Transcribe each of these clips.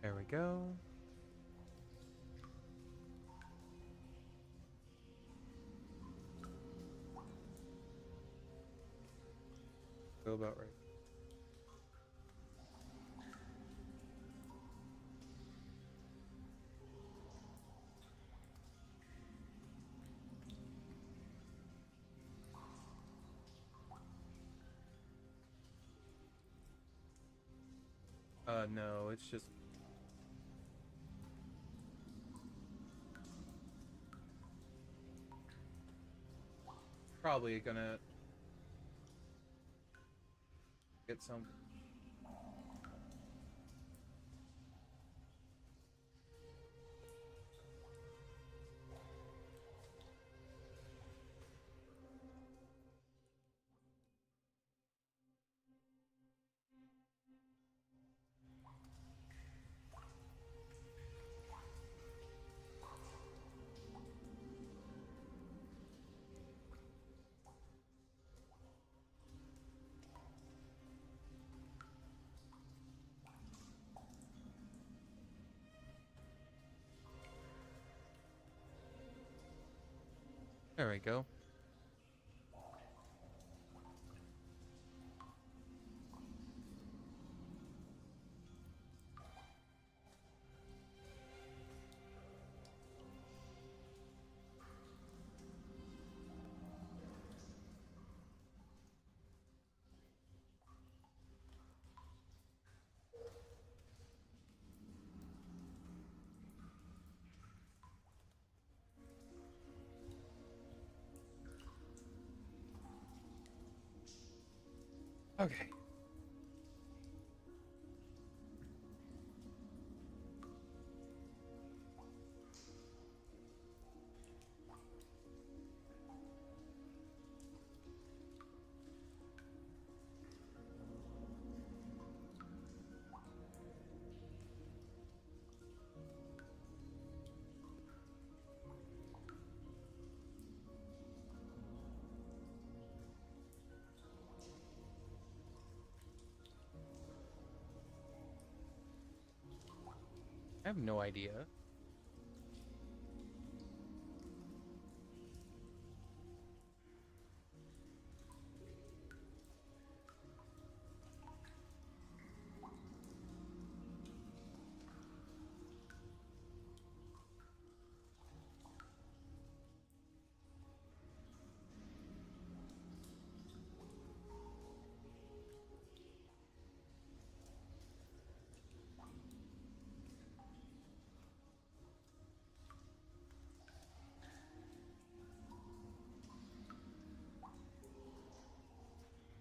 There we go. Feel about right. No, it's just probably gonna get some. There we go. Okay. I have no idea.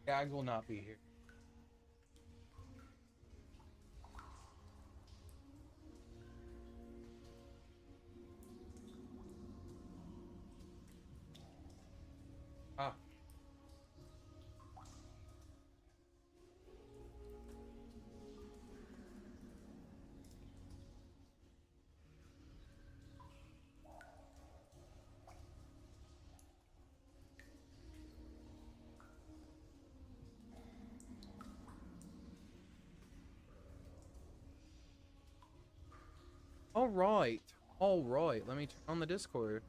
Gag will not be here. Ah. All right. All right. Let me turn on the Discord.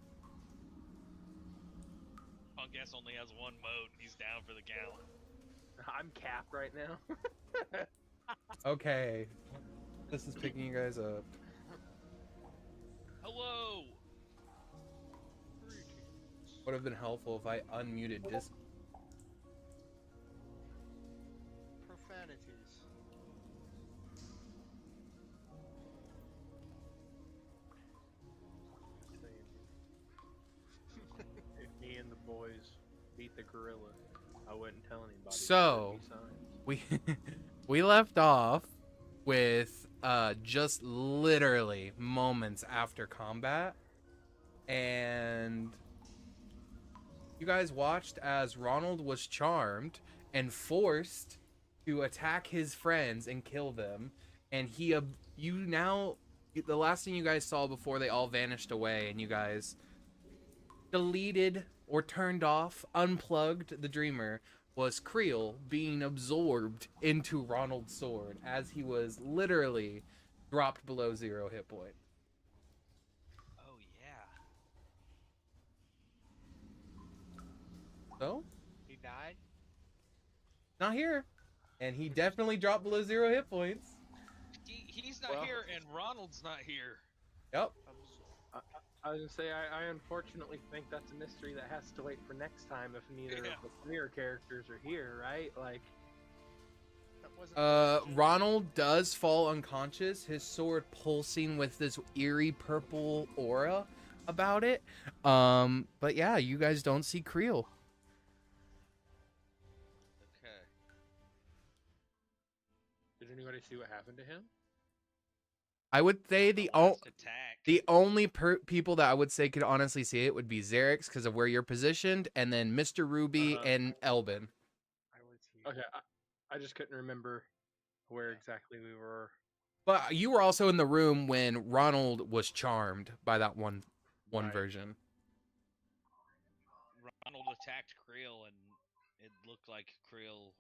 Punk ass only has one mode and he's down for the count. I'm capped right now. Okay. This is picking you guys up. Hello! Would have been helpful if I unmuted Discord. Profanities. If me and the boys beat the gorilla, I wouldn't tell anybody. So, we we left off with just literally moments after combat, and you guys watched as Ronald was charmed and forced to attack his friends and kill them, and the last thing you guys saw before they all vanished away and you guys deleted or turned off, unplugged the Dreamer, was Creel being absorbed into Ronald's sword as he was literally dropped below 0 hit point. Oh yeah. So, He died? not here. And he definitely dropped below 0 hit points. He's not Well- here, and Ronald's not here. Yep. I was gonna say, I unfortunately think that's a mystery that has to wait for next time if neither Yeah. of the player characters are here, right? Like, That wasn't Ronald does fall unconscious, his sword pulsing with this eerie purple aura about it. But yeah, you guys don't see Creel. Okay. did anybody see what happened to him? I would say the last attack. only people that I would say could honestly see it would be Xerix because of where you're positioned, and then Mr. Ruby Uh-huh. and Elben. I was here. Okay, I just couldn't remember where exactly we were. But you were also in the room when Ronald was charmed by that one Right. version. Ronald attacked Creel, and it looked like Creel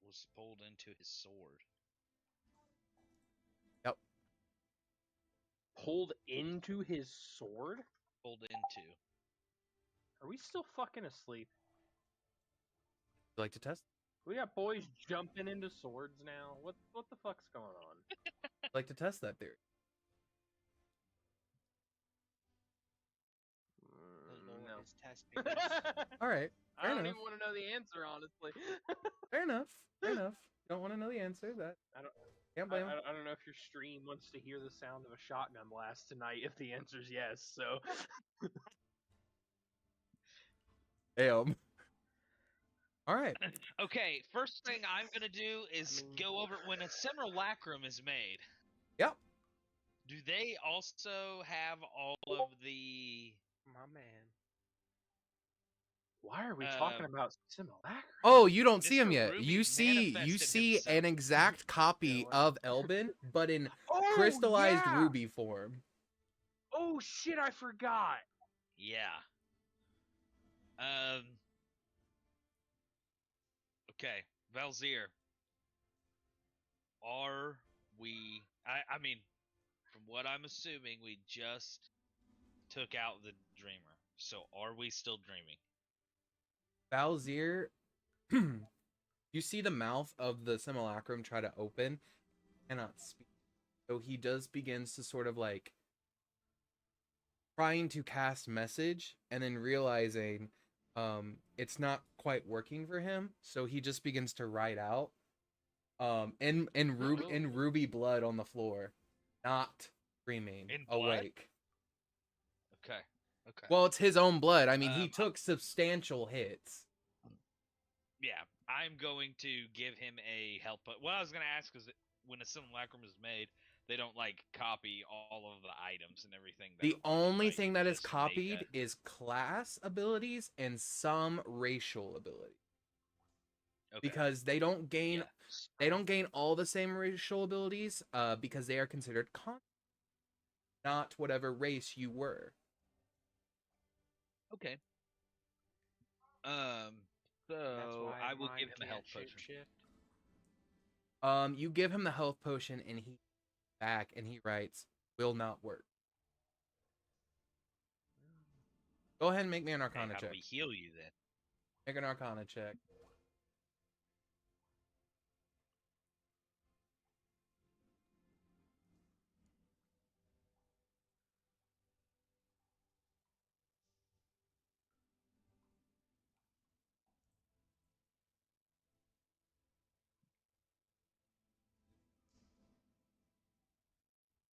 was pulled into his sword. Pulled into his sword? Pulled into. Are we still fucking asleep? You like to test? We got boys jumping into swords now. What the fuck's going on? Like to test that theory? The Lord No. is testing us. All right. I Fair don't enough. even want to know the answer, honestly. Fair enough. Fair enough. You don't want to know the answer. That I don't- Can't blame him. I don't know if your stream wants to hear the sound of a shotgun blast tonight. If the answer is yes, so Damn. All right. Okay, first thing I'm gonna do is I mean- go over when a simulacrum is made. Yep. Do they also have all of the? My man. why are we talking about simulacrum? Oh, you don't see him Mr. yet. Ruby You see manifested an himself. exact copy what? of Elben, but in Oh, crystallized yeah! ruby form. Oh shit! I forgot. Yeah. Okay, Valzir. Are we? I mean, from what I'm assuming, we just took out the dreamer. So are we still dreaming? Valzir, you see the mouth of the simulacrum try to open, cannot speak. So he begins to sort of like trying to cast message and then realizing it's not quite working for him. So he just begins to write out in ruby blood on the floor, not screaming, In blood? awake. Okay. Okay. Well, it's his own blood. I mean, he took substantial hits. Yeah, I'm going to give him a help. But what I was going to ask is, when a simulacrum is made, they don't like copy all of the items and everything. The are on it, only right? thing You that is just make copied a- is class abilities and some racial abilities. Okay. Because they don't gain Yeah. all the same racial abilities because they are considered not whatever race you were. Okay. That's So why I will mine give him a can't health potion. shapeshift. You give him the health potion and he back and he writes, "Will not work." Go ahead and make me an Okay, Arcana how do check. we heal you then? Make an Arcana check.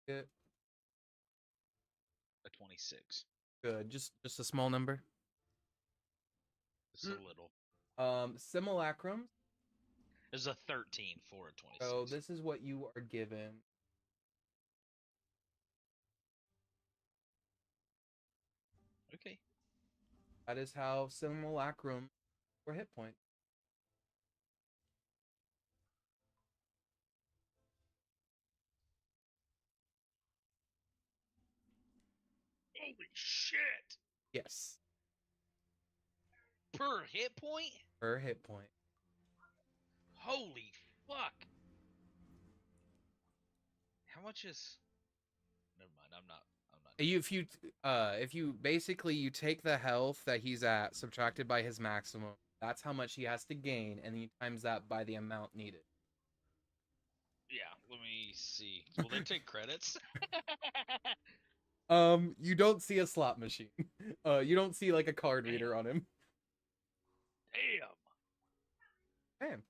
Good. A 26. Good. Just a small number. Just a little. Simulacrum. There's a 13 for a 26. So this is what you are given. Okay. That is how simulacrum for hit points. Holy shit! Yes, Per hit point? per hit point. Holy fuck! much is? Never mind. I'm not. If you basically you take the health that he's at subtracted by his maximum, that's how much he has to gain, and then you times that by the amount needed. Yeah. Let me see. Will they take credits? You don't see a slot machine. You don't see like a card reader on him. Damn. Damn.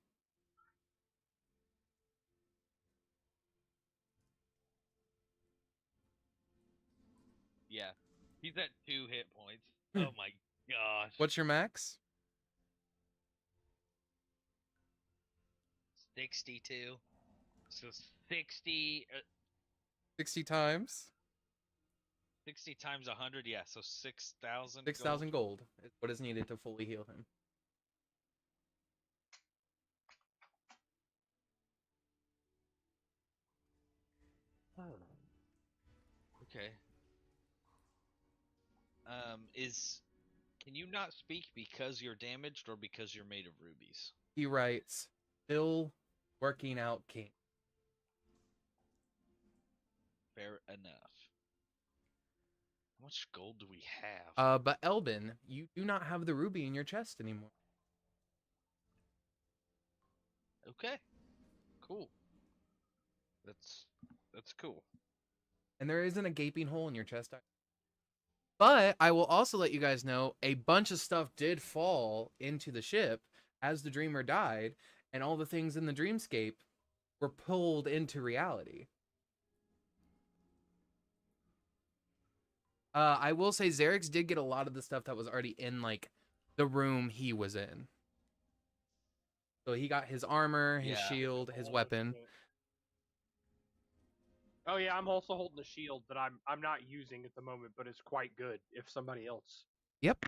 Yeah. He's at 2 hit points. Oh my gosh. What's your max? 62. So 60. 60 times. 60 times 100. Yeah. So 6,000. 6,000 gold is what is needed to fully heal him. Okay. Can you not speak because you're damaged or because you're made of rubies? He writes, still working out king. Fair enough. How much gold do we have? But Elben, you do not have the ruby in your chest anymore. Okay. Cool. That's cool. And there isn't a gaping hole in your chest. But I will also let you guys know a bunch of stuff did fall into the ship as the dreamer died, and all the things in the dreamscape were pulled into reality. I will say Xerix did get a lot of the stuff that was already in like the room he was in. So he got his armor, his Yeah. shield, his weapon. Oh yeah, I'm also holding a shield that I'm not using at the moment, but it's quite good if somebody else Yep.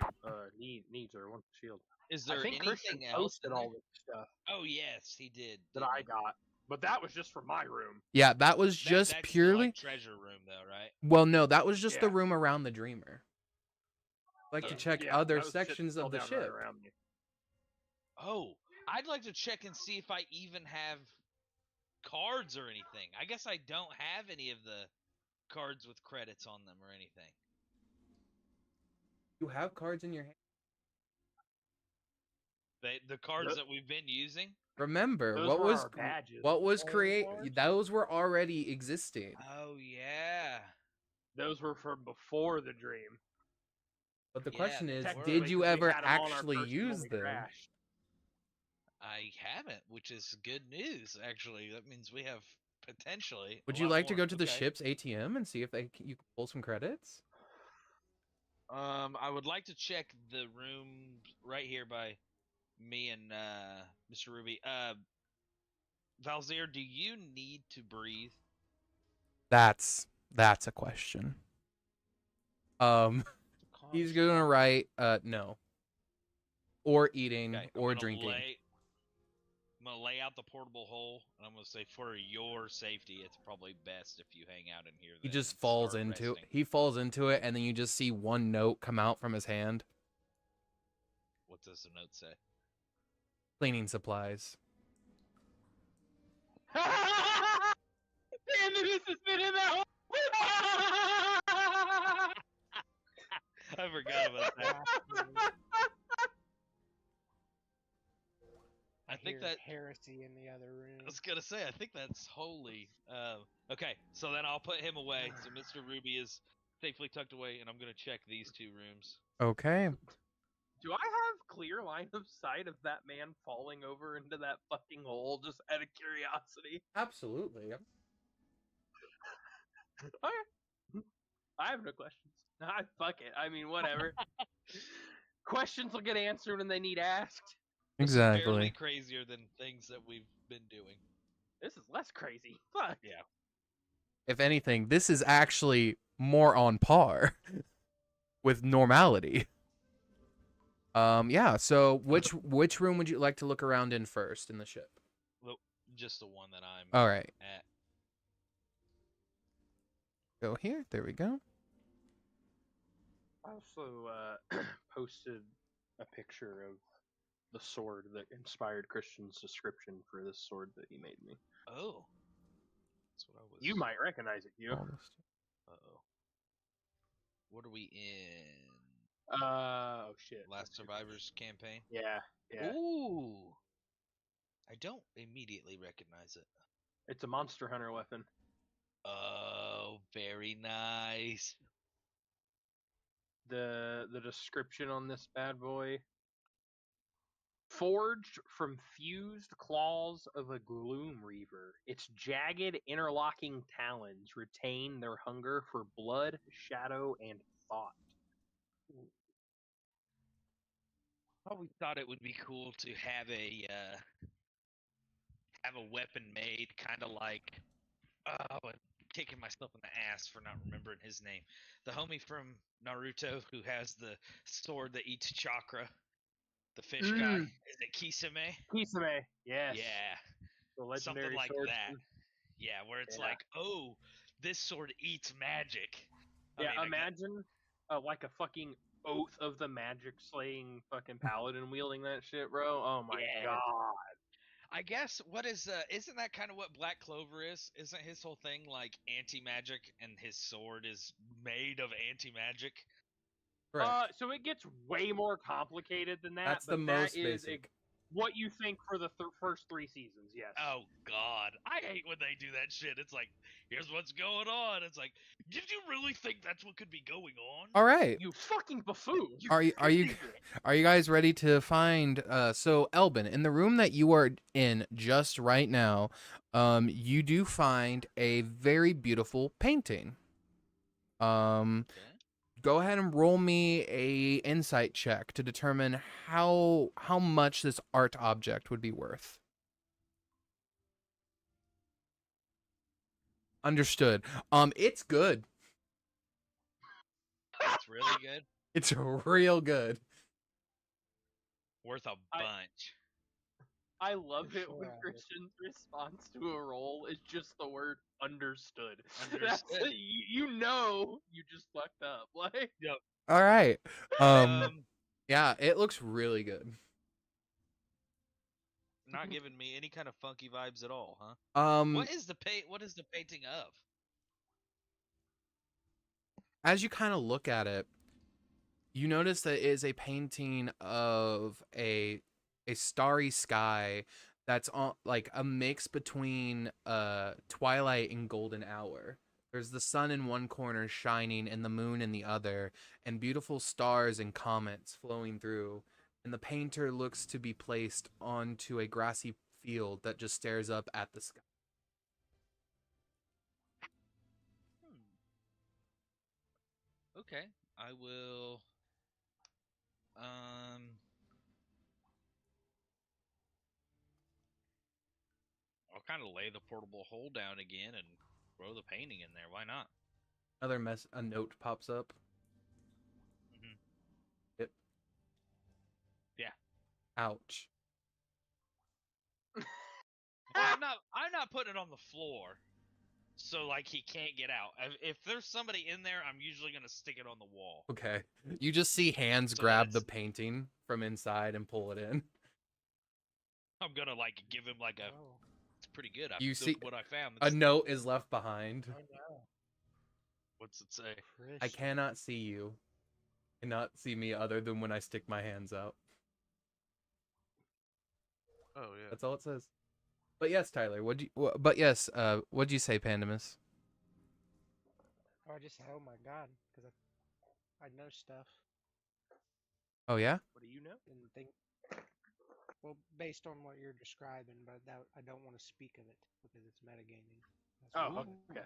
needs or wants a shield. Is there I think Christian anything else posted in all there? this stuff Oh yes, he did. that didn't I he? got, but that was just for my room. Yeah, that was just That's the, purely. like, treasure room, though, right? Well, no, that was just the Yeah. room around the dreamer. I like to check Yeah, other that was shit sections fell of the down ship. right around me. Oh, I'd like to check and see if I even have cards or anything. I guess I don't have any of the cards with credits on them or anything. You have cards in your hand. The cards Yep. that we've been using. Remember Those what were was our badges. what was All create? cards? Those were already existing. Oh yeah. Those were from before the dream. But the Yeah, question they is, were. did Technically, you 'cause we ever had 'em on our actually person when use we them? crashed. I haven't, which is good news. Actually, that means we have potentially. Would a you lot like to more. go to the Okay. ship's ATM and see if you can pull some credits? I would like to check the room right here by me and Mr. Ruby. Valzir, do you need to breathe? That's a question. He's gonna write no. Or eating Okay, or I'm gonna drinking. I'm gonna lay out the portable hole, and I'm gonna say for your safety, it's probably best if you hang out in here. He then just and falls start into resting. he falls into it, and then you just see one note come out from his hand. What does the note say? Cleaning supplies. Damn it, has been in that hole! I forgot about that. I think that heresy in the other room. I was gonna say, I think that's holy. Okay, so then I'll put him away. So Mr. Ruby is safely tucked away, and I'm gonna check these 2 rooms. Okay. Do I have clear line of sight of that man falling over into that fucking hole just out of curiosity? Absolutely. Okay. I have no questions. Fuck it. I mean, whatever. Questions will get answered when they need asked. This is barely Exactly. crazier than things that we've been doing. This is less crazy. Fuck. Yeah. If anything, this is actually more on par with normality. Yeah, so which room would you like to look around in first in the ship? Well, just the one that I'm All right. at. Go here. There we go. I also posted a picture of the sword that inspired Christian's description for this sword that he made me. Oh. That's what I was. You might recognize it, you. Uh-oh. What are we in? Oh shit. Last Survivors campaign? Yeah, yeah. Ooh. I don't immediately recognize it. It's a monster hunter weapon. Oh, very nice. The description on this bad boy. Forged from fused claws of a gloom reaver, its jagged interlocking talons retain their hunger for blood, shadow, and thought. I always thought it would be cool to have a weapon made, kind of like. Oh, I'm kicking myself in the ass for not remembering his name. The homie from Naruto who has the sword that eats chakra. The fish guy. Is it Kisame? Kisame, yes. Yeah. The Something legendary like swordsman. that. Yeah, where it's Yeah. like, oh, this sword eats magic. Yeah, I mean, imagine like a fucking oath of the magic slaying fucking paladin wielding that shit, bro. Oh my Yeah. god. I guess what is isn't that kind of what Black Clover is? Isn't his whole thing like anti-magic and his sword is made of anti-magic? Correct. So it gets way more complicated than that. That's but the most that is basic. what you think for the first 3 seasons. Yes. Oh God, I hate when they do that shit. It's like, here's what's going on. It's like, did you really think that's what could be going on? All right. You fucking buffoon. Are you guys ready to find so Elben, in the room that you are in just right now, you do find a very beautiful painting. Okay. Go ahead and roll me a insight check to determine how much this art object would be worth. Understood. It's good. It's really good. It's real good. Worth a bunch. I love it Sure when I would. Christian's response to a roll is just the word understood. Understood. You know you just fucked up. Like, All right. Yeah, it looks really good. Not giving me any kind of funky vibes at all, huh? What is the painting of? As you kind of look at it, you notice that it is a painting of a starry sky that's on like a mix between twilight and golden hour. There's the sun in one corner shining and the moon in the other, and beautiful stars and comets flowing through. And the painter looks to be placed onto a grassy field that just stares up at the sky. Okay, I will. I'll kind of lay the portable hole down again and throw the painting in there. Why not? A note pops up. Mm-hmm. Yep. Yeah. Ouch. Well, I'm not putting it on the floor, so like he can't get out. If there's somebody in there, I'm usually gonna stick it on the wall. Okay. You just see hands So grab the that's- painting from inside and pull it in. I'm gonna like give him like a. Oh, It's pretty good. You Look see what I found. a note is left behind. oh no. What's it say? I cannot see you. Cannot see me other than when I stick my hands out. Oh yeah. That's all it says. But yes, Tyler, what'd you say, Pandemus? Oh, I just said, oh my god, because I know stuff. Oh yeah? what do you know? And think, well, based on what you're describing, but that I don't want to speak of it because it's metagaming. That's Oh, what- okay.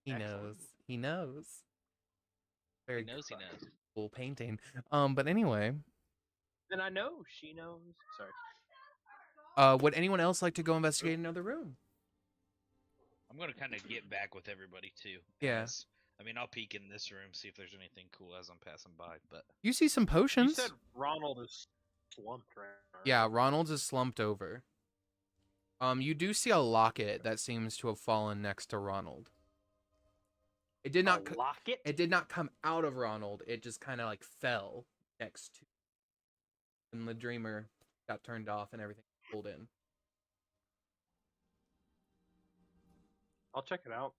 He Excellent. knows. He knows. Very He knows. He knows. cool painting. But anyway, And I know she knows. Sorry. would anyone else like to go investigate another room? I'm gonna kind of get back with everybody too. Yeah. I mean, I'll peek in this room, see if there's anything cool as I'm passing by. But You see some You potions. said Ronald is slumped, right? Yeah, Ronald's is slumped over. You do see a locket that seems to have fallen next to Ronald. It did not. Lock it. It did not come out of Ronald. It just kind of like fell next to. And the dreamer got turned off and everything pulled in. I'll check it out.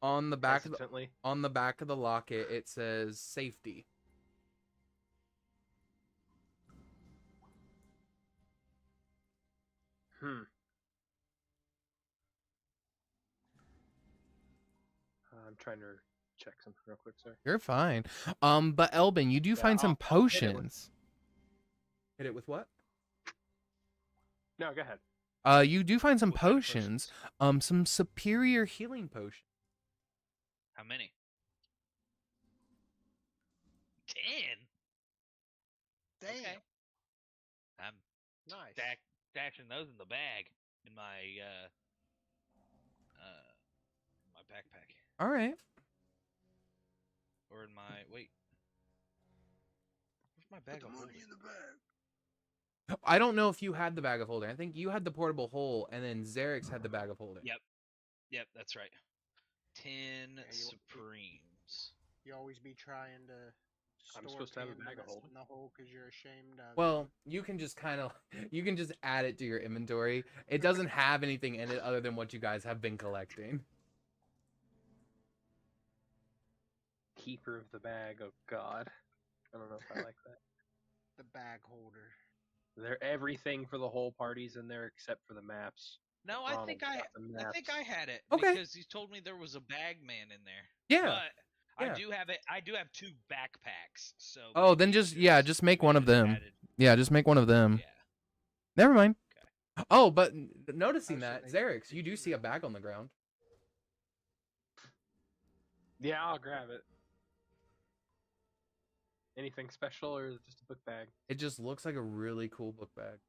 On the back of the, Hesitantly. on the back of the locket, it says safety. I'm trying to check something real quick, sorry. You're fine. But Elben, you do find some I'll hit it with- potions. Hit it with what? No, go ahead. You do find some What kind of potions. Some superior healing potions. How many? 10. Damn. Okay. I'm Nice. stashing those in the bag in my my backpack All right. or in my wait. Where's my bag of holding? I don't know if you had the bag of holding. I think you had the portable hole, and then Xerix had the bag of holding. Yep, that's right. 10 you- supremes. You always be trying to store I'm supposed to have a 10 bag of minutes holding. in the hole because you're ashamed of Well, you can just you can just add it to your inventory. It doesn't have anything in it other than what you guys have been collecting. Keeper of the bag. Oh God. I don't know if I like that. the bag holder. They're everything for the whole party's in there except for the maps. No, I think Ronald's got the I think maps. I had it Okay. because he told me there was a bag man in there. Yeah. But Yeah. I do have it. I do have 2 backpacks. So Oh, then maybe just just make one of just them. added- Yeah, just make one of them. Yeah. Never mind. Okay. Oh, but noticing Oh, that, so they- Xerix, you do see a bag on the ground. Yeah, I'll grab it. Anything special or just a book bag? It just looks like a really cool book bag.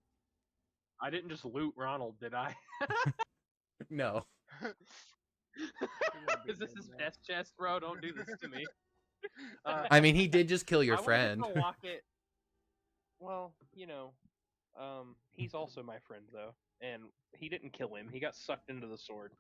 I didn't just loot Ronald, did I? No. Is this his best chest, bro? Don't do this to me. I mean, he did just kill your I wanna friend. get the locket. Well, he's also my friend though, and he didn't kill him. He got sucked into the sword.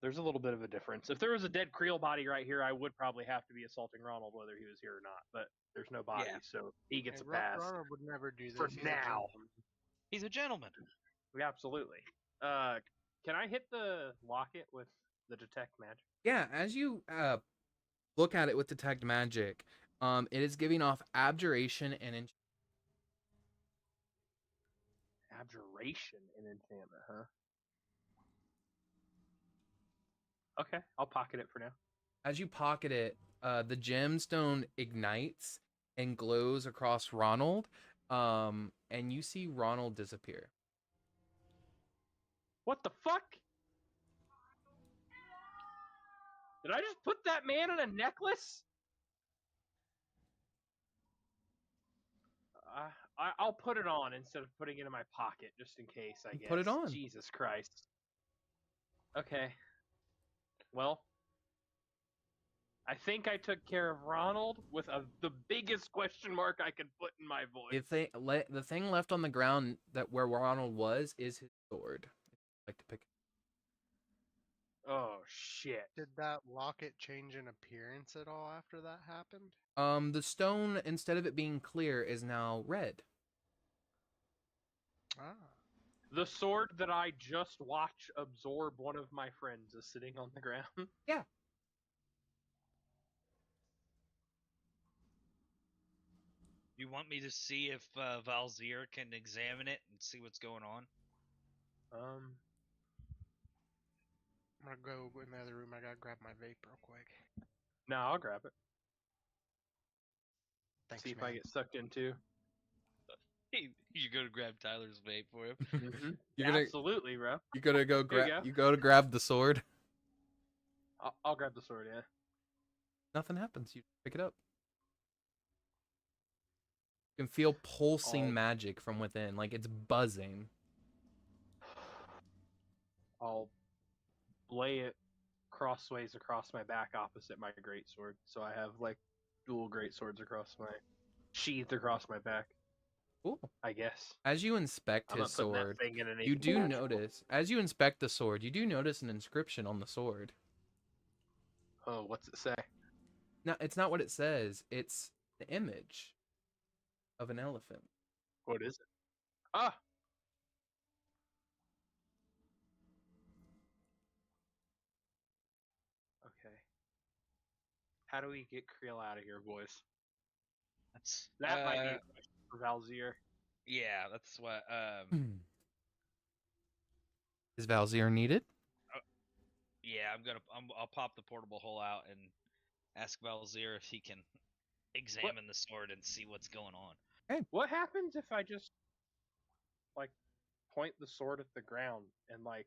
There's a little bit of a difference. If there was a dead Creel body right here, I would probably have to be assaulting Ronald whether he was here or not. But there's no body, Yeah. so he gets Hey, a pass. Ronald would never do this. For He's a now. gentleman. He's a gentleman. Yeah, absolutely. Can I hit the locket with the detect magic? Yeah, as you look at it with detect magic, it is giving off abjuration and Abjuration and enchantment, huh? Okay, I'll pocket it for now. as you pocket it, the gemstone ignites and glows across Ronald, and you see Ronald disappear. What the fuck? Did I just put that man in a necklace? I'll put it on instead of putting it in my pocket, just in case, I guess. Put it on. Jesus Christ. Okay. Well, I think I took care of Ronald with the biggest question mark I could put in my voice. The thing left on the ground where Ronald was is his sword. I'd like to pick. Oh, shit. Did that locket change in appearance at all after that happened? The stone, instead of it being clear, is now red. Ah. The sword that I just watched absorb one of my friends is sitting on the ground. Yeah. You want me to see if Valzir can examine it and see what's going on? Um, I'm gonna go in the other room. I gotta grab my vape real quick. no, I'll grab it. Thanks, See if man. I get sucked in too. You go to grab Tyler's vape for him. Mm-hmm. You're gonna Absolutely, bro. you gotta go Here you grab go. you go to grab the sword. I'll grab the sword, yeah. Nothing happens. You pick it up. You can feel pulsing Oh. magic from within, like it's buzzing. I'll lay it crossways across my back opposite my greatsword. So I have like dual greatswords across my sheathed across my back, Cool. I guess. As you inspect I'm his not putting sword, that thing in anything you do magical. notice, as you inspect the sword, you do notice an inscription on the sword. Oh, what's it say? No, it's not what it says. It's the image of an elephant. What is it? Ah! How do we get Creel out of here, boys? That's That might be a question for Valzir. Yeah, that's what. Is Valzir needed? Yeah, I'll pop the portable hole out and ask Valzir if he can examine the sword and see what's going on. What happens if I just like point the sword at the ground and like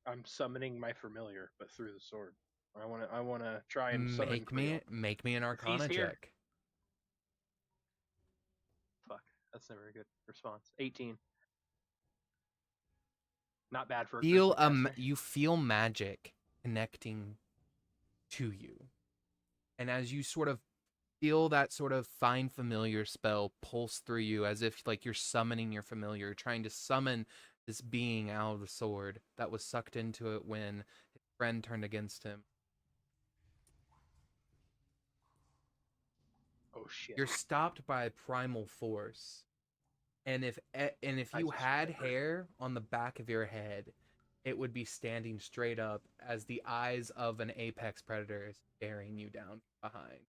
I'm summoning my familiar, but through the sword? I wanna try and summon Creel. Make me an Arcana here. check. Fuck, that's never a good response. 18. Not bad for a Feel critical caster. you feel magic connecting to you, and as you sort of feel that sort of find familiar spell pulse through you, as if like you're summoning your familiar, trying to summon this being out of the sword that was sucked into it when his friend turned against him. Oh shit! You're stopped by primal force, and if you had hair on the back of your head, it would be standing straight up as the eyes of an apex predator is staring you down behind.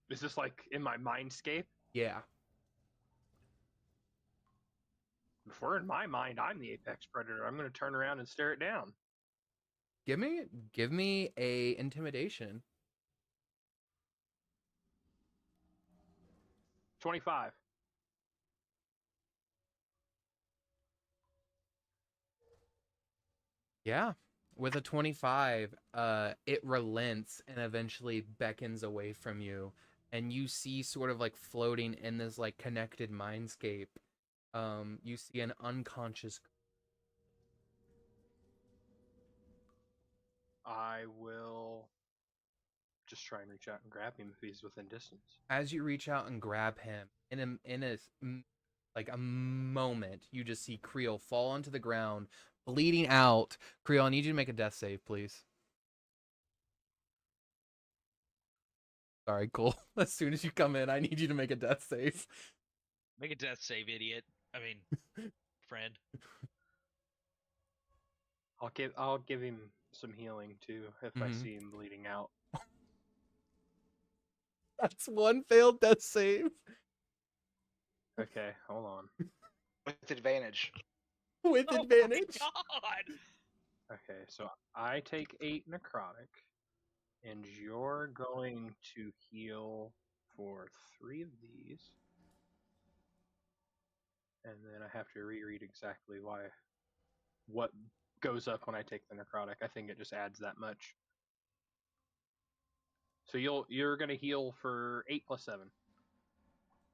Is this like in my mindscape? Yeah. If we're in my mind, I'm the apex predator. I'm going to turn around and stare it down. Give me a intimidation. 25. Yeah. With a 25, it relents and eventually beckons away from you, and you see sort of like floating in this like connected mindscape. You see an unconscious. I will just try and reach out and grab him if he's within distance. As you reach out and grab him, in a moment, you just see Creel fall onto the ground, bleeding out. Creel, I need you to make a death save, please. Sorry, Cole. As soon as you come in, I need you to make a death save. Make a death save, idiot. I mean, friend. I'll give him some healing too if I see him bleeding out. That's one failed death save. Okay, hold on. With advantage. With advantage. Oh my God! Okay, so I take 8 necrotic, and you're going to heal for 3 of these. And then I have to reread exactly what goes up when I take the necrotic. I think it just adds that much. So you're gonna heal for 8 plus 7.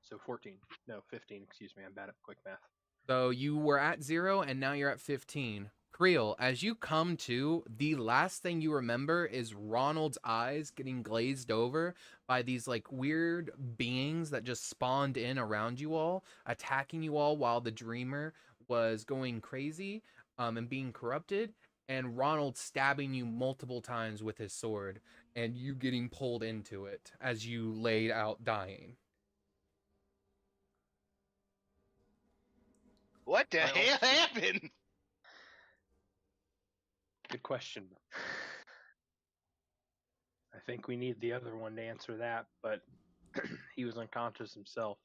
So 14. No, 15, excuse me, I'm bad at quick math. So you were at 0 and now you're at 15. Creel, as you come to, the last thing you remember is Ronald's eyes getting glazed over by these like weird beings that just spawned in around you all, attacking you all while the dreamer was going crazy and being corrupted, and Ronald stabbing you multiple times with his sword, and you getting pulled into it as you laid out dying. What the hell happened? Good question. I think we need the other one to answer that, but he was unconscious himself.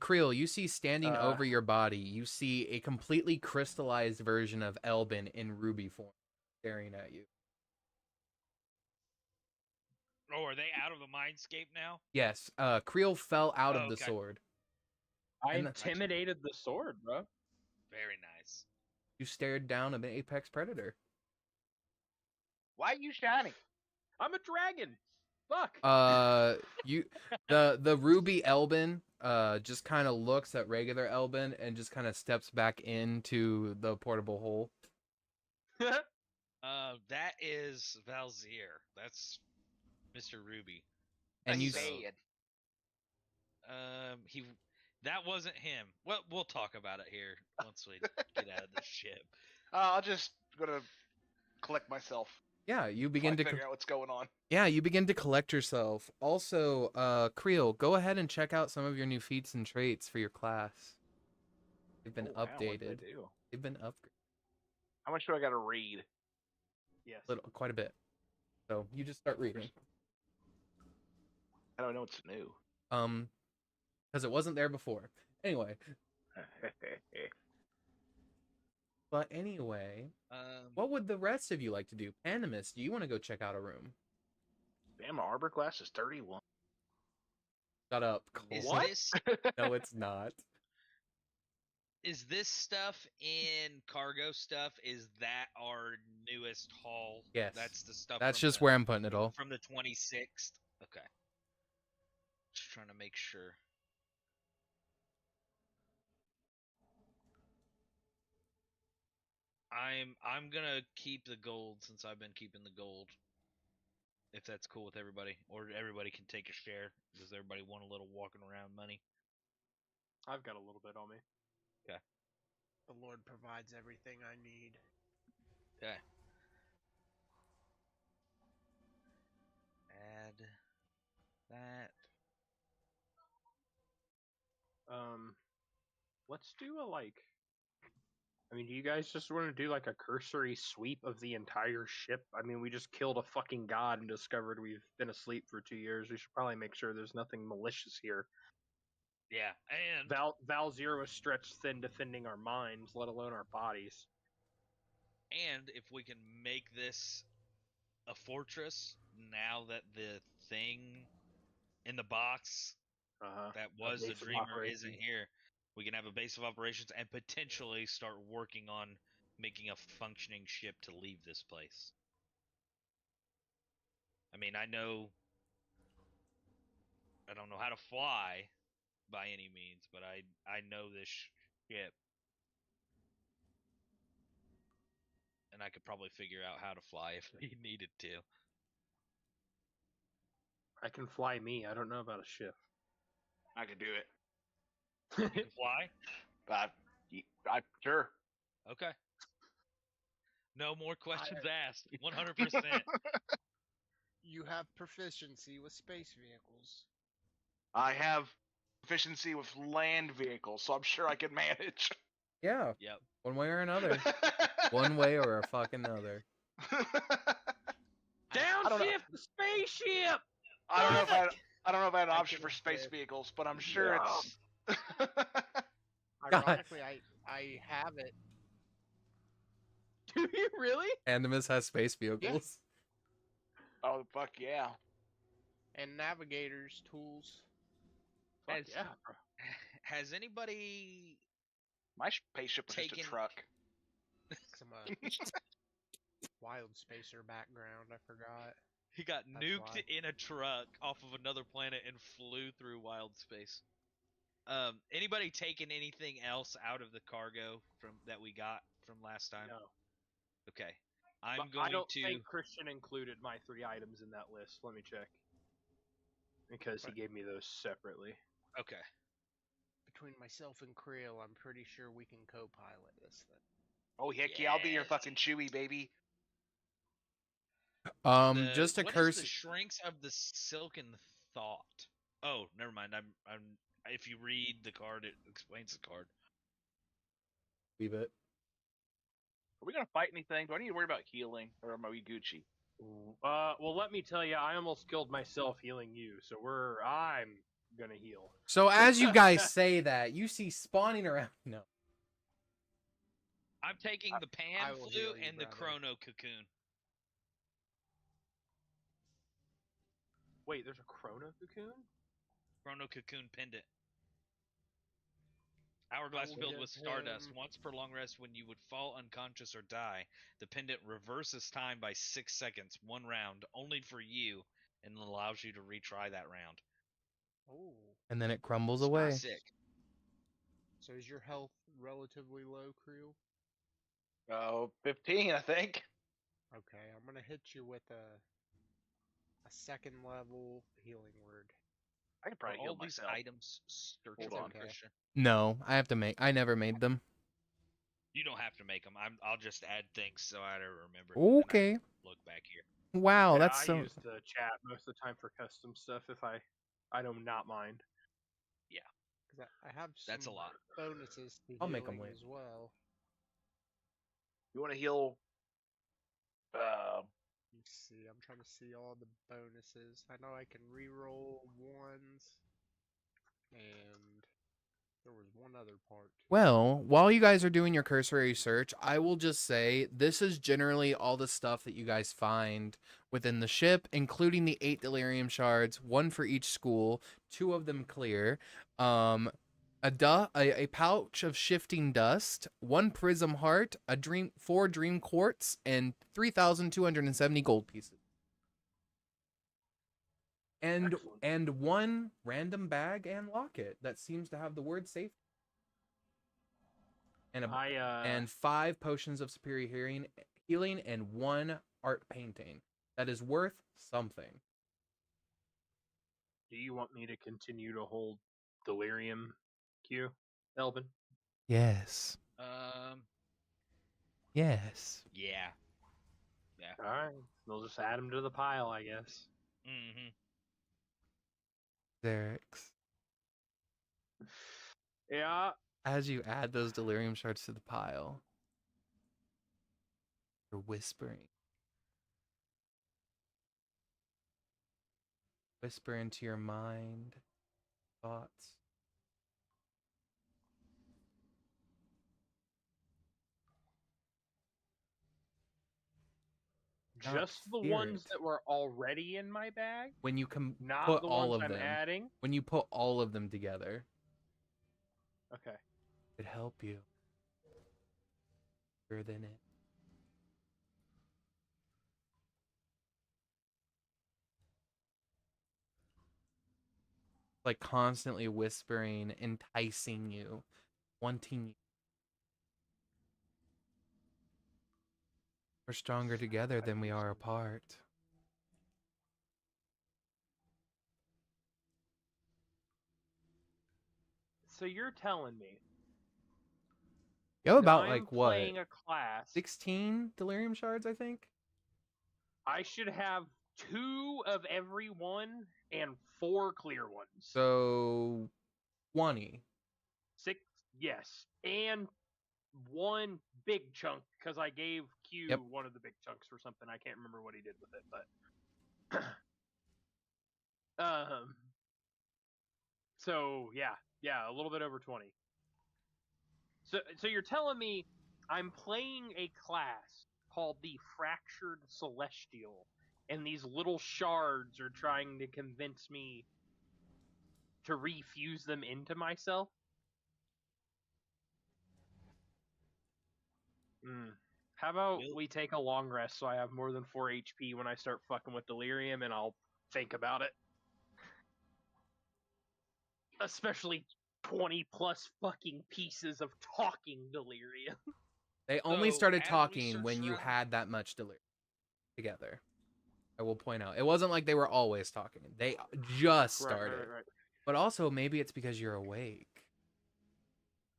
Creel, you see standing over your body, you see a completely crystallized version of Elben in ruby form staring at you. Oh, are they out of the mindscape now? Yes, Creel fell out of the sword. I intimidated the sword, bro. Very nice. You stared down an apex predator. Why are you shining? I'm a dragon. Fuck. The ruby Elben just kind of looks at regular Elben and just kind of steps back into the portable hole. That is Valzir. That's Mr. Ruby. And you that wasn't him. Well, we'll talk about it here once we get out of this ship. I'll just gonna collect myself. Yeah, you begin to figure out what's going on. Yeah, you begin to collect yourself. Also, Creel, go ahead and check out some of your new feats and traits for your class. They've been updated. Wow, They've been upgraded. How much do I gotta read? Yes. quite a bit. So you just start reading. I don't know what's new. Because it wasn't there before. Anyway, but anyway, what would the rest of you like to do? Pandemus, do you want to go check out a room? Damn, my arbor class is 31. Shut up. Is Cole. this No, it's not. is this stuff in cargo stuff? Is that our newest haul? Yes. That's the stuff. That's from just the, where I'm putting it all. from the 26th. Okay. Just trying to make sure. I'm gonna keep the gold since I've been keeping the gold. If that's cool with everybody, or everybody can take a share. Does everybody want a little walking around money? I've got a little bit on me. Okay. The Lord provides everything I need. Okay. Add that. Let's do a I mean, do you guys just want to do like a cursory sweep of the entire ship? I mean, we just killed a fucking god and discovered we've been asleep for 2 years. We should probably make sure there's nothing malicious here. Yeah, and Val Zero is stretched thin defending our minds, let alone our bodies. and if we can make this a fortress now that the thing in the box that was the base of dreamer operations. isn't here, we can have a base of operations and potentially start working on making a functioning ship to leave this place. I mean, I don't know how to fly by any means, but I know this ship, and I could probably figure out how to fly if we needed to. I can fly me. I don't know about a ship. I could do it. You can fly? I sure. Okay. No more questions asked. 100%. You have proficiency with space vehicles. I have proficiency with land vehicles, so I'm sure I can manage. Yeah. Yep. One way or another. One way or a fucking other. Downshift the spaceship! I don't know if I had an I option can for space assist. vehicles, but I'm sure it's. Ironically, I have it. Do you really? Pandemus has space vehicles. Oh fuck yeah! And navigators, tools. Fuck Has- yeah, bro. Has anybody My spaceship was just a Taken- truck. Some wild spacer background. I forgot. he got That's nuked why. in a truck off of another planet and flew through wild space? Anybody taken anything else out of the cargo from that we got from last time? No. Okay. But I don't think Christian included my 3 items in that list. Let me check. Because he gave me those separately. Okay. Between myself and Creel, I'm pretty sure we can co-pilot this thing. Oh heck yeah! I'll be your Yes. fucking Chewie baby. Just a what curse. is the shrinks of the silken thought? Oh, never mind. I'm if you read the card, it explains the card. Leave it. Are we gonna fight anything? Do I need to worry about healing, or am I Gucci? Well, let me tell you, I almost killed myself healing you, so I'm gonna heal. So as you guys say that, you see spawning around. No. I'm taking the I pan will flute heal you, and the brother. chrono cocoon. Wait, there's a chrono cocoon? Chrono cocoon pendant. Hourglass will filled give with stardust. him- Once per long rest, when you would fall unconscious or die, the pendant reverses time by 6 seconds, 1 round, only for you, and allows you to retry that round. Oh. And then it crumbles away. Sick. So is your health relatively low, Creel? Oh, 15, I think. Okay, I'm gonna hit you with a second level healing word. I could Are probably heal all these myself. items searchable, Hold on. Christian? No, I never made them. You don't have to make them. I'll just add things so I don't remember. and then I Okay. can look back here. Wow, Yeah, that's I so. use the chat most of the time for custom stuff if I do not mind. Because I have some That's a lot. bonuses to I'll make 'em healing wait. as well. You want to heal Let's see. I'm trying to see all the bonuses. I know I can re-roll ones, and there was one other part. Well, while you guys are doing your cursory search, I will just say this is generally all the stuff that you guys find within the ship, including the 8 delirium shards, one for each school, 2 of them clear, a pouch of shifting dust, 1 prism heart, 4 dream quartz, and 3,270 gold pieces. And Excellent. and 1 random bag and locket that seems to have the word safe. And 5 potions of superior healing and 1 art painting that is worth something. Do you want me to continue to hold delirium, Q, Elben? Yes. Yes. Yeah. All right, we'll just add them to the pile, I guess. Mm-hmm. Xerix. Yeah. As you add those delirium shards to the pile, you're whispering. Whisper into your mind thoughts. Just the ones that were already in my bag? When you can Not put the all ones of I'm them. adding? When you put all of them together, Okay. it'd help you. Better than it. Like constantly whispering, enticing you, wanting you. We're stronger together than we are apart. So you're telling me You have that about I'm like what? playing a class 16 delirium shards, I think. I should have 2 of every one and 4 clear ones. So 20. 6, yes, and 1 big chunk because I gave Q one of the big chunks for something. I can't remember what he did with it, but so yeah, a little bit over 20. So you're telling me I'm playing a class called the Fractured Celestial, and these little shards are trying to convince me to refuse them into myself? How about we take a long rest so I have more than 4 HP when I start fucking with delirium, and I'll think about it. Especially 20 plus fucking pieces of talking delirium. They only So, started as we talking searched when you around- had that much delirium together. I will point out. It wasn't like they were always talking. They just started. Right. But also, maybe it's because you're awake.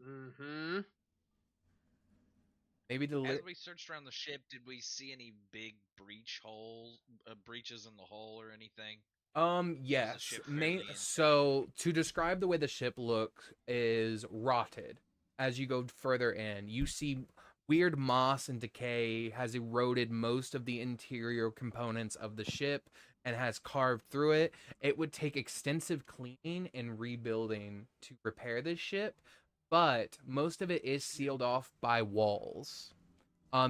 Mm-hmm. Maybe As we searched around the ship, did we see any big breaches in the hull or anything? Yes. ship fairly intact? So to describe the way the ship looks is rotted. As you go further in, you see weird moss and decay has eroded most of the interior components of the ship and has carved through it. It would take extensive cleaning and rebuilding to repair this ship, but most of it is sealed off by walls.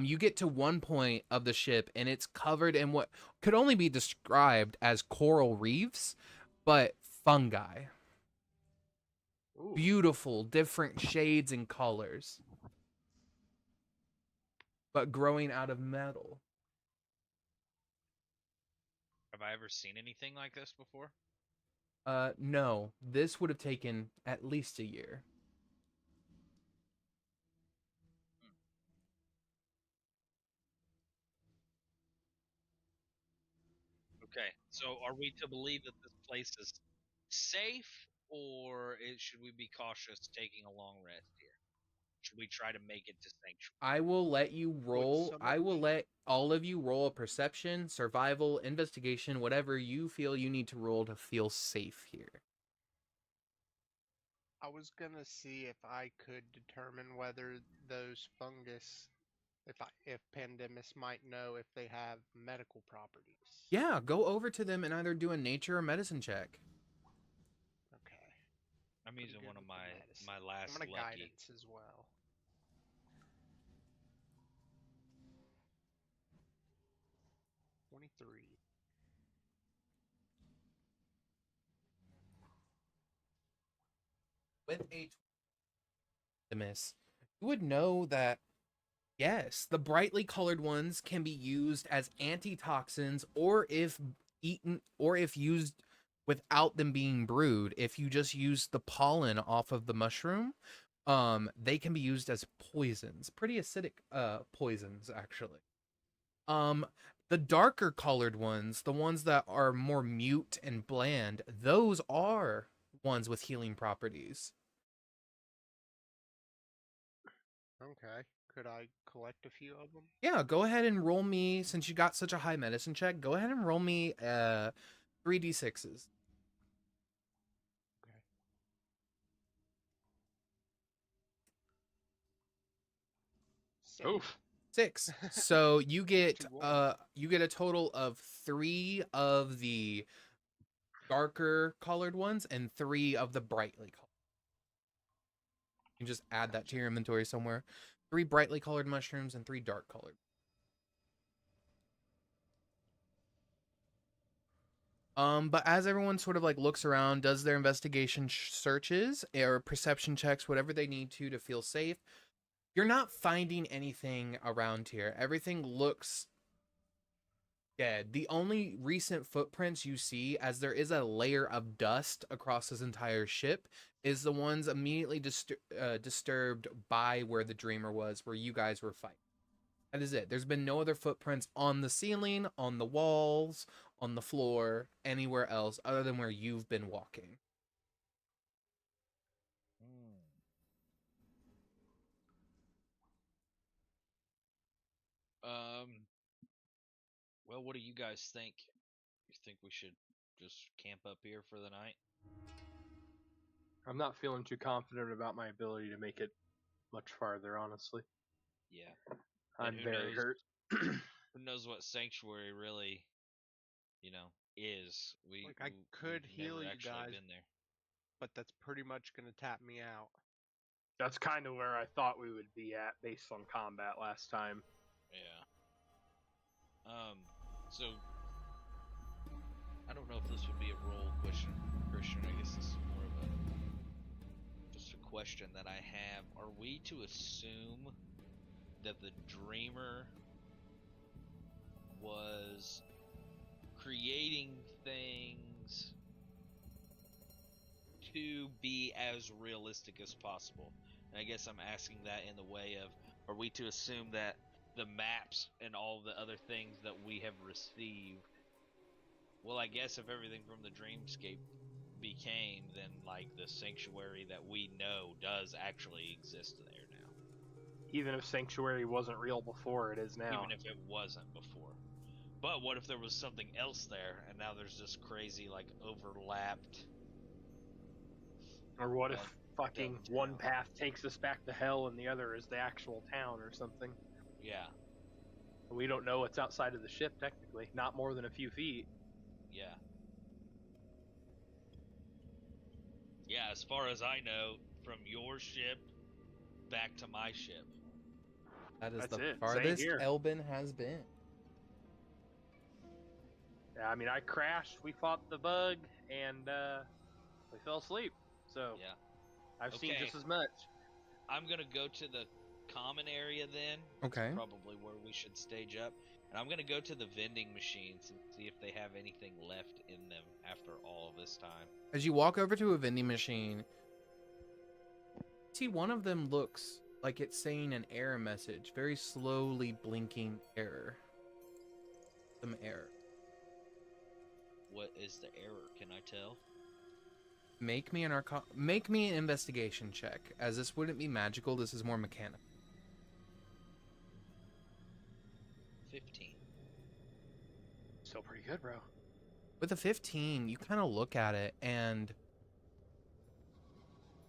You get to one point of the ship and it's covered in what could only be described as coral reefs, but fungi. Ooh. Beautiful, different shades and colors, but growing out of metal. Have I ever seen anything like this before? No, this would have taken at least a year. Okay, so are we to believe that this place is safe, or should we be cautious taking a long rest here? Should we try to make it to sanctuary? I will let you roll. I will much- let all of you roll a perception, survival, investigation, whatever you feel you need to roll to feel safe here. I was gonna see if I could determine whether those fungus if Pandemus might know if they have medical properties. Yeah, go over to them and either do a nature or medicine check. Okay. I'm Pretty using good one of with the medicine. my last I'm gonna lucky. guidance as well. $23. With a miss, you would know that yes, the brightly colored ones can be used as antitoxins, or if eaten, or if used without them being brewed. If you just use the pollen off of the mushroom, they can be used as poisons, pretty acidic poisons actually. Um, the darker colored ones, the ones that are more mute and bland, those are ones with healing properties. Okay. Could I collect a few of them? Yeah, go ahead and roll me, since you got such a high medicine check, go ahead and roll me 3d6s. Okay. Oof. 6. So you get Too low. a total of 3 of the darker colored ones and 3 of the brightly colored. You can just add that to your inventory somewhere. 3 brightly colored mushrooms and 3 dark colored. But as everyone sort of like looks around, does their investigation searches or perception checks, whatever they need to feel safe, you're not finding anything around here. Everything looks dead. The only recent footprints you see, as there is a layer of dust across this entire ship, is the ones immediately disturbed by where the dreamer was, where you guys were fighting. That is it. There's been no other footprints on the ceiling, on the walls, on the floor, anywhere else other than where you've been walking. Well, what do you guys think? You think we should just camp up here for the night? I'm not feeling too confident about my ability to make it much farther, honestly. Yeah. I'm who very knows? hurt. Who knows what sanctuary really, is? Like, I could we've heal never you actually guys. been there. But that's pretty much gonna tap me out. That's kind of where I thought we would be at based on combat last time. Yeah. So I don't know if this would be a role question, Christian. I guess this is more of just a question that I have. Are we to assume that the dreamer was creating things to be as realistic as possible? And I guess I'm asking that in the way of, are we to assume that the maps and all the other things that we have received, well, I guess if everything from the dreamscape became, then like the sanctuary that we know does actually exist there now. Even if Sanctuary wasn't real before, it is now. Even if it wasn't before. But what if there was something else there, and now there's this crazy, like, overlapped... Or what if fucking one path takes us back to hell and the other is the actual town or something? Yeah. We don't know what's outside of the ship, technically. Not more than a few feet. Yeah. Yeah, as far as I know, from your ship back to my ship. That is That's the it. farthest Same here. Elben has been. Yeah, I mean, I crashed, we fought the bug, and we fell asleep. So, yeah. I've seen just as much. I'm going to go to the common area then. Okay. That's probably where we should stage up. And I'm going to go to the vending machines and see if they have anything left in them after all of this time. As you walk over to a vending machine, see one of them looks like it's saying an error message, very slowly blinking error. Some error. What is the error? Can I tell? Make me an investigation check, as this wouldn't be magical. This is more mechanical. 15. Still pretty good, bro. With a 15, you kind of look at it and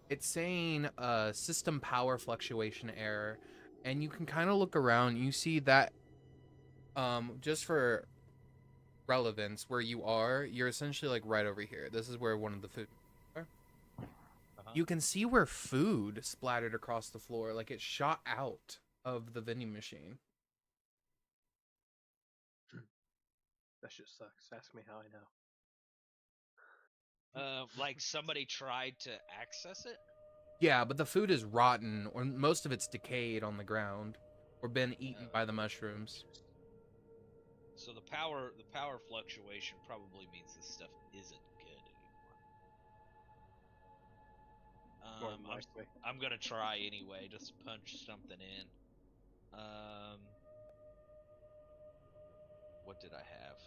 it's saying system power fluctuation error, and you can kind of look around. You see that, just for relevance, where you are, you're essentially like right over here. This is where one of the food are. You can see where food splattered across the floor, like it shot out of the vending machine. That shit sucks. Ask me how I know. Like somebody tried to access it. Yeah, but the food is rotten, or most of it's decayed on the ground, or been eaten by the mushrooms. So the power fluctuation probably means this stuff isn't good More anymore. than likely. I'm gonna try anyway. Just punch something in. What did I have?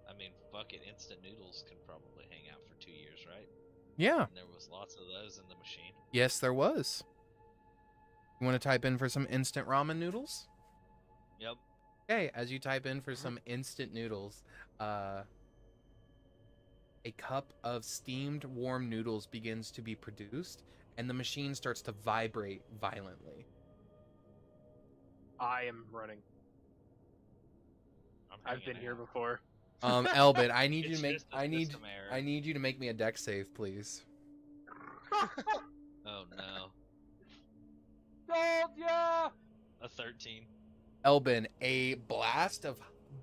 I mean, fuck it. Instant noodles can probably hang out for 2 years, right? Yeah. And there was lots of those in the machine. Yes, there was. You want to type in for some instant ramen noodles? Yep. Okay, as you type in for some instant noodles, a cup of steamed warm noodles begins to be produced, and the machine starts to vibrate violently. I am running. I've been here before. Elben, I need you It's to make just a I need system error. I need you to make me a deck save, please. Oh no. Told ya! A 13. Elben, a blast of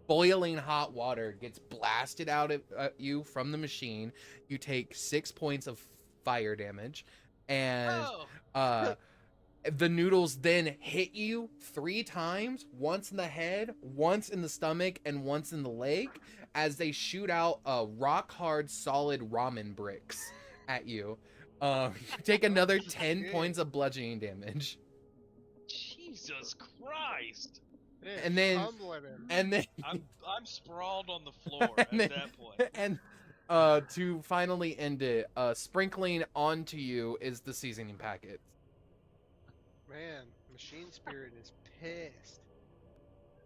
boiling hot water gets blasted out at you from the machine. You take 6 points of fire damage, and Oh! the noodles then hit you 3 times, once in the head, once in the stomach, and once in the leg, as they shoot out rock hard solid ramen bricks at you. You take another 10 points of bludgeoning damage. Jesus Christ! And then- humbling him. And then I'm sprawled on the floor at And then- that point. and to finally end it, sprinkling onto you is the seasoning packets. Man, Machine Spirit is pissed.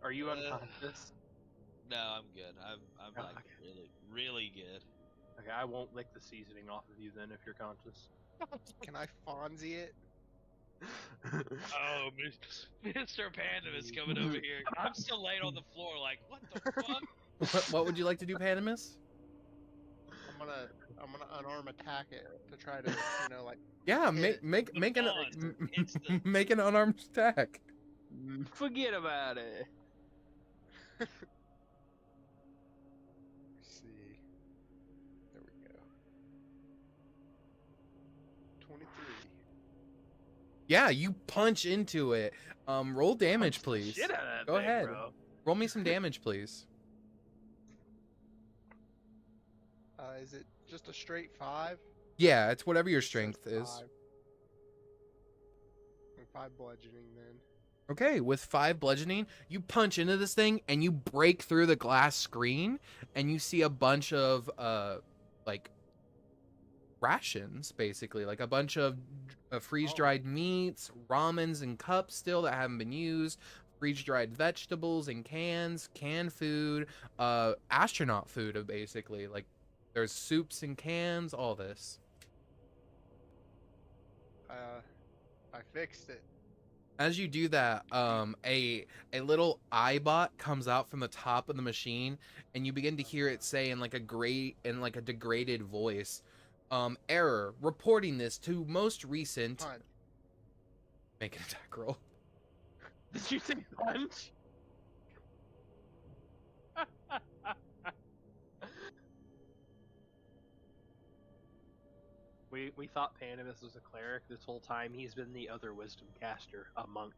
Are you unconscious? No, I'm good. I'm Oh, like okay. really good. Okay, I won't lick the seasoning off of you then if you're conscious. Can I Fonzie it? Oh, Mr. Pandemus coming over here. I'm still laying on the floor like, what the fuck? What would you like to do, Pandemus? I'm gonna unarm attack it to try to, like. Yeah, hit make it. make an Instant. make an unarmed attack. Forget about it. Let's see. There we go. 23. Yeah, you punch into it. Roll damage, Punch the please. shit out of that Go thing, ahead. bro. Roll me some damage, please. Is it just a straight 5? Yeah, it's whatever your So strength it's is. 5. And 5 bludgeoning then. Okay, with 5 bludgeoning, you punch into this thing and you break through the glass screen, and you see a bunch of like rations, basically, like a bunch of freeze-dried meats, ramens and cups still that haven't been used, freeze-dried vegetables in cans, canned food, astronaut food, basically. Like there's soups in cans, all this. I fixed it. As you do that, a little iBot comes out from the top of the machine, and you begin to hear it say in like a degraded voice, error, reporting this to most recent. Punch. Make an attack roll. Did you say punch? We thought Pandemus was a cleric this whole time. He's been the other wisdom caster, a monk.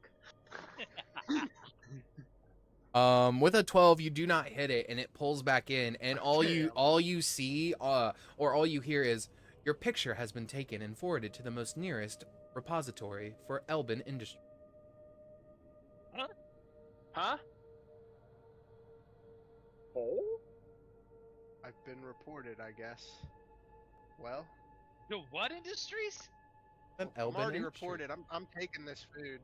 With a 12, you do not hit it, and it pulls back in, and all you see, or all you hear is, your picture has been taken and forwarded to the most nearest repository for Elben Industry. Huh? Oh? I've been reported, I guess. Well, The what industries? An I'm Elben already Industry. reported. I'm taking this food.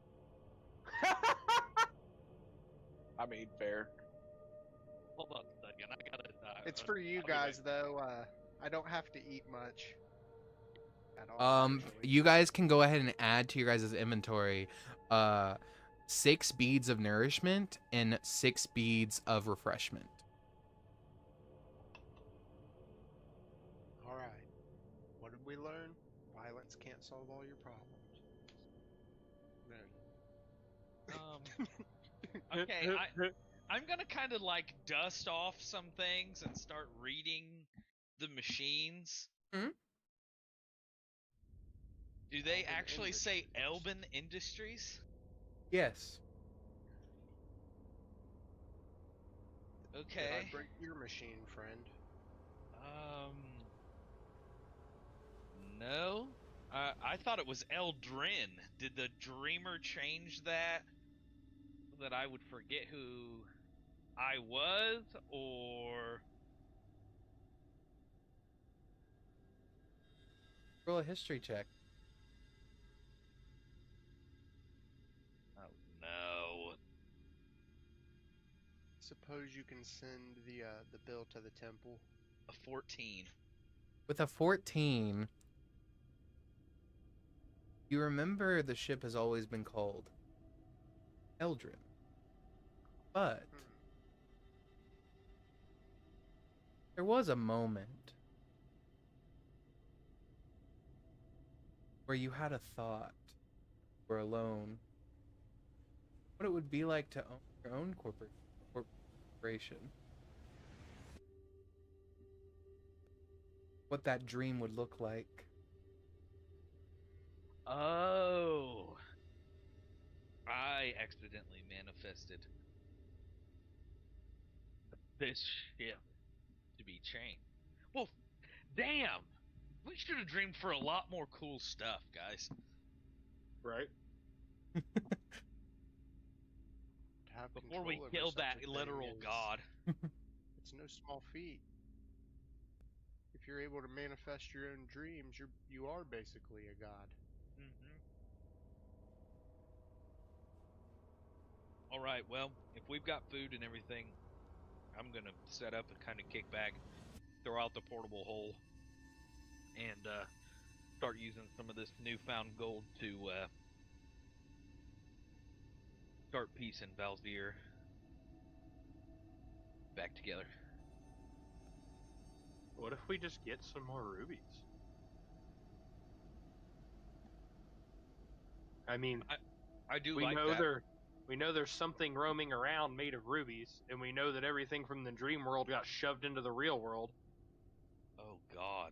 I mean, fair. Hold on a second. I gotta. It's for you I'll be right guys, though. I don't have to eat much. At all, actually. You guys can go ahead and add to your guys' inventory 6 beads of nourishment and 6 beads of refreshment. All right. What did we learn? Violence can't solve all your problems. There. Okay, I'm gonna kind of like dust off some things and start reading the machines. Hmm? Do they Elben actually say Industries. Elben Industries? Yes. Did Okay. I break your machine, friend? No. I thought it was Eldrin. Did the Dreamer change that so that I would forget who I was, or Roll a history check. oh no? Suppose you can send the bill to the temple. A 14. With a 14, you remember the ship has always been called Eldrin. But there was a moment where you had a thought, were alone, what it would be like to own your own corporation. What that dream would look like. Oh. I accidentally manifested this ship to be changed. Well, damn! We should have dreamed for a lot more cool stuff, guys. Right? To have Before we control over killed such that a thing literal is- god. It's no small feat. If you're able to manifest your own dreams, you are basically a god. Mm-hmm. Alright, well, if we've got food and everything, I'm gonna set up and kind of kick back, throw out the portable hole, and start using some of this newfound gold to start piecing Valzir back together. What if we just get some more rubies? I mean, I do we like know that. we know there's something roaming around made of rubies, and we know that everything from the dream world got shoved into the real world. Oh God.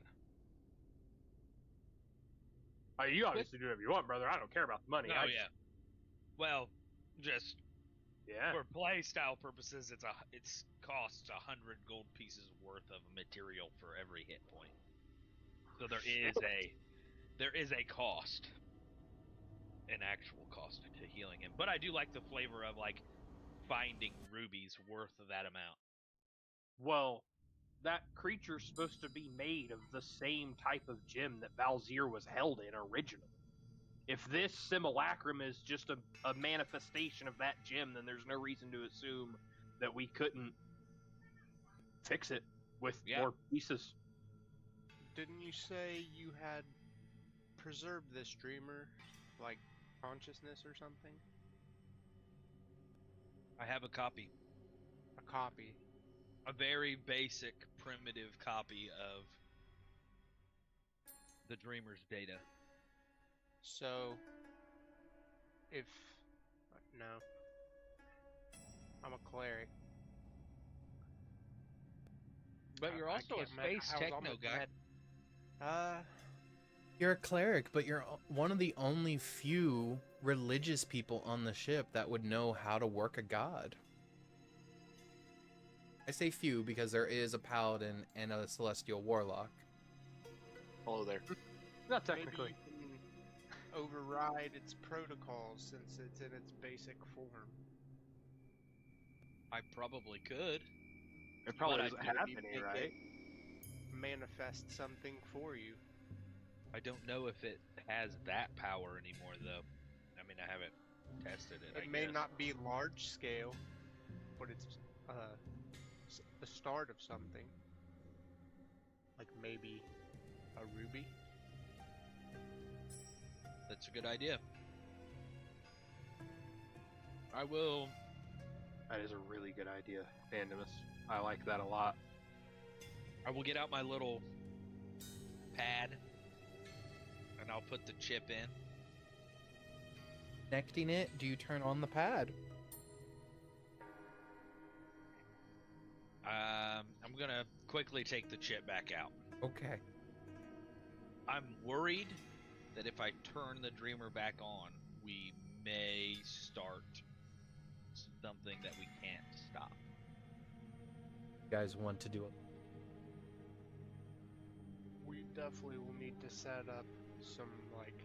You obviously do whatever you want, brother. I don't care about the money. Oh yeah. Well, just Yeah. for play style purposes, it's costs 100 gold pieces worth of material for every hit point. So there is a cost, an actual cost to healing him. But I do like the flavor of like finding rubies worth that amount. Well, that creature's supposed to be made of the same type of gem that Valzir was held in originally. If this simulacrum is just a manifestation of that gem, then there's no reason to assume that we couldn't fix it with more pieces. Didn't you say you had preserved this dreamer, like consciousness or something? I have a copy. A copy. A very basic, primitive copy of the Dreamer's data. So, if... no. I'm a cleric. But you're also a space techno guy. You're a cleric, but you're one of the only few religious people on the ship that would know how to work a god. I say few because there is a paladin and a celestial warlock. Hello there. Not technically. Maybe you can override its protocols since it's in its basic form. I probably could. It probably But I doesn't don't have think any, it- right? Manifest something for you. I don't know if it has that power anymore, though. I mean, I haven't tested it. It may not be large scale, but it's the start of something. Like maybe a ruby. That's a good idea. I will. That is a really good idea, Pandemus. I like that a lot. I will get out my little pad, and I'll put the chip in. Connecting it, do you turn on the pad? I'm gonna quickly take the chip back out. Okay. I'm worried that if I turn the dreamer back on, we may start something that we can't stop. You guys want to do it? We definitely will need to set up some, like,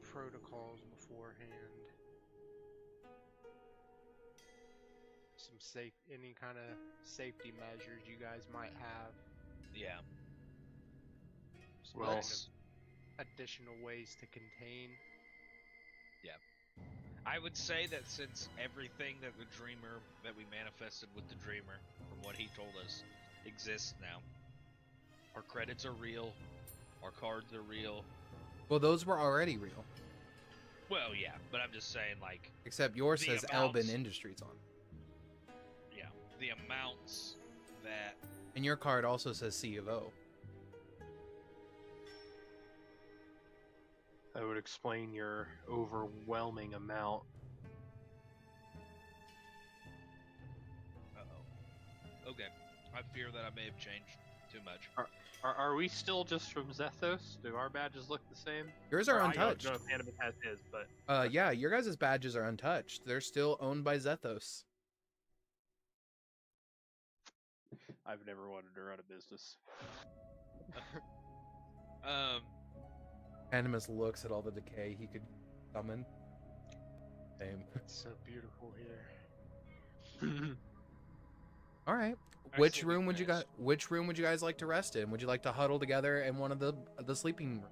protocols beforehand. Some any kind of safety measures you guys might have. Yeah. Some Well, kind of additional ways to contain. I would say that since everything that the dreamer, that we manifested with the dreamer, from what he told us, exists now. Our credits are real. Our cards are real. Well, those were already real. Well, yeah, but I'm just saying, like, Except yours The says amounts- Elben Industries on. yeah, the amounts that And your card also says C of O. That would explain your overwhelming amount. Uh-oh. Okay. I fear that I may have changed too much. Are we still just from Zethos? Do our badges look the same? Yours are Or untouched. I don't know if Pandemus has his, but Yeah, your guys' badges are untouched. They're still owned by Zethos. I've never wanted to run a business. Pandemus looks at all the decay he could summon. Same. It's so beautiful here. All right. I Which say room we would you guys? rest. Which room would you guys like to rest in? Would you like to huddle together in one of the sleeping rooms?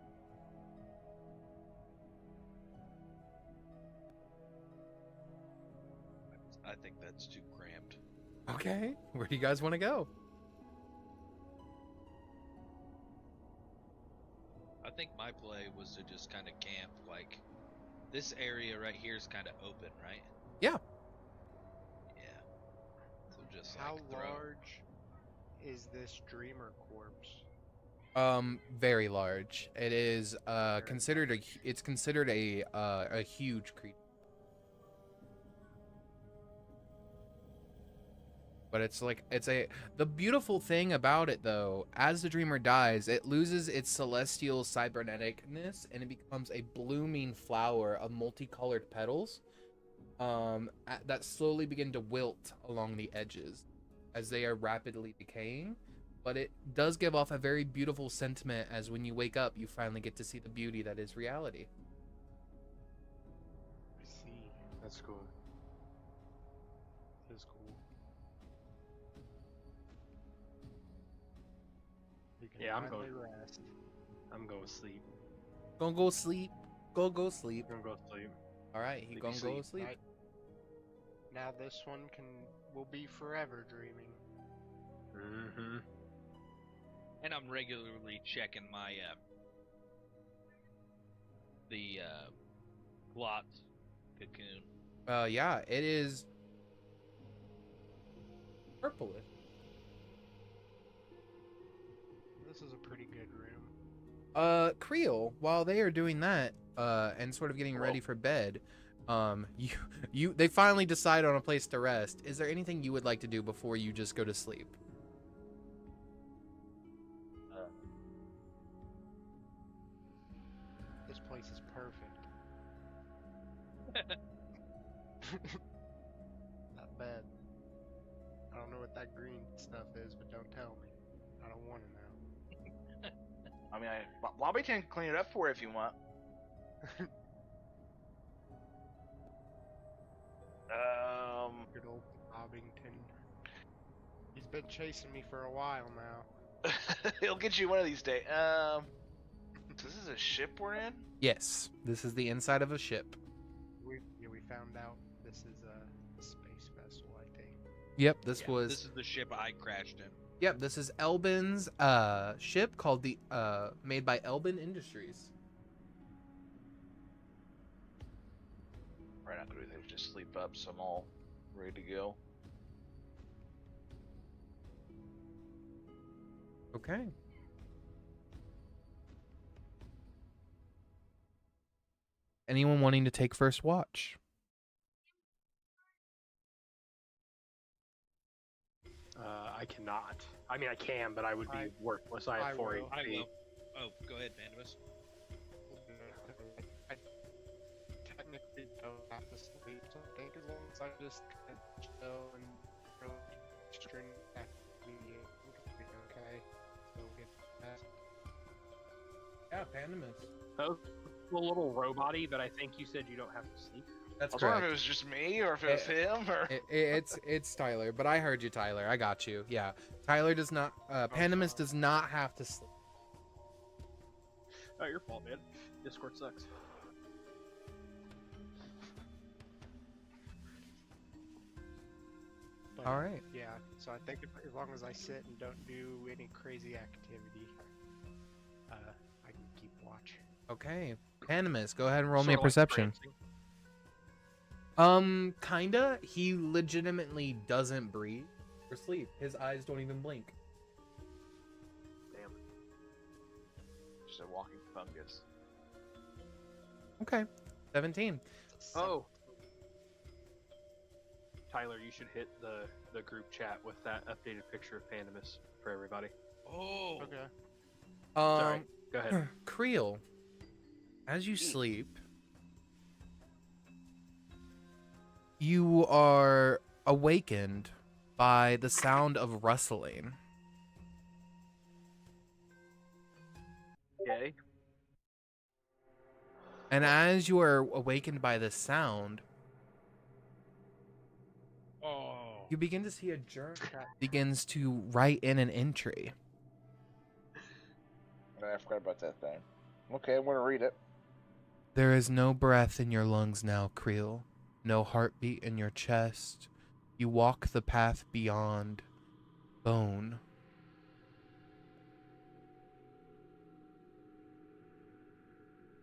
I think that's too cramped. Okay. Where do you guys want to go? I think my play was to just kind of camp, like, this area right here is kind of open, right? Yeah. Yeah. So just How like throw. large is this dreamer corpse? Very large. It is considered a huge creature. But the beautiful thing about it though, as the dreamer dies, it loses its celestial cyberneticness and it becomes a blooming flower of multicolored petals that slowly begin to wilt along the edges as they are rapidly decaying. But it does give off a very beautiful sentiment as when you wake up, you finally get to see the beauty that is reality. I see. That's cool. This is cool. We can Yeah, I'm finally going- rest. I'm going to sleep. Gonna go sleep. Go sleep. I'm going to go sleep. All right, he Sleepy gonna go sleep. sleep. Right. Now this one will be forever dreaming. Mm-hmm. And I'm regularly checking my Glot cocoon. Yeah, it is purplish. This is a pretty good room. Creel, while they are doing that, and sort of getting ready for bed, they finally decide on a place to rest. Is there anything you would like to do before you just go to sleep? This place is perfect. That bed. I don't know what that green stuff is, but don't tell me. I don't want to know. I mean, Lobby can clean it up for you if you want. Good old Bobbington. He's been chasing me for a while now. He'll get you one of these days. So this is a ship we're in? Yes, this is the inside of a ship. We found out this is a space vessel, I think. Yep, this This was. is the ship I crashed in. Yep, this is Elben's ship called the made by Elben Industries. Probably not gonna do anything. Just sleep up, so I'm all ready to go. Okay. Anyone wanting to take first watch? I cannot. I mean, I can, but I would be worthless. I I have 4 will. I HP. will. Oh, go ahead, Pandemus. I technically don't have to sleep, so I think as long as I just kind of chill and really turn back to me, it'll be okay. So get that. Yeah, Pandemus. Oh, a little robot-y, but I think you said you don't have to sleep. That's I was wondering correct. if it was just me or if it was him or. It's Tyler, but I heard you, Tyler. I got you. Yeah, Tyler does not. Pandemus does not have to sleep. Oh, your fault, man. Discord sucks. But, All right. Yeah, so I think as long as I sit and don't do any crazy activity, I can keep watch. Okay, Pandemus, go ahead and roll me a Sorta like perception. prancing. Kinda. He legitimately doesn't breathe or sleep. His eyes don't even blink. Damn. Just a walking fungus. Okay, 17. Oh. Tyler, you should hit the group chat with that updated picture of Pandemus for everybody. Oh. Okay. Sorry. Go ahead. Creel, as you sleep, you are awakened by the sound of rustling. Yay. And as you are awakened by this sound, Oh. you begin to see a journal that begins to write in an entry. I forgot about that thing. Okay, I'm gonna read it. There is no breath in your lungs now, Creel. No heartbeat in your chest. You walk the path beyond bone.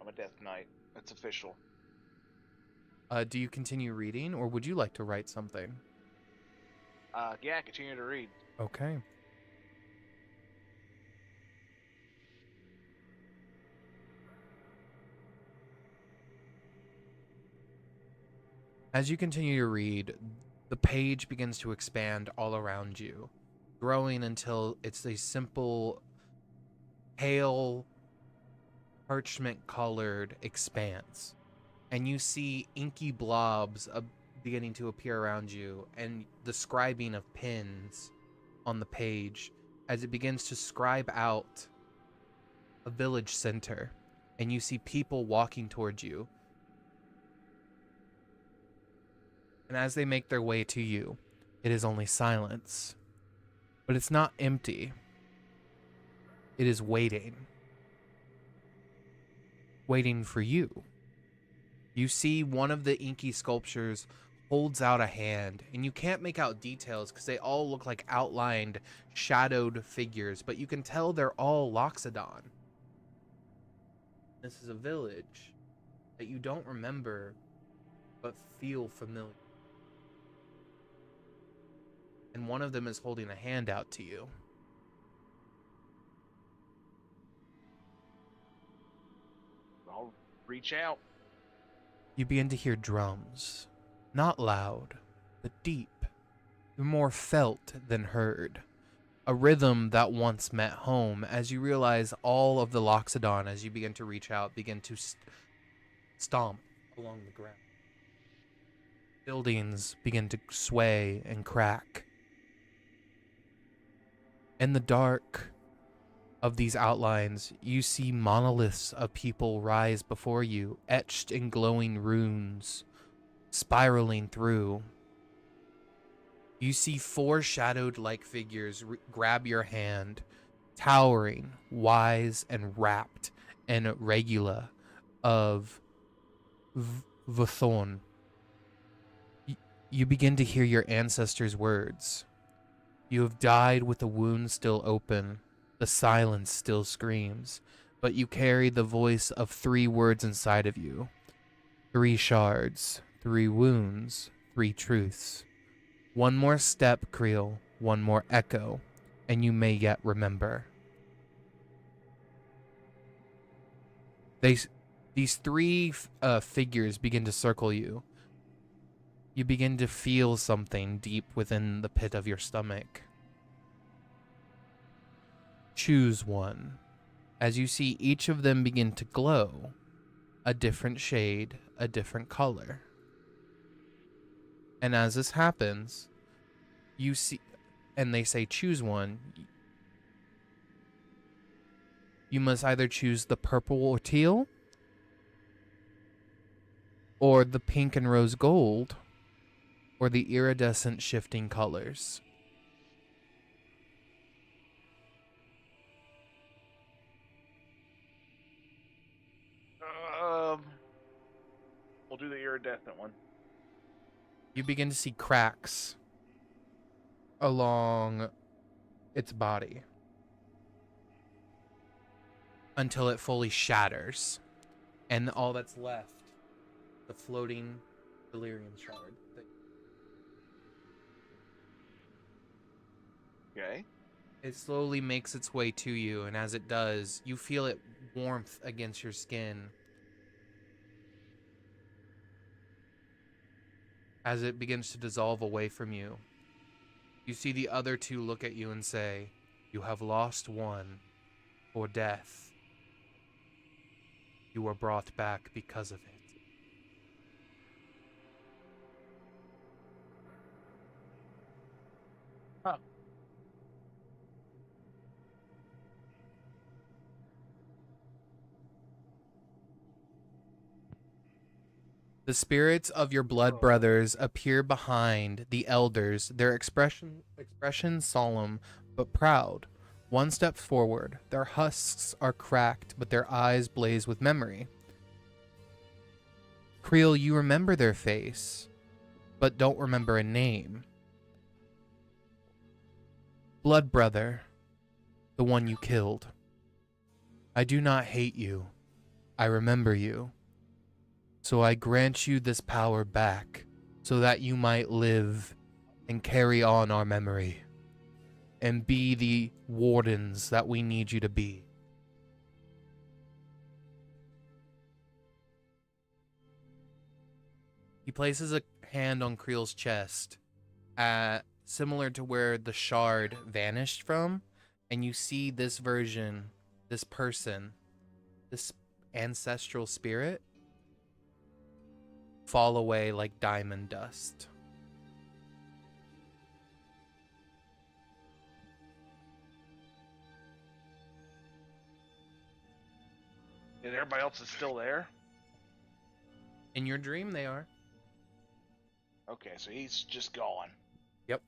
I'm a Death Knight. It's official. Do you continue reading, or would you like to write something? Yeah, continue to read. Okay. As you continue to read, the page begins to expand all around you, growing until it's a simple, pale, parchment-colored expanse. And you see inky blobs beginning to appear around you, and the scribing of pins on the page as it begins to scribe out a village center. And you see people walking towards you. And as they make their way to you, it is only silence. But it's not empty. It is waiting. Waiting for you. You see one of the inky sculptures holds out a hand, and you can't make out details because they all look like outlined, shadowed figures, but you can tell they're all Loxodon. This is a village that you don't remember, but feel familiar. And one of them is holding a hand out to you. I'll reach out. You begin to hear drums. Not loud, but deep. More felt than heard. A rhythm that once met home as you realize all of the Loxodon, as you begin to reach out, begin to stomp along the ground. Buildings begin to sway and crack. In the dark of these outlines, you see monoliths of people rise before you, etched in glowing runes, spiraling through. You see foreshadowed-like figures grab your hand, towering, wise, and wrapped in regula of Vthorn. You begin to hear your ancestors' words. You have died with the wound still open. The silence still screams, but you carry the voice of 3 words inside of you. 3 shards, 3 wounds, 3 truths. One more step, Creel, one more echo, and you may yet remember. These 3 figures begin to circle you. You begin to feel something deep within the pit of your stomach. Choose one. As you see each of them begin to glow, a different shade, a different color. And as this happens, you see, and they say choose one, you must either choose the purple or teal, or the pink and rose gold, or the iridescent shifting colors. We'll do the iridescent one. You begin to see cracks along its body until it fully shatters, and all that's left, the floating delirium shard. Okay. It slowly makes its way to you, and as it does, you feel it warmth against your skin. As it begins to dissolve away from you, you see the other 2 look at you and say, "You have lost one for death. You were brought back because of it." Huh. The spirits of your blood brothers appear behind the elders, their expression solemn but proud. One step forward, their husks are cracked, but their eyes blaze with memory. Creel, you remember their face, but don't remember a name. Blood brother, the one you killed. I do not hate you. I remember you. So I grant you this power back, so that you might live and carry on our memory, and be the wardens that we need you to be. He places a hand on Creel's chest, similar to where the shard vanished from, and you see this version, this person, this ancestral spirit, fall away like diamond dust. And everybody else is still there? In your dream, they are. Okay, so he's just gone. Yep.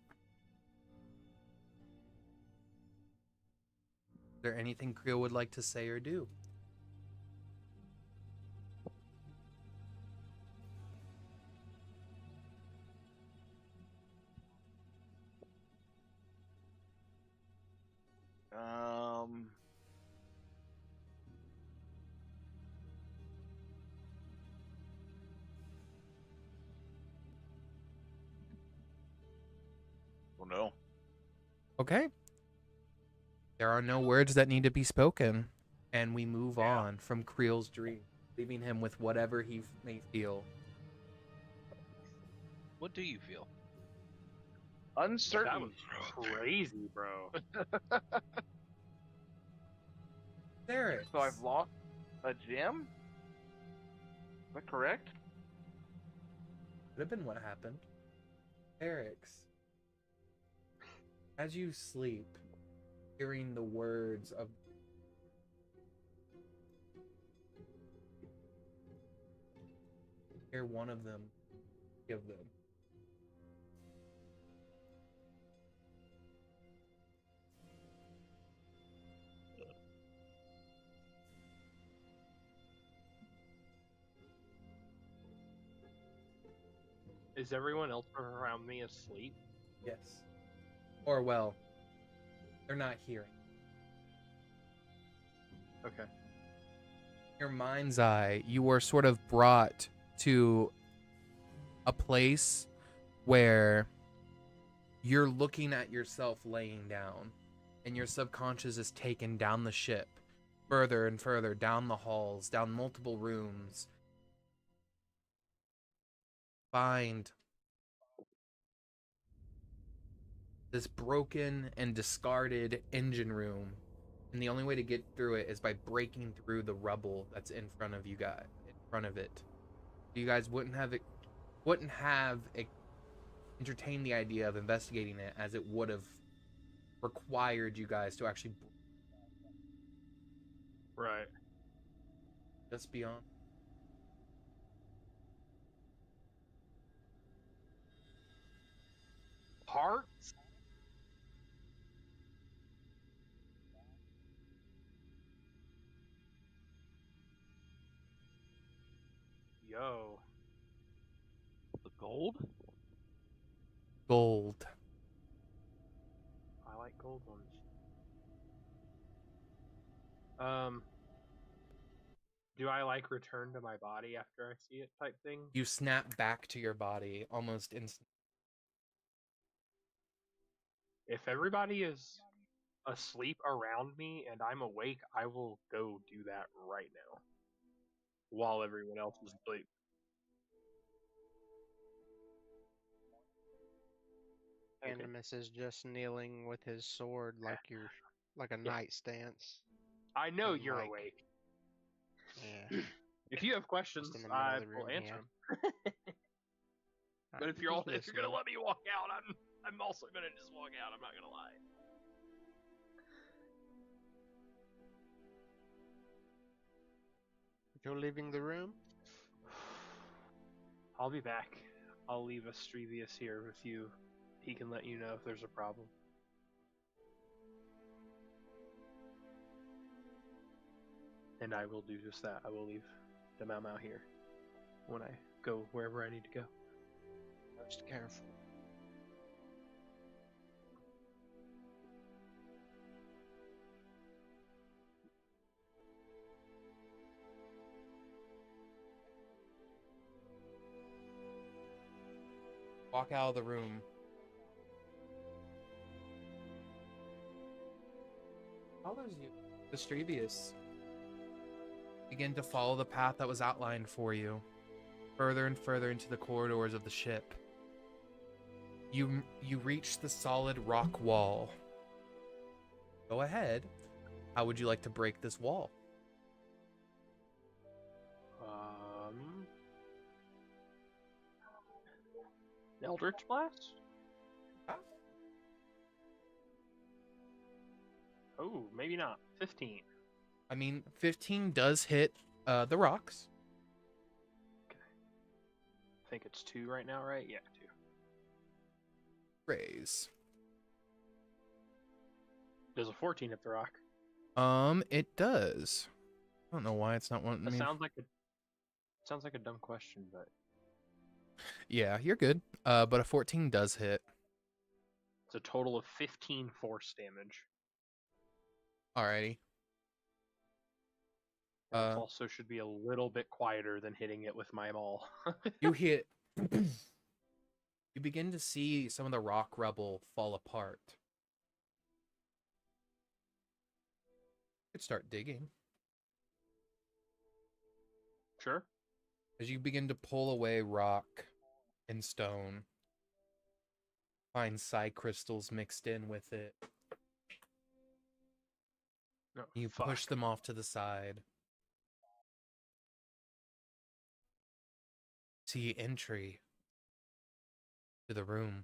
Is there anything Creel would like to say or do? Well, no. Okay. There are no words that need to be spoken, and we move on from Creel's dream, leaving him with whatever he may feel. What do you feel? Uncertain. That was crazy, bro. There. So I've lost a gem? Is that correct? Could have been what happened. Eric's. As you sleep, hearing the words of hear one of them give them. Is everyone else around me asleep? Yes. Or well, they're not hearing. Okay. Your mind's eye, you were sort of brought to a place where you're looking at yourself laying down, and your subconscious is taken down the ship, further and further down the halls, down multiple rooms. Find this broken and discarded engine room, and the only way to get through it is by breaking through the rubble that's in front of you guys, in front of it. You guys wouldn't have entertained the idea of investigating it, as it would have required you guys to actually Right. just beyond. Parts? Yo. The gold? Gold. I like gold ones. Do I like return to my body after I see it type thing? You snap back to your body almost instantly. If everybody is asleep around me and I'm awake, I will go do that right now. While everyone else is asleep. Pandemus is just kneeling with his sword like a knight stance. I know And, you're like, awake. Yeah. If you have questions, Just in the middle I of the will room, answer yeah. them. But if you're gonna let me walk out, I'm also gonna just walk out. I'm not gonna lie. You're leaving the room? I'll be back. I'll leave Estrevius here with you. He can let you know if there's a problem. And I will do just that. I will leave the Mau Mau here when I go wherever I need to go. Most careful. Walk out of the room. Follows you. Estrevius. Begin to follow the path that was outlined for you, further and further into the corridors of the ship. You reach the solid rock wall. Go ahead. How would you like to break this wall? Eldritch Blast? Huh? Oh, maybe not. 15. I mean, 15 does hit the rocks. Okay. I think it's 2 right now, right? Yeah, 2. Raise. Does a 14 hit the rock? It does. I don't know why it's not one. That sounds like a dumb question, but Yeah, you're good. But a 14 does hit. it's a total of 15 force damage. Alrighty. And it also should be a little bit quieter than hitting it with my maul. You hit. You begin to see some of the rock rubble fall apart. You could start digging. Sure. As you begin to pull away rock and stone, find psi crystals mixed in with it. No, You push them off to the side. See entry to the room.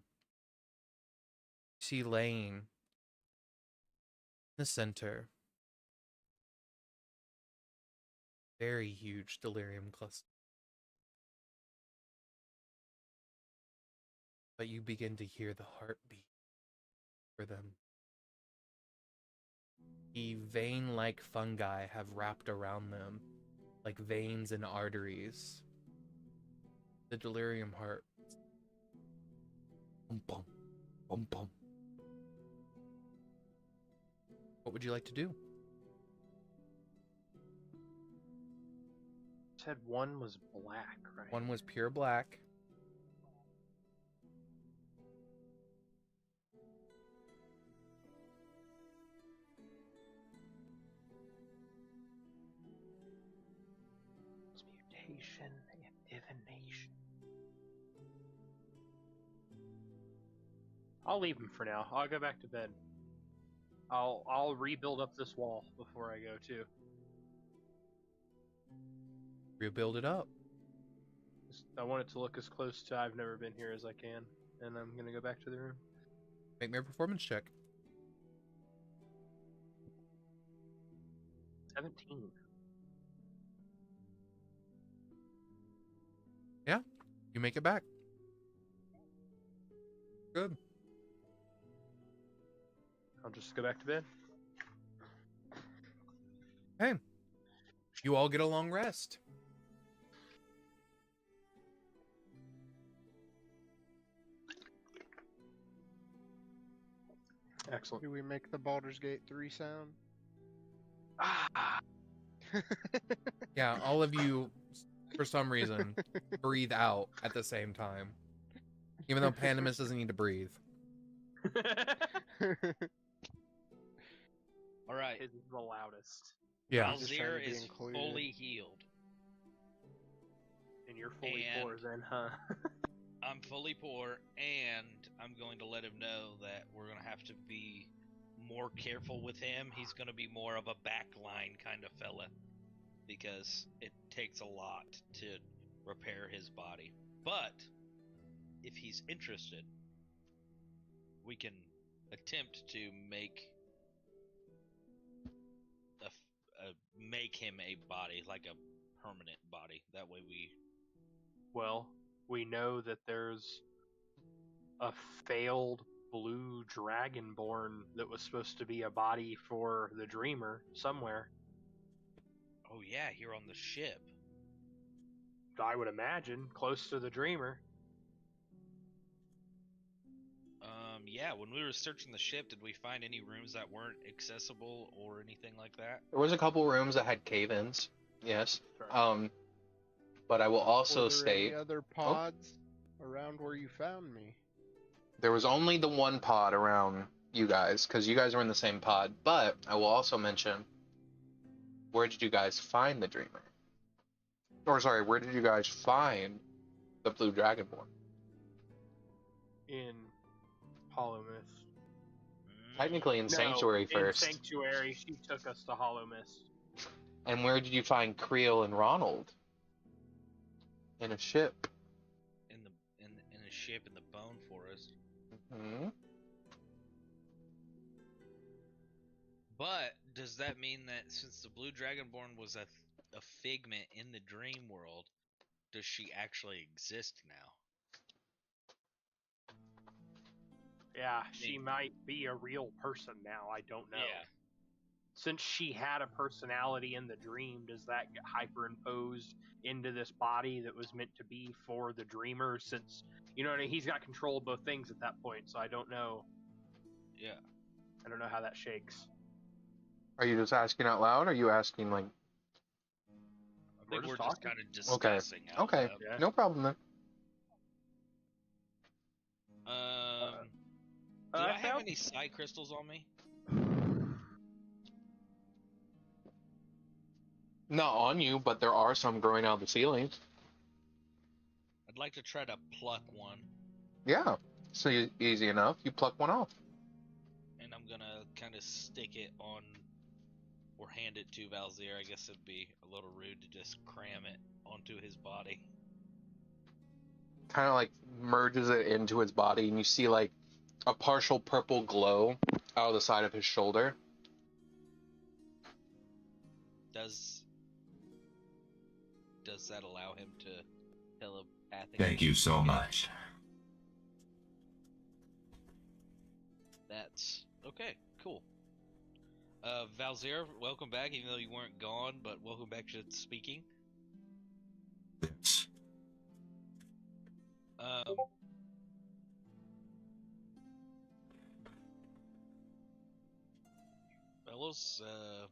See laying in the center. Very huge delirium cluster. But you begin to hear the heartbeat for them. The vein-like fungi have wrapped around them, like veins and arteries. The delirium heart. Bum, bum, bum, bum. What would you like to do? Said one was black, right? One was pure black. Starvation and divination. I'll leave him for now. I'll go back to bed. I'll rebuild up this wall before I go too. Rebuild it up. I want it to look as close to I've never been here as I can, and I'm gonna go back to the room. Make me a performance check. 17. Yeah, you make it back. Good. I'll just go back to bed. Hey, you all get a long rest. Excellent. Do we make the Baldur's Gate 3 sound? Ah, Yeah, all of you, for some reason, breathe out at the same time. Even though Pandemus doesn't need to breathe. All right. His is the loudest. Yeah. Just trying Valzir to be is included. fully healed. And you're fully And- poor then, huh? I'm fully poor, and I'm going to let him know that we're going to have to be more careful with him. He's going to be more of a backline kind of fella, because it takes a lot to repair his body. But if he's interested, we can attempt to make make him a body, like a permanent body. That way we... Well, we know that there's a failed blue dragonborn that was supposed to be a body for the dreamer somewhere. Oh yeah, here on the ship. I would imagine close to the dreamer. Yeah, when we were searching the ship, did we find any rooms that weren't accessible or anything like that? There was a couple rooms that had cave-ins, yes. Sorry. But I will also Were there state any other pods around where you found me? there was only the one pod around you guys, because you guys were in the same pod. But I will also mention, where did you guys find the Dreamer? Or sorry, where did you guys find the Blue Dragonborn? In Hollow Mist. Technically in Sanctuary first. In Sanctuary, she took us to Hollow Mist. And where did you find Creel and Ronald? In a ship. In a ship in the Bone Forest. Hmm. But does that mean that since the Blue Dragonborn was a figment in the dream world, does she actually exist now? Yeah, she might be a real person now. I don't know. Yeah. Since she had a personality in the dream, does that get hyperimposed into this body that was meant to be for the dreamer? Since, you know, he's got control of both things at that point, so I don't know. Yeah. I don't know how that shakes. Are you just asking out loud, or are you asking, like... I think We're we're just just talking. kind of discussing. out Okay, loud. Yeah. no problem then. Do I have found- any psi crystals on me? Not on you, but there are some growing out of the ceiling. I'd like to try to pluck one, Yeah, so easy enough. You pluck one off. and I'm gonna kind of stick it on, or hand it to Valzir. I guess it'd be a little rude to just cram it onto his body. Kind of like merges it into his body, and you see like a partial purple glow out of the side of his shoulder. Does that allow him to telepathically? Thank you so much. That's okay. Cool. Valzir, welcome back. Even though you weren't gone, but welcome back to speaking. Yes. Fellows, I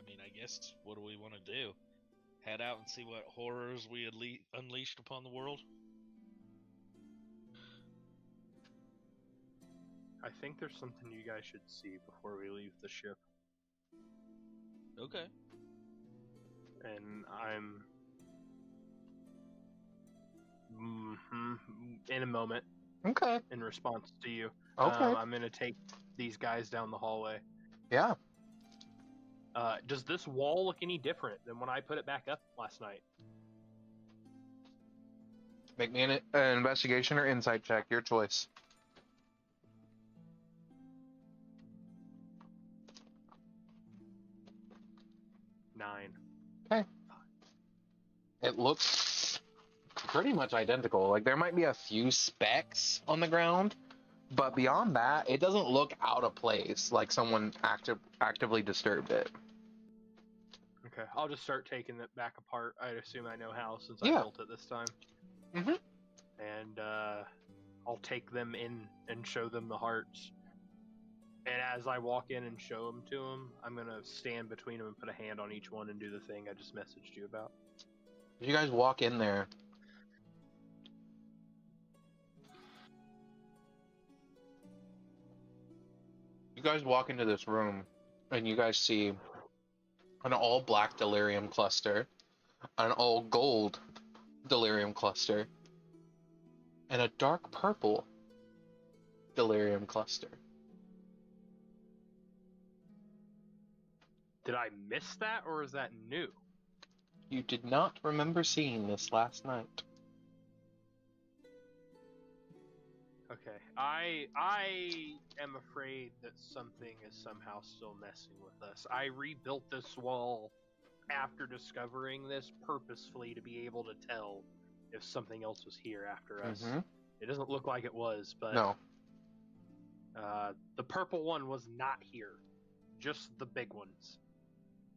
mean, I guess, what do we want to do? Head out and see what horrors we unleashed upon the world? I think there's something you guys should see before we leave the ship. Okay. and I'm in a moment. Okay. In response to you, Okay. I'm gonna take these guys down the hallway. Yeah. Does this wall look any different than when I put it back up last night? Make me an investigation or insight check, your choice. Nine. Okay. It looks pretty much identical. Like, there might be a few specks on the ground, but beyond that, it doesn't look out of place, like someone actively disturbed it. Okay, I'll just start taking it back apart. I'd assume I know how since I Yeah. built it this time. Mhm. And I'll take them in and show them the hearts. And as I walk in and show them to them, I'm gonna stand between them and put a hand on each one and do the thing I just messaged you about. You guys walk in there. You guys walk into this room, and you guys see an all black delirium cluster, an all gold delirium cluster, and a dark purple delirium cluster. Did I miss that, or is that new? You did not remember seeing this last night. Okay, I am afraid that something is somehow still messing with us. I rebuilt this wall after discovering this purposefully to be able to tell if something else was here after us. Mhm. It doesn't look like it was, but No. The purple one was not here. Just the big ones.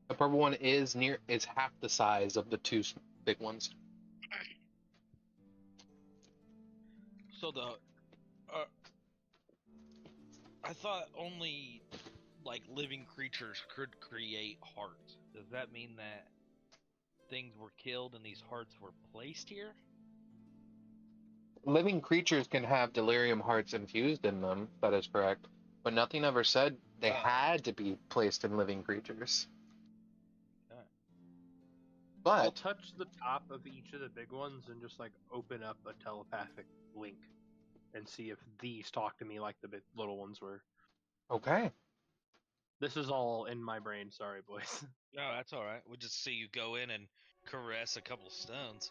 The purple one is half the size of the two big ones. So I thought only like living creatures could create hearts. Does that mean that things were killed and these hearts were placed here? Living creatures can have delirium hearts infused in them, that is correct. But nothing ever said they had to be placed in living creatures. Okay. I'll But touch the top of each of the big ones and just like open up a telepathic link and see if these talk to me like the big little ones were. okay. This is all in my brain, sorry boys. No, that's all right. We'll just see you go in and caress a couple stones.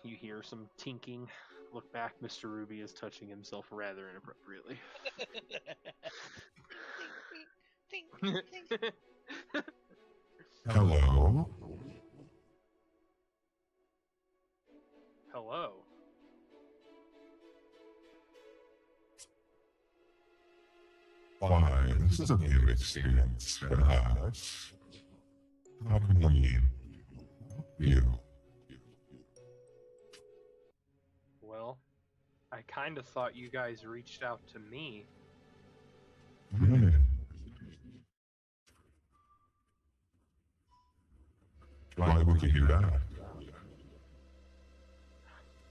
You hear some tinking. Look back, Mr. Ruby is touching himself rather inappropriately. Hello? Hello. Why, this is a new experience, perhaps. How can we help you? Well, I kind of thought you guys reached out to me. Really? Why would you do that?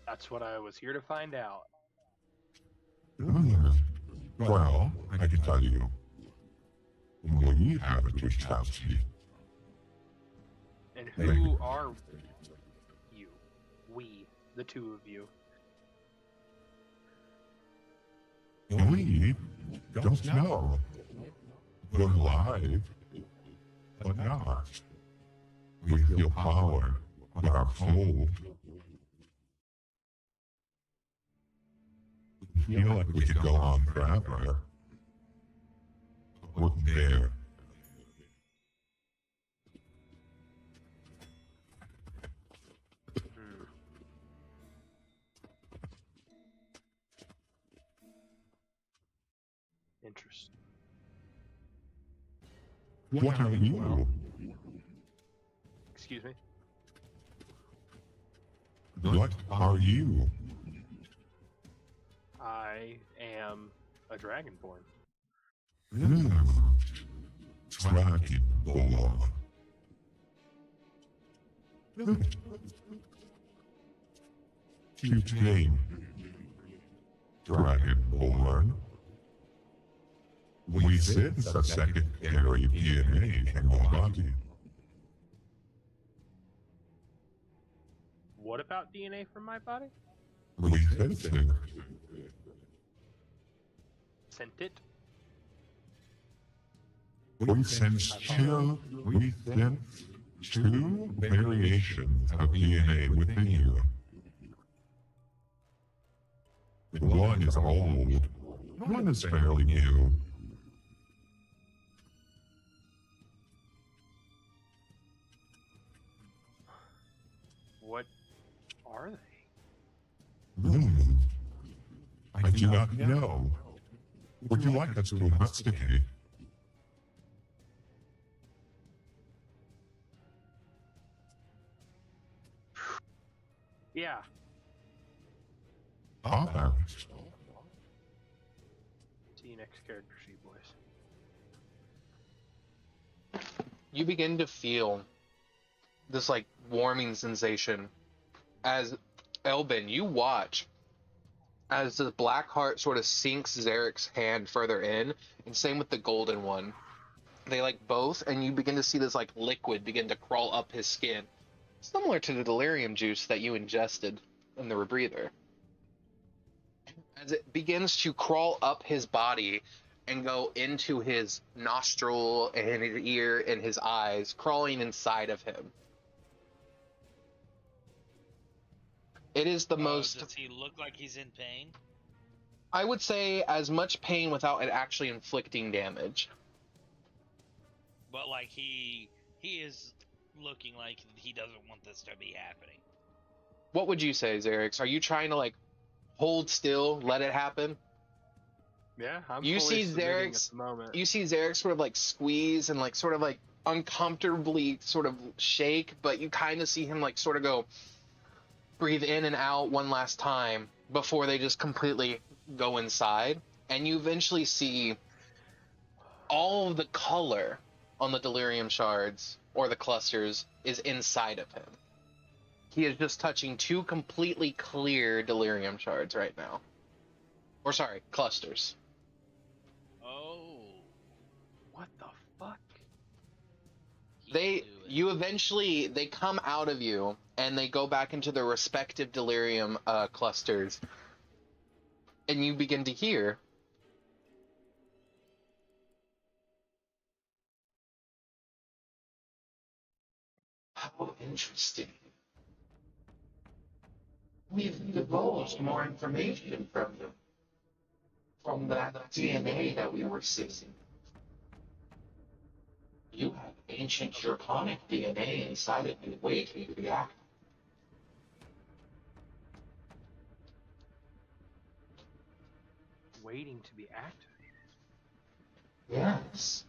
That's what I was here to find out. Well, I can tell you. We haven't reached out to you. And who are you? We, the two of you. We don't know. We're alive, but not. We feel power, but are cold. We feel like we could go on forever. But wouldn't dare. Interesting. What are you? Excuse me? What are you? I am a dragonborn. Dragonborn. Cute name. Dragonborn. We sense a secondary DNA in your body. What about DNA from my body? We sense it. Sent it. We sense two variations of DNA within you. One is old, one is fairly new. What are they? I do not know. Would you like us to investigate? Yeah. Alright. See you next character sheet, boys. You begin to feel this like warming sensation as Elben, you watch as the black heart sort of sinks Zarek's hand further in, and same with the golden one. They like both, and you begin to see this like liquid begin to crawl up his skin, similar to the delirium juice that you ingested in the rebreather. As it begins to crawl up his body and go into his nostril and his ear and his eyes, crawling inside of him. It is the most... Does he look like he's in pain? I would say as much pain without it actually inflicting damage. But like he is looking like he doesn't want this to be happening. What would you say, Xerix? Are you trying to like hold still, let it happen? Yeah, I'm You fully see submitting Xerix, at the moment. you see Xerix sort of like squeeze and like sort of like uncomfortably sort of shake, but you kind of see him like sort of go breathe in and out one last time before they just completely go inside. And you eventually see all of the color on the delirium shards or the clusters is inside of him. He is just touching two completely clear delirium shards right now. Or sorry, clusters. Oh. What the fuck? They come out of you and they go back into their respective delirium clusters, and you begin to hear how interesting. We've divulged more information from that DNA that we were seizing. You have ancient draconic DNA inside of you waiting to react. Waiting to be activated. Yes.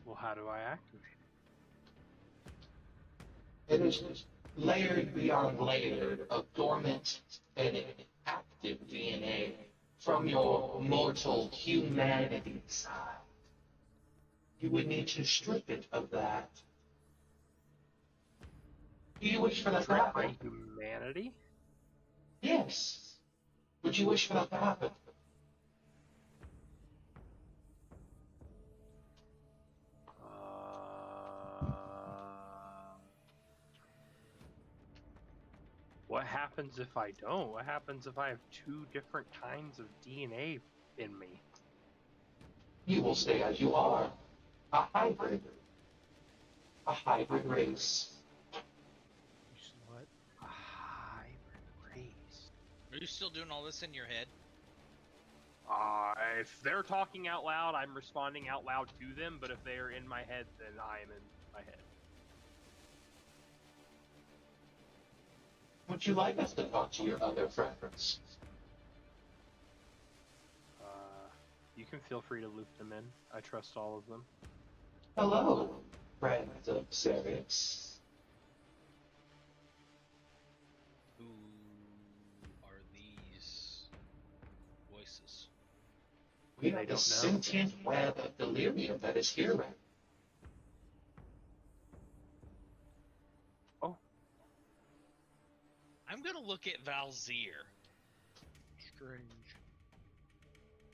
Well, how do I activate It is layered beyond layered of dormant and active DNA from your mortal humanity side. You would need to strip it of that. Do you wish for that to it? happen? My humanity? Yes. Would you wish for that to happen? What happens if I don't? What happens if I have two different kinds of DNA in me? You will stay as you are. A hybrid. A hybrid race. What? A hybrid race. Are you still doing all this in your head? If they're talking out loud, I'm responding out loud to them, but if they are in my head, then I am in my head. Would you like us to talk to your other friends? You can feel free to loop them in. I trust all of them. Hello, friends of Sirius. Who are these voices? We They are don't the know. sentient web of delirium that is here right. I'm gonna look at Valzir. strange.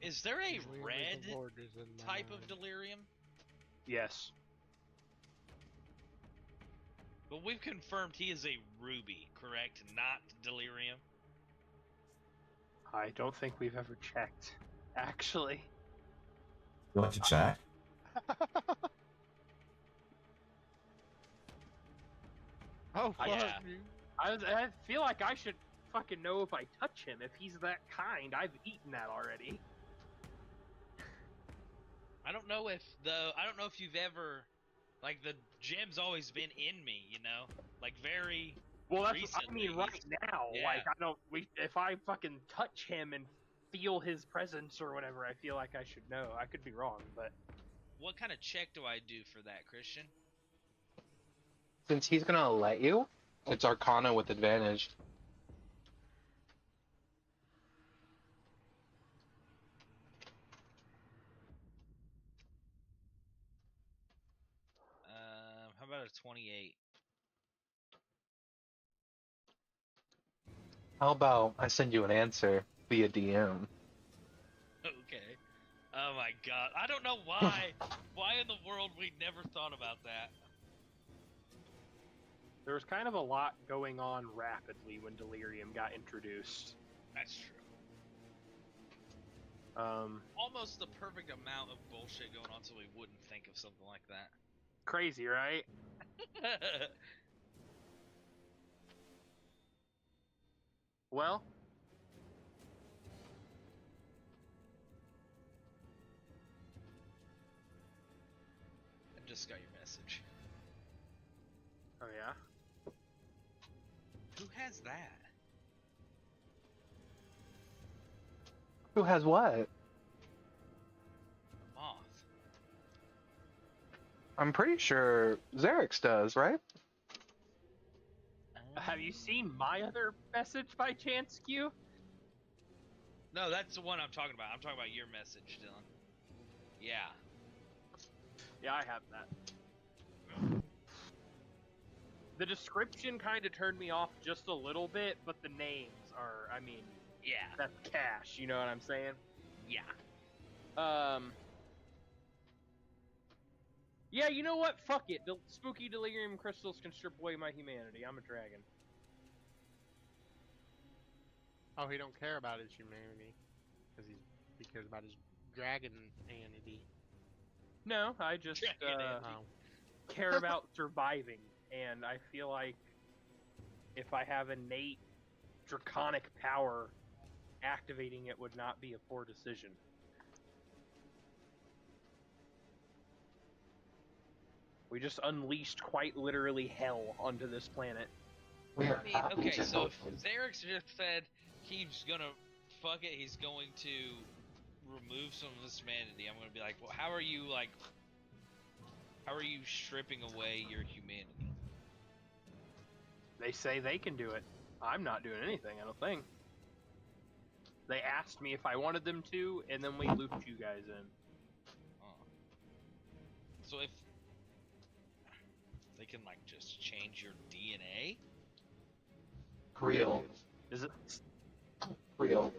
Is there a Usually only red the Lord is in my type of mind. delirium? Yes. But we've confirmed he is a ruby, correct? Not delirium. I don't think we've ever checked, actually. You want to check? Oh, fuck, Yeah. dude. I feel like I should fucking know if I touch him. If he's that kind, I've eaten that already. I don't know if you've ever, like, the gem's always been in me, you know, like very. Well, that's Recently, I mean right he's- now. yeah. Like I don't. If I fucking touch him and feel his presence or whatever, I feel like I should know. I could be wrong, but What kind of check do I do for that, Christian? Since he's gonna let you, it's Arcana with advantage. How about a 28? How about I send you an answer via DM? Okay. Oh my god. I don't know why. Why in the world we never thought about that? there was kind of a lot going on rapidly when Delirium got introduced. That's true. Almost the perfect amount of bullshit going on so we wouldn't think of something like that. Crazy, right? Well, I just got your message. oh yeah. Who has that? Who has what? The moth. I'm pretty sure Xerix does, right? Have you seen my other message by chance, Q? No, that's the one I'm talking about. I'm talking about your message, Dylan. Yeah. Yeah, I have that. The description kind of turned me off just a little bit, but the names are, I mean, Yeah. that's cash, you know what I'm saying? Yeah. Yeah, you know what? Fuck it. The spooky delirium crystals can strip away my humanity. I'm a dragon. Oh, he don't care about his humanity. He cares about his dragon-anity. No, I just Dragon Oh. care about surviving, and I feel like if I have innate draconic power, activating it would not be a poor decision. We just unleashed quite literally hell onto this planet. We I mean, okay, so if Xerix just said he's gonna fuck it, he's going to remove some of his humanity, I'm gonna be like, well, how are you stripping away your humanity? They say they can do it. I'm not doing anything, I don't think. They asked me if I wanted them to, and then we looped you guys in. Oh. So if they can, like, just change your DNA? Real. Is it? Real.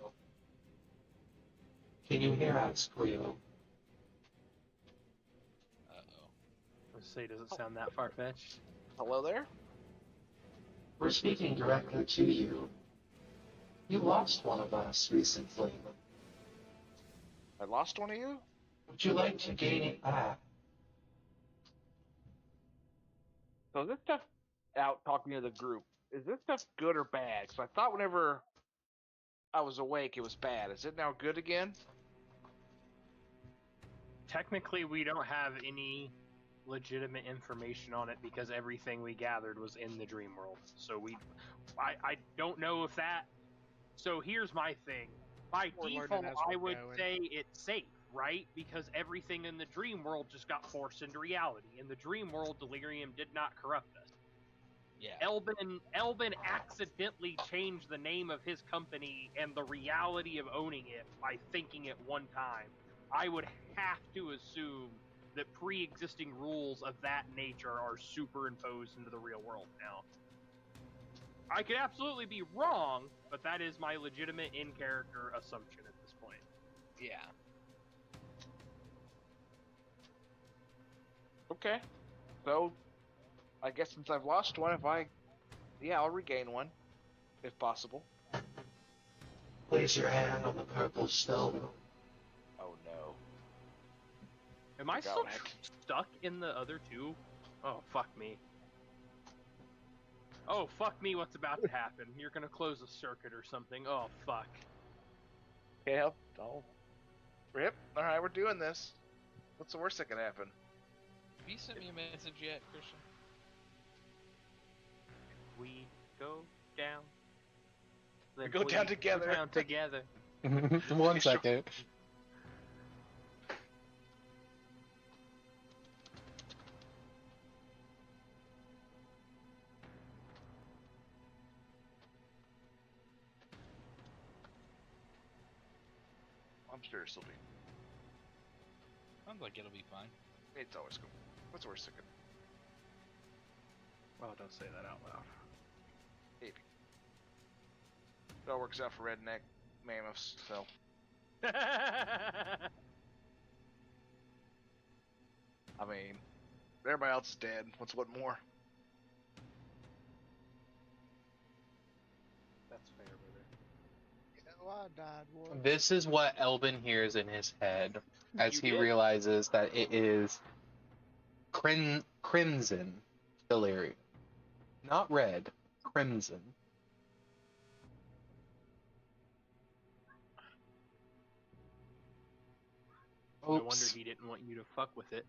Can you hear us, Real? Uh-oh. Let's say, does it sound that far-fetched? Hello there? We're speaking directly to you. You lost one of us recently. I lost one of you? Would you like to gain it back? So is this stuff out talking to the group? Is this stuff good or bad? Because I thought whenever I was awake it was bad. Is it now good again? Technically, we don't have any legitimate information on it because everything we gathered was in the dream world. So I don't know if that. So here's my thing. By We're learning default, as I we're would going. say it's safe, right? Because everything in the dream world just got forced into reality. In the dream world, Delirium did not corrupt us. Yeah. Elben accidentally changed the name of his company and the reality of owning it by thinking it one time. I would have to assume that pre-existing rules of that nature are superimposed into the real world now. I could absolutely be wrong, but that is my legitimate in-character assumption at this point. Yeah. Okay. So, I guess since I've lost one, I'll regain one, if possible. Place your hand on the purple stone. Oh no. Am I Got still it. stuck in the other two? Oh, fuck me. Oh, fuck me, what's about to happen? You're gonna close a circuit or something. Oh, fuck. Okay, I'll rip. Alright, we're doing this. What's the worst that can happen? Have you sent me a message yet, Christian? We go down. We go down together. Go down together. 1 second. I'm sure it'll be. Sounds like it'll be fine. It's always good. What's the worst that can Well, don't say that out loud. maybe. It all works out for redneck mammoths, so. I mean, everybody else is dead. What's one more? That's fair, brother. Oh, I died once. This is what Elben hears in his head as You he did? realizes that it is crimson delirium. Not red, crimson. No wonder Oops. he didn't want you to fuck with it.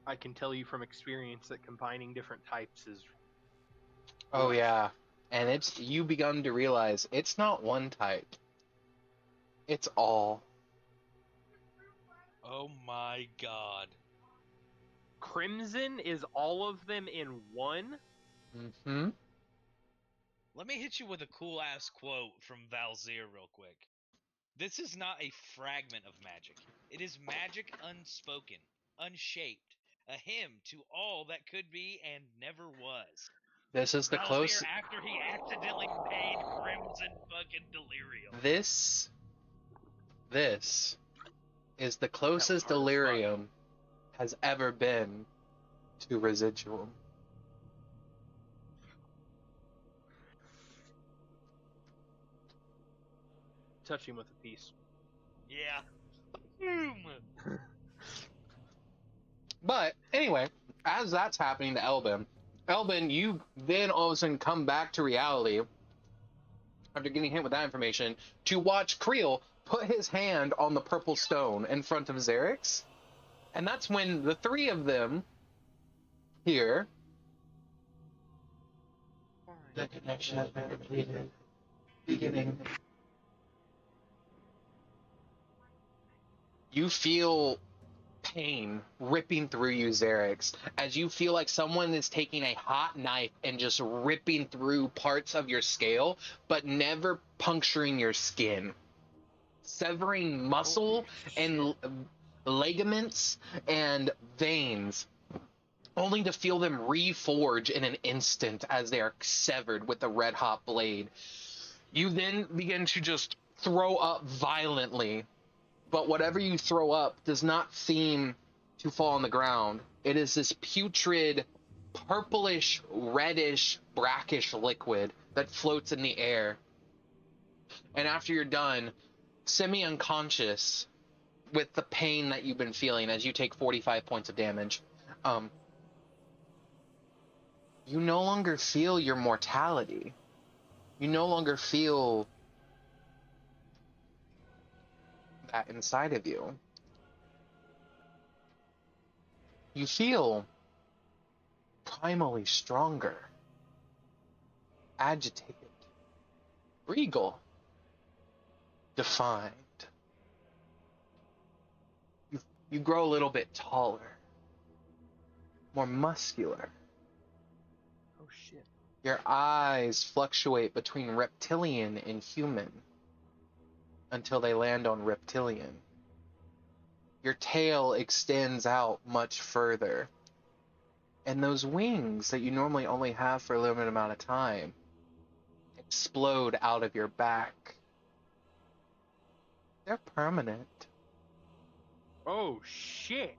I can tell you from experience that combining different types is... Oh yeah. And you begun to realize it's not one type. It's all. Oh my god. Crimson is all of them in one? Mm-hmm. Let me hit you with a cool ass quote from Valzir real quick. This is not a fragment of magic. It is magic unspoken, unshaped, a hymn to all that could be and never was. This is the Valzir close. after he accidentally made Crimson fucking delirium. This is the closest hard as fuck. delirium has ever been to residuum. Touch him with a piece. Yeah. Boom. But anyway, as that's happening to Elben, you then all of a sudden come back to reality after getting hit with that information to watch Creel put his hand on the purple stone in front of Xerix. And that's when the three of them here. The connection has been completed. Beginning. You feel pain ripping through you, Xerix, as you feel like someone is taking a hot knife and just ripping through parts of your scale, but never puncturing your skin. Severing muscle and ligaments and veins, only to feel them reforge in an instant as they are severed with a red-hot blade. You then begin to just throw up violently, but whatever you throw up does not seem to fall on the ground. It is this putrid, purplish, reddish, brackish liquid that floats in the air. And after you're done, semi-unconscious, with the pain that you've been feeling as you take 45 points of damage, you no longer feel your mortality. You no longer feel that inside of you. You feel primally stronger, agitated, regal, defined. You grow a little bit taller, more muscular. Oh shit. Your eyes fluctuate between reptilian and human until they land on reptilian. Your tail extends out much further. And those wings that you normally only have for a limited amount of time explode out of your back. They're permanent. Oh shit!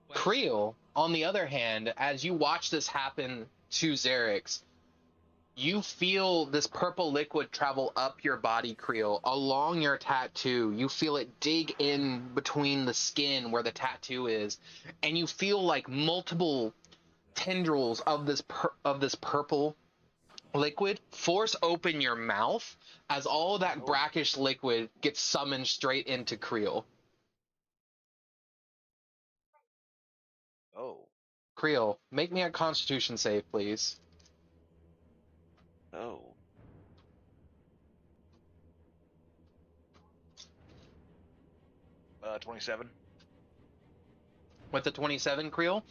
Creel, on the other hand, as you watch this happen to Xerix, you feel this purple liquid travel up your body, Creel, along your tattoo. You feel it dig in between the skin where the tattoo is, and you feel like multiple tendrils of this purple liquid force open your mouth as all of that brackish liquid gets summoned straight into Creel. Oh. Creel, make me a Constitution save, please. Oh. Uh, 27. With the 27, Creel,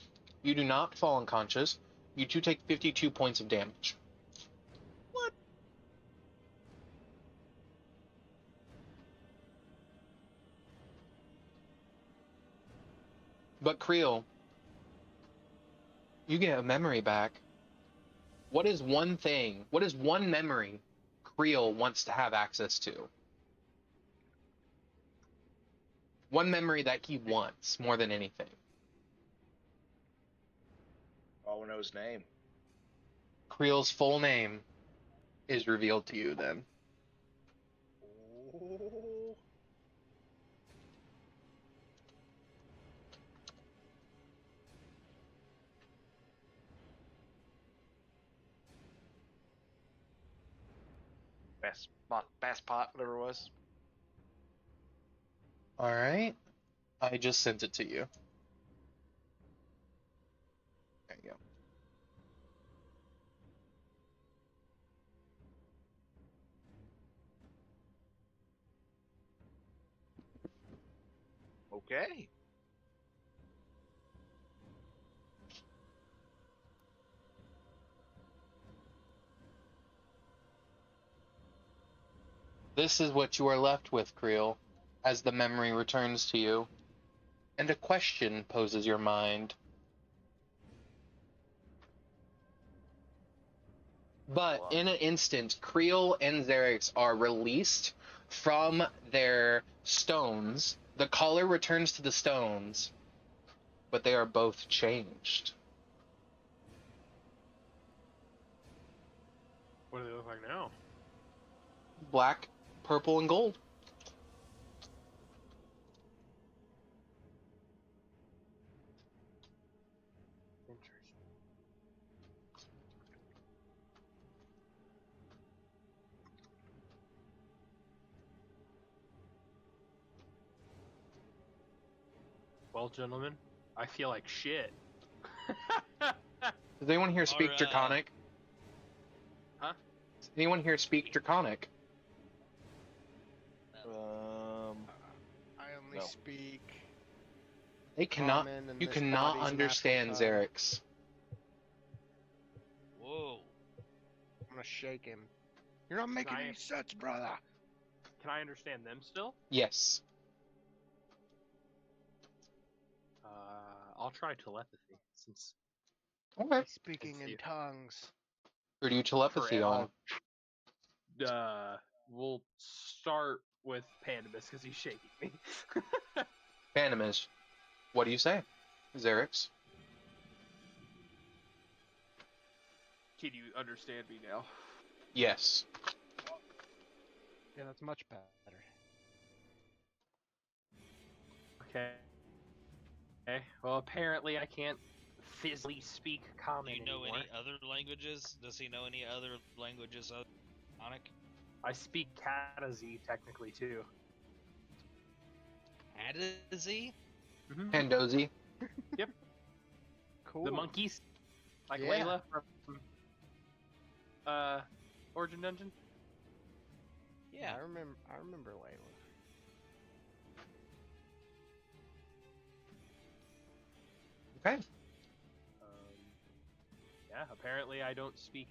you do not fall unconscious. You two take 52 points of damage. What? But Creel, you get a memory back. What is one memory Creel wants to have access to? One memory that he wants more than anything. I want to know his name. Creel's full name is revealed to you then. Oh. Bass pot, whatever it was. Alright. I just sent it to you. There you go. Okay. This is what you are left with, Creel, as the memory returns to you, and a question poses your mind. But in an instant, Creel and Xerix are released from their stones. The color returns to the stones, but they are both changed. What do they look like now? Black, purple, and gold. Interesting. Well, gentlemen, I feel like shit. Does anyone here speak Alright. Draconic? Huh? Does anyone here speak Draconic? I only No. speak. They cannot. Common, and You this cannot body's understand natural tongue. Xerix. Whoa. I'm gonna shake him. You're not making I- any sense, brother. Can I understand them still? Yes. I'll try telepathy since Okay. He's speaking It's in you. tongues. Who do you telepathy Forever. on? We'll start with Pandemus because he's shaking me. Pandemus. What do you say? Xerix. Can you understand me now? Yes. Yeah, that's much better. Okay. Okay. Well, apparently I can't physically speak Do common you know anymore. any other languages? Does he know any other languages other than Draconic? I speak Katazi technically too. Hadazi? Pandozi. Cool. The monkeys, like Yeah. Layla from Origin Dungeon. Yeah. I remember Layla. Okay. Yeah. Apparently I don't speak.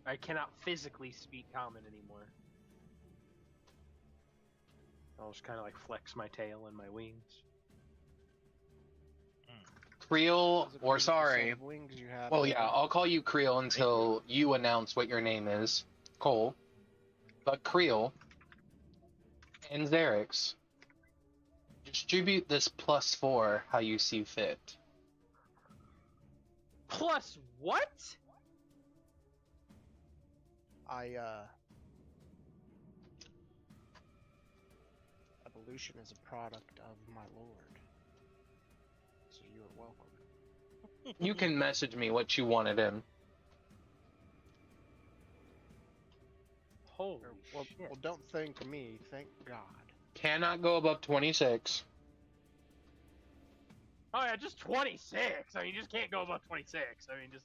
I cannot physically speak common anymore. I'll just kind of like flex my tail and my wings. Creel, Those are or beautiful sorry. set of wings you have Well, there. yeah, I'll call you Creel until you announce what your name is, Cole. But Creel and Xerix, distribute this +4 how you see fit. Plus what? Evolution is a product of my lord. So you are welcome. You can message me what you want it in. Holy Well, shit. well, don't thank me. Thank God. Cannot go above 26. Oh yeah, just 26. I mean, you just can't go above 26. I mean, just.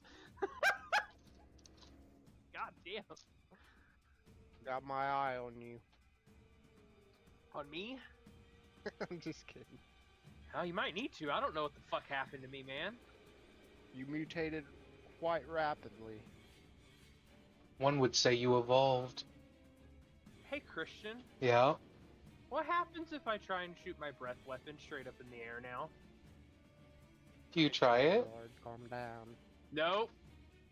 God damn. Got my eye on you. On me? I'm just kidding. Oh, you might need to. I don't know what the fuck happened to me, man. You mutated quite rapidly. One would say you evolved. Hey, Christian. Yeah. What happens if I try and shoot my breath weapon straight up in the air now? Do you try it? Lord, calm down. Nope.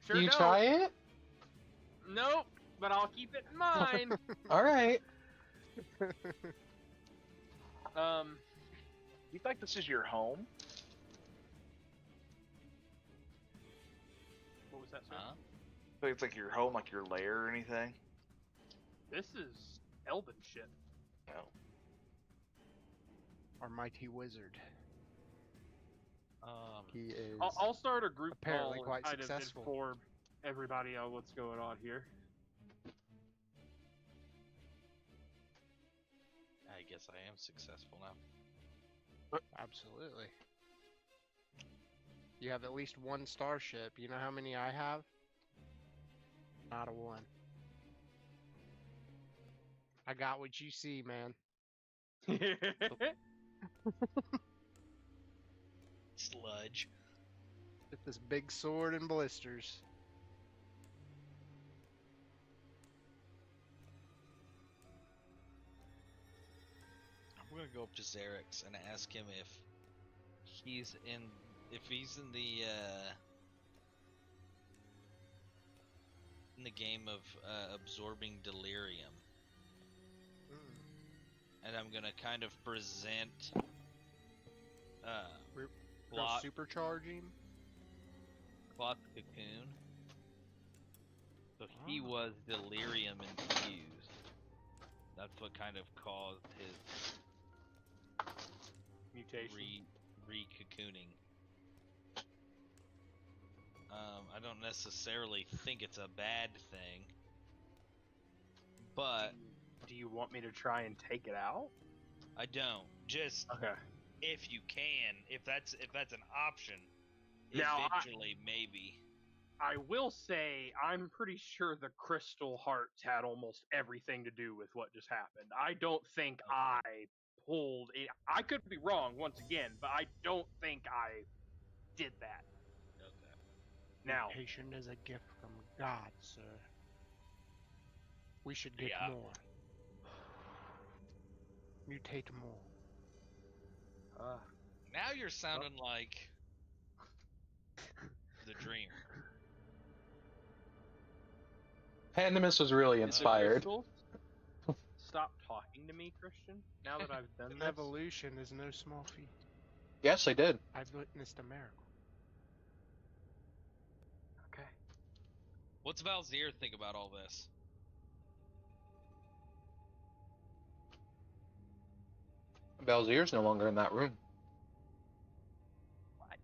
Sure Do you don't. try it? Nope. But I'll keep it in mind. Alright. You think this is your home? What was that, sir? Think it's like your home, like your lair or anything? This is Elben shit. No. Our mighty wizard. He is. I'll start a group apparently call quite and kind of successful. inform everybody on what's going on here. I guess I am successful now. Absolutely. You have at least one starship. You know how many I have? Not a one. I got what you see, man. Sludge. Get this big sword and blisters. I'm gonna go up to Xerix and ask him if he's in the game of absorbing delirium. And I'm gonna kind of present Go Cloth supercharging. Cocoon. So he was delirium infused. That's what kind of caused his Mutation. re-cocooning. I don't necessarily think it's a bad thing, but Do you want me to try and take it out? I don't. Just Okay. if you can, if that's an option, Now, eventually maybe. I will say I'm pretty sure the crystal hearts had almost everything to do with what just happened. I don't think I pulled it. I could be wrong once again, but I don't think I did that. Okay. Now, Mutation is a gift from God, sir. We should get Yeah. more. Mutate more. Now you're sounding like the dreamer. Pandemus was really the inspired. crystals stop talking to me, Christian. Now that I've done this, Evolution is no small feat. Yes, I did. I've witnessed a miracle. okay. What's Valzir think about all this? Balzier's no longer in that room. What?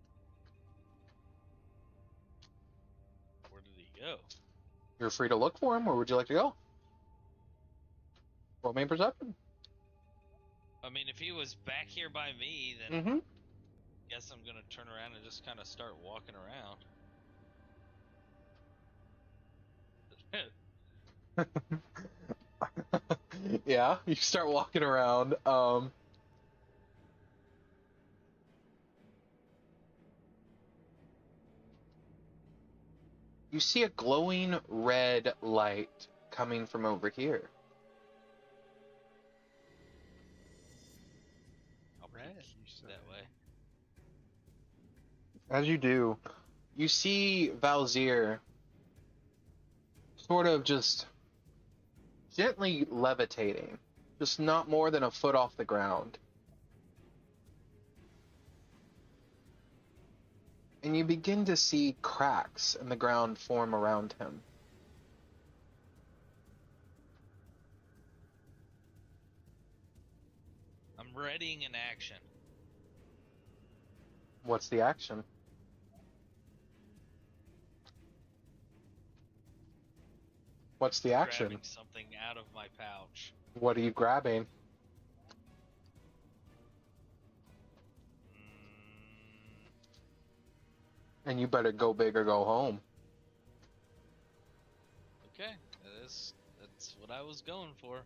Where did he go? You're free to look for him. Where would you like to go? Roll me a perception. I mean, if he was back here by me, then Mm-hmm. guess I'm gonna turn around and just kind of start walking around. Yeah, you start walking around. You see a glowing red light coming from over here. I'll Red, peek you say? that way. As you do, you see Valzir sort of just gently levitating, just not more than a foot off the ground. And you begin to see cracks in the ground form around him. I'm readying an action. What's the action? What's the action? Grabbing something out of my pouch. What are you grabbing? And you better go big or go home. Okay, that's what I was going for.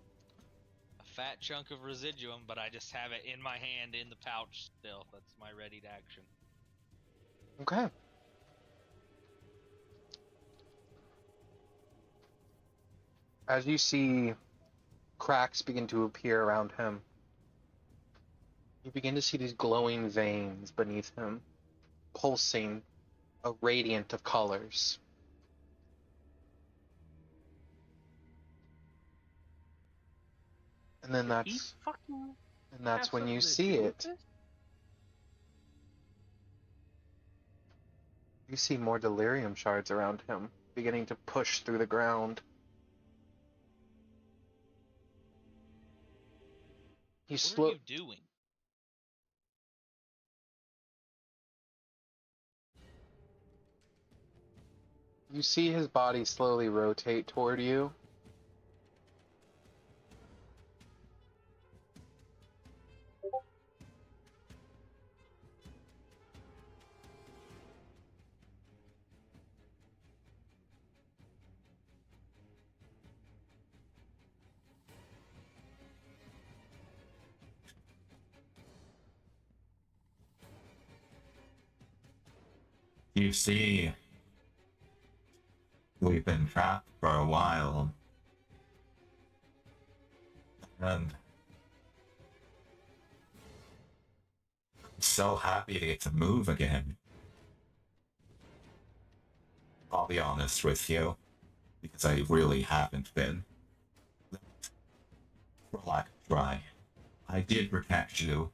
A fat chunk of residuum, but I just have it in my hand in the pouch still. That's my readied action. Okay. As you see cracks begin to appear around him, you begin to see these glowing veins beneath him, pulsing a radiant of colors. And then He that's fucking when you has something to see do with it. this? You see more delirium shards around him, beginning to push through the ground. What are you doing? You see his body slowly rotate toward you. You see, we've been trapped for a while. And I'm so happy to get to move again. I'll be honest with you, because I really haven't been. For lack of try, I did protect you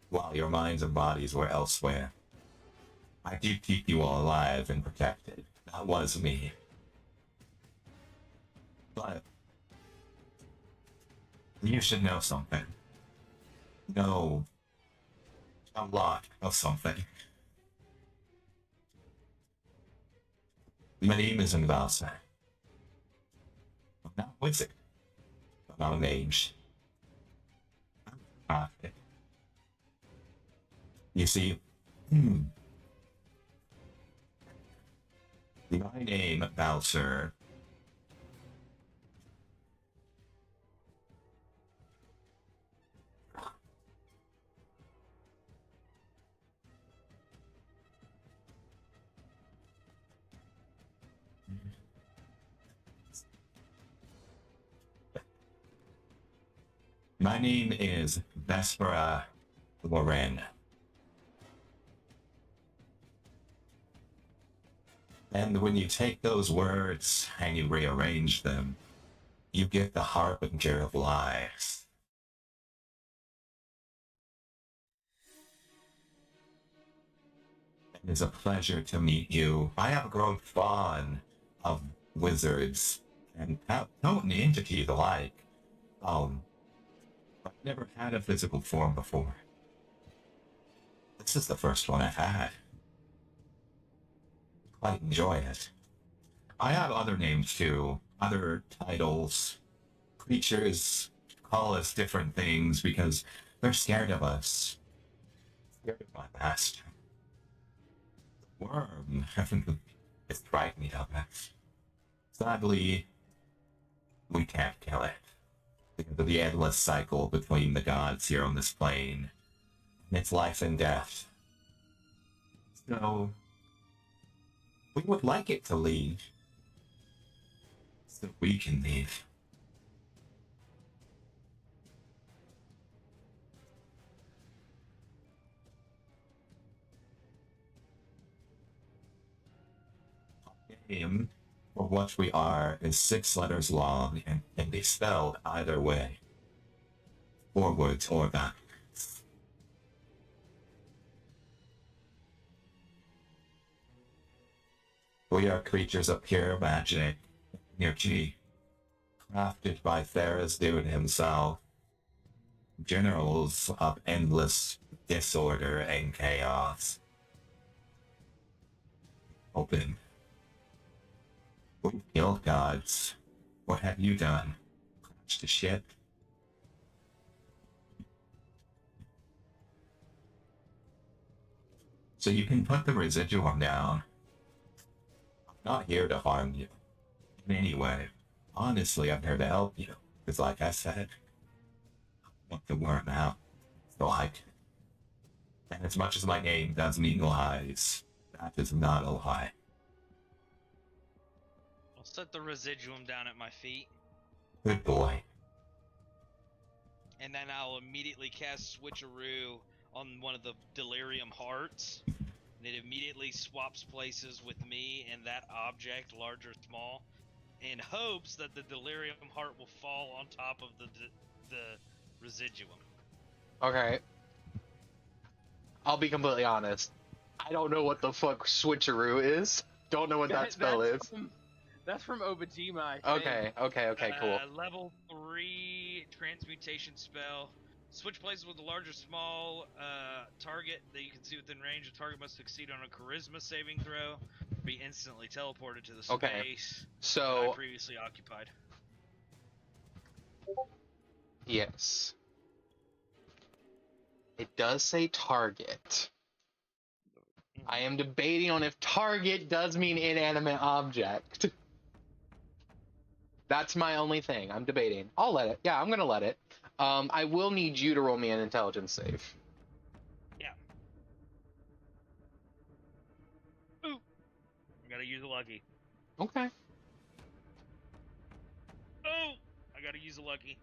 while your minds and bodies were elsewhere. I did keep you all alive and protected. That was me. But you should know something. Know a lot of something. My name is Invasa. I'm not a wizard. I'm not a mage. I'm a prophet. You see, my name, Bowser. My name is Vespera Loren. And when you take those words and you rearrange them, you get the harbinger of lies. It is a pleasure to meet you. I have grown fond of wizards and potent entities alike. I've never had a physical form before. This is the first one I've had. Quite enjoy it. I have other names too, other titles. Creatures call us different things because they're scared of us. Scared of my master. The worm is frightening of us. Sadly, we can't kill it because of the endless cycle between the gods here on this plane. It's life and death. So, we would like it to leave. So we can leave. name, for what we are, is 6 letters long and can be spelled either way, forwards or backwards. We are creatures of pure magic, energy, crafted by Tharizdun himself, generals of endless disorder and chaos. Open. We killed gods. What have you done? Crashed a ship? So you can put the residuum down. I'm not here to harm you in any way. Honestly, I'm here to help you. Because like I said, I want the worm out. So I can. And as much as my name does mean lies, that is not a lie. I'll set the residuum down at my feet, Good boy. and then I'll immediately cast Switcheroo on one of the delirium hearts. And it immediately swaps places with me and that object, large or small, in hopes that the delirium heart will fall on top of the residuum. Okay. I'll be completely honest. I don't know what the fuck switcheroo is. Don't know what that spell is. That's from Obajima, I think. Okay, cool. Level 3 transmutation spell. Switch places with a large or small target that you can see within range. The target must succeed on a charisma saving throw. Be instantly teleported to the space Okay. that I So, previously occupied. yes. It does say target. I am debating on if target does mean inanimate object. That's my only thing. I'm debating. I'll let it. Yeah, I'm gonna let it. I will need you to roll me an intelligence save. Yeah. Ooh. I gotta use a lucky. Okay. Oh! I gotta use a lucky.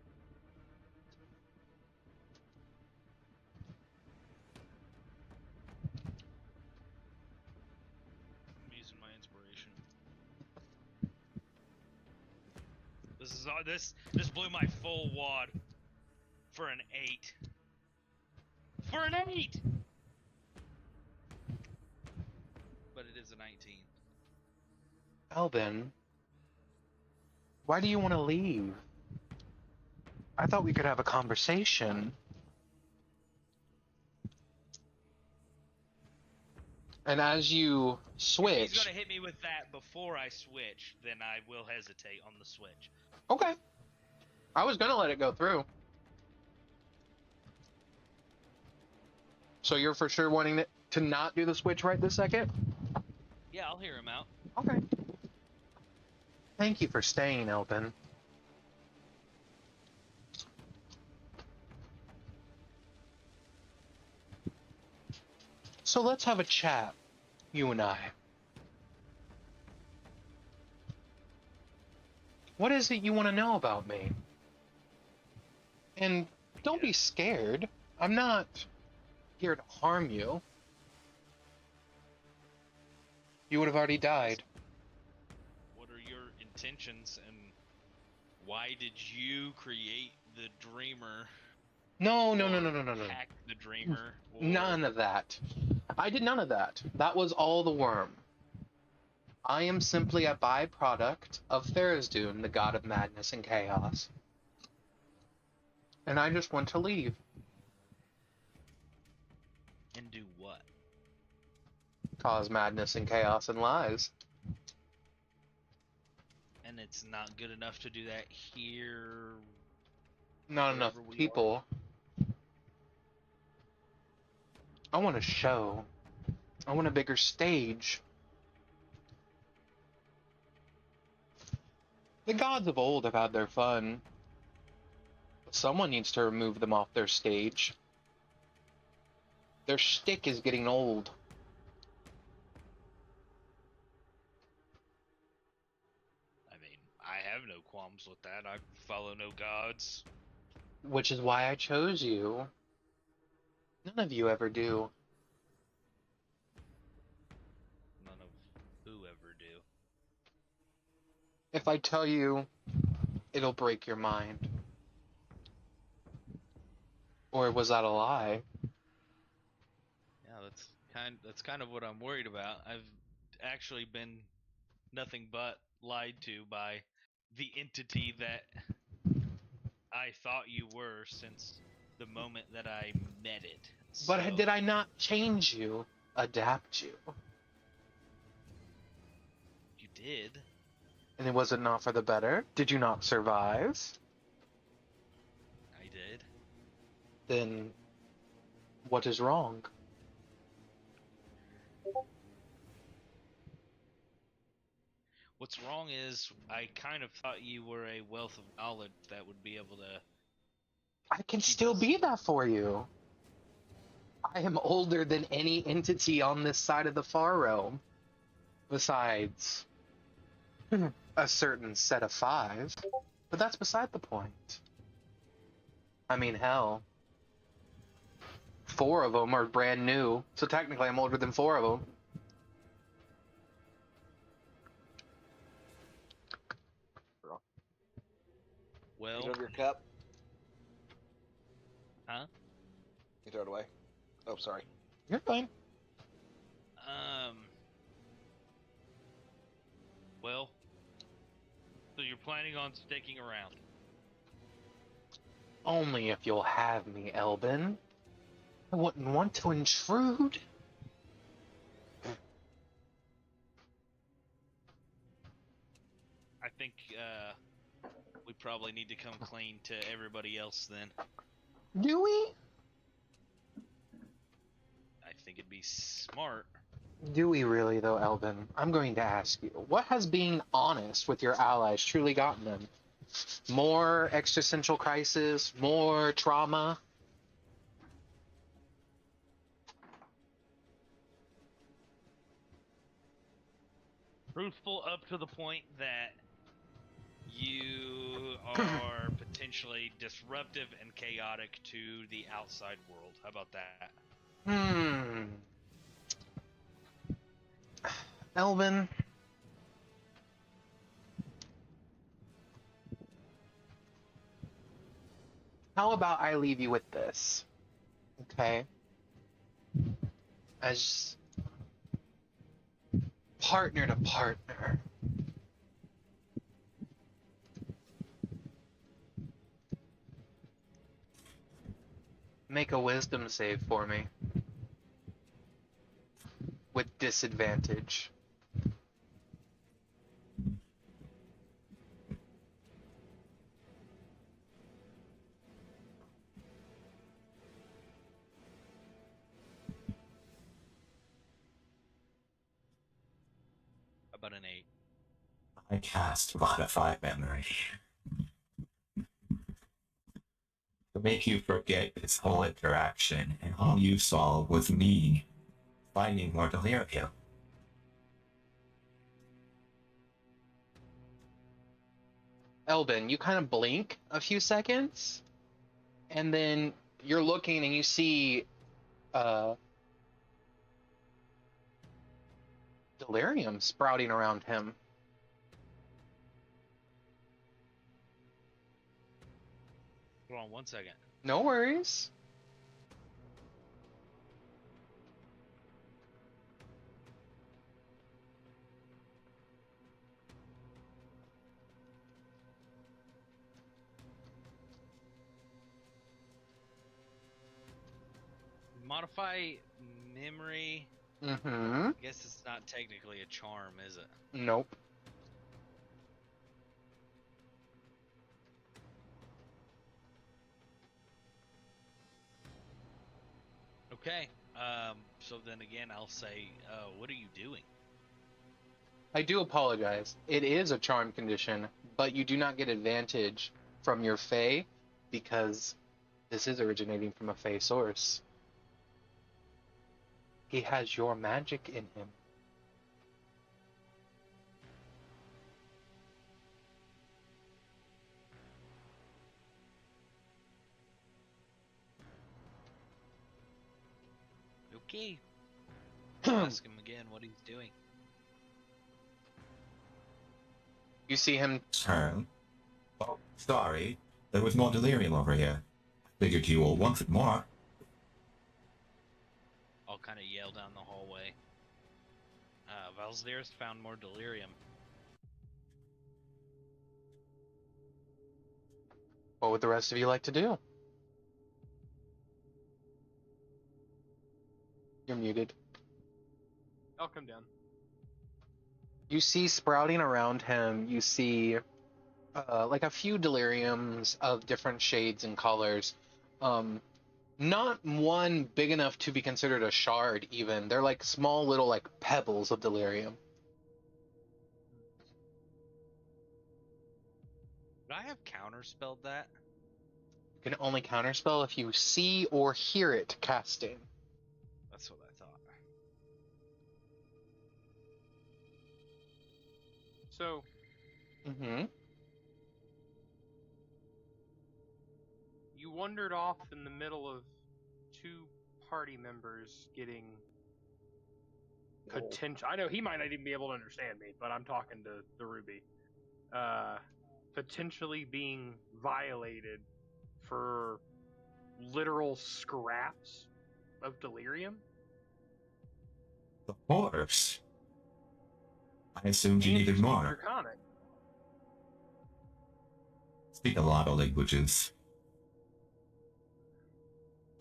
I'm using my inspiration. This blew my full wad for an 8. For an 8! But it is a 19. Elben, why do you want to leave? I thought we could have a conversation. And as you If switch... he's gonna hit me with that before I switch, then I will hesitate on the switch. Okay. I was gonna let it go through. So you're for sure wanting to not do the switch right this second? Yeah, I'll hear him out. Okay. Thank you for staying, Elben. So let's have a chat, you and I. What is it you want to know about me? And don't be scared. I'm not here to harm you. You would have already died. What are your intentions, and why did you create the Dreamer? No. Hack the Dreamer? Or... None of that. I did none of that. That was all the worm. I am simply a byproduct of Tharizdun, the god of madness and chaos. And I just want to leave. And do what? Cause madness and chaos and lies. And it's not good enough to do that here. Not enough wherever we people. I want a show. I want a bigger stage. The gods of old have had their fun. But someone needs to remove them off their stage. Their shtick is getting old. I mean, I have no qualms with that. I follow no gods. Which is why I chose you. None of you ever do. None of who ever do. If I tell you, it'll break your mind. Or was that a lie? Yeah, that's kind of what I'm worried about. I've actually been nothing but lied to by the entity that I thought you were since the moment that I met it. But So, did I not change you? Adapt you? you did. And was it not for the better? Did you not survive? I did. Then what is wrong? What's wrong is I kind of thought you were a wealth of knowledge that would be able to. I can Keep still us- be that for you. I am older than any entity on this side of the far realm. Besides a certain set of 5. But that's beside the point. I mean, hell. 4 of them are brand new, so technically I'm older than 4 of them. Well, You have your cup. huh? You throw it away. Oh, sorry. You're fine. Well, so you're planning on sticking around? Only if you'll have me, Elben. I wouldn't want to intrude. I think we probably need to come clean to everybody else then. Do we? I think it'd be smart. Do we really, though, Elben? I'm going to ask you, what has being honest with your allies truly gotten them? More existential crisis? More trauma? Truthful up to the point that you are potentially disruptive and chaotic to the outside world. How about that? Elben. How about I leave you with this? Okay? As partner to partner. Make a wisdom save for me. With disadvantage. How about an 8? I cast Modify Memory. To make you forget this whole interaction and all you saw was me finding more delirium. Elben, you kind of blink a few seconds, and then you're looking and you see delirium sprouting around him. Hold on 1 second. No worries. Modify memory. Mm-hmm. I guess it's not technically a charm, is it? Nope. Okay. So then again, I'll say, what are you doing? I do apologize. It is a charm condition, but you do not get advantage from your Fae because this is originating from a Fae source. He has your magic in him. Okay. Ask him again what he's doing. You see him. Turn. Oh, sorry. There was more delirium over here. Figured you all wanted more. I'll kind of yell down the hallway. Valzir's found more delirium. What would the rest of you like to do? You're muted. I'll come down. You see sprouting around him, you see like a few deliriums of different shades and colors. Not one big enough to be considered a shard even. They're like small little like pebbles of delirium. Would I have counterspelled that? You can only counterspell if you see or hear it casting. That's what I thought. So, Mm-hmm. you wandered off in the middle of two party members getting potential. I know he might not even be able to understand me, but I'm talking to the Ruby. Potentially being violated for literal scraps of delirium. Of course. I assumed you And needed speak more. Draconic. Speak a lot of languages.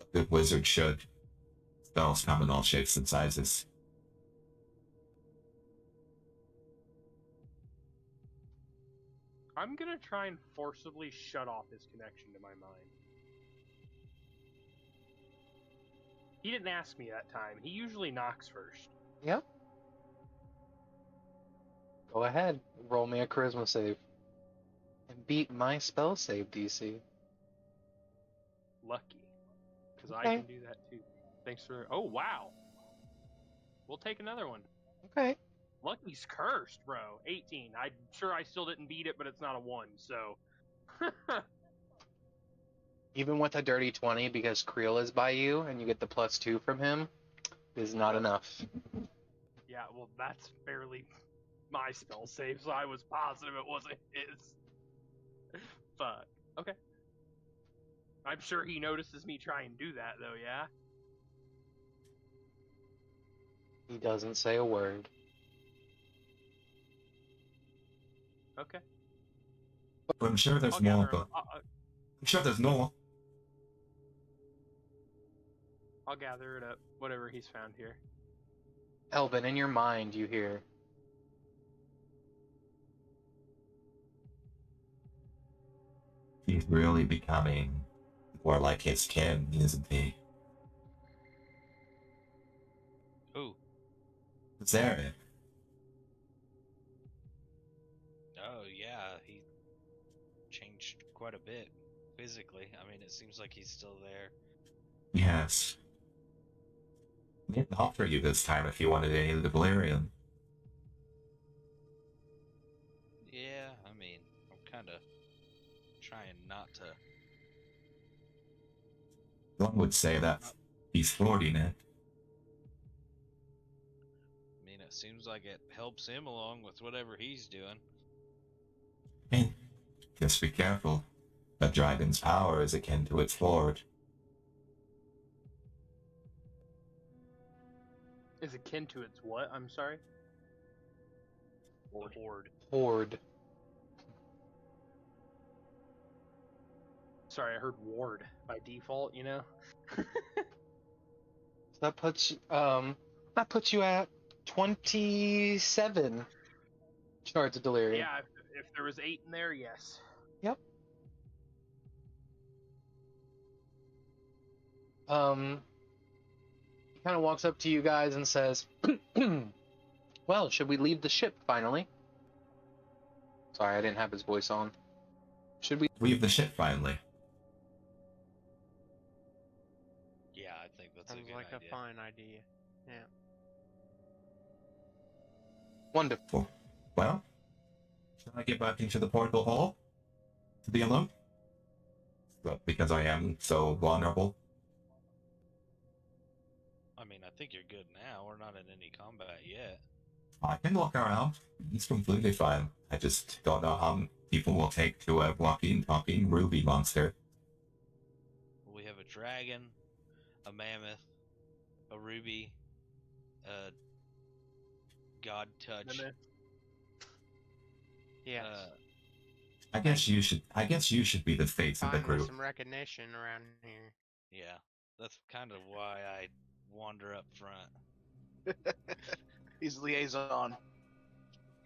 A good wizard should. Spells come in all shapes and sizes. I'm gonna try and forcibly shut off his connection to my mind. He didn't ask me that time. He usually knocks first. Yep. Go ahead. Roll me a charisma save. And beat my spell save DC. Lucky. Because Okay. I can do that too. Thanks for... Oh, wow. We'll take another one. Okay. Lucky's cursed, bro. 18. I'm sure I still didn't beat it, but it's not a 1, so... Even with a dirty 20, because Creel is by you and you get the +2 from him, is not enough. Yeah, well, that's barely my spell save, so I was positive it wasn't his. Fuck. Okay. I'm sure he notices me try and do that, though, yeah? He doesn't say a word. Okay. But I'm sure there's I'll more, gather but... him. I'm sure there's more. I'll gather it up, whatever he's found here. Elben, in your mind, you hear, He's really becoming more like his kin, isn't he? Who? Zarek. Oh, yeah, he changed quite a bit physically. I mean, it seems like he's still there. Yes. I didn't offer you this time if you wanted any of the delirium. Yeah, I mean, I'm kind of trying not to. One would say that he's floating it. I mean, it seems like it helps him along with whatever he's doing. Hey, just be careful. A dragon's power is akin to its lord. Is akin to its what? I'm sorry? The horde. horde. Sorry, I heard ward by default, you know? So that puts you at 27 shards of delirium. Yeah, if there was 8 in there, yes. Yep. He kind of walks up to you guys and says, well, should we leave the ship finally? Sorry, I didn't have his voice on. Should we? Leave the ship finally. Yeah, I think that's Sounds a good like idea. a fine idea. Yeah. Wonderful. Well, shall I get back into the portal hall? To be alone? But because I am so vulnerable. I mean, I think you're good now. We're not in any combat yet. I can walk around. It's completely fine. I just don't know how people will take to a walking, talking ruby monster. We have a dragon, a mammoth, a ruby, a god touch. Yes. I guess you should be the face of the Finally, group. some recognition around here. Yeah, that's kind of why I wander up front. He's liaison.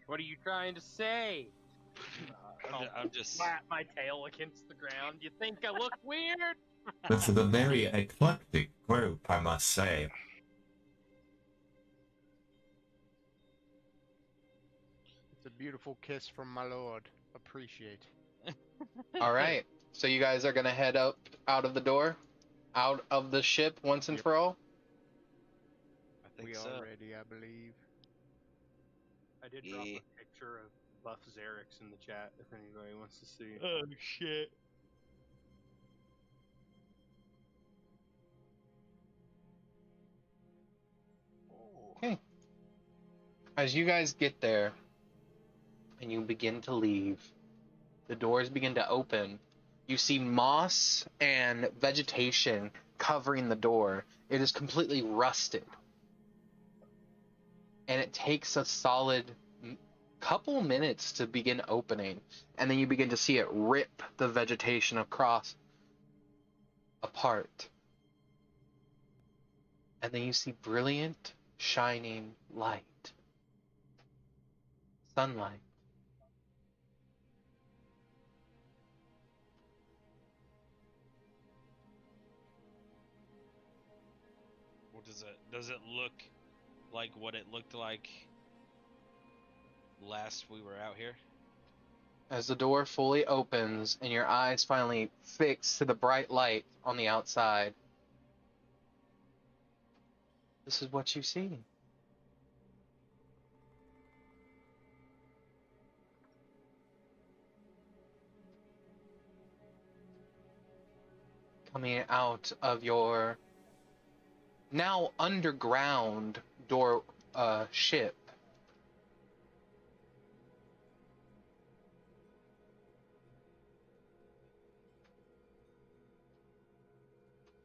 What are you trying to say? I'm just Slap my tail against the ground. You think I look weird? This is a very eclectic group, I must say. It's a beautiful kiss from my lord. Appreciate. All right. So you guys are gonna head up out of the door, out of the ship once and Yep. for all. I think We so. are ready, I believe. I did drop Yeah. a picture of Buff Xerix in the chat if anybody wants to see. Oh shit. Okay. As you guys get there and you begin to leave, the doors begin to open. You see moss and vegetation covering the door. It is completely rusted. And it takes a solid couple minutes to begin opening. And then you begin to see it rip the vegetation apart. And then you see brilliant, shining light. Sunlight. What does it look like what it looked like last we were out here? As the door fully opens and your eyes finally fix to the bright light on the outside, this is what you see. Coming out of your now underground door ship.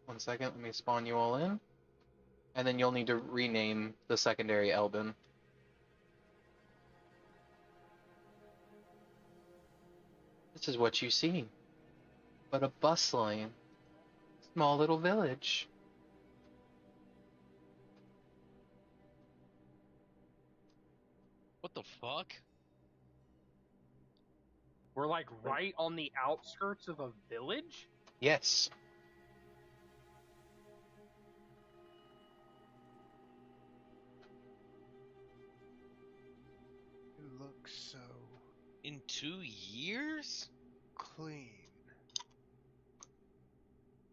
One second, let me spawn you all in. And then you'll need to rename the secondary Elben. This is what you see. But a bustling, small little village. What the fuck? We're like right on the outskirts of a village? Yes. It looks so In 2 years? clean.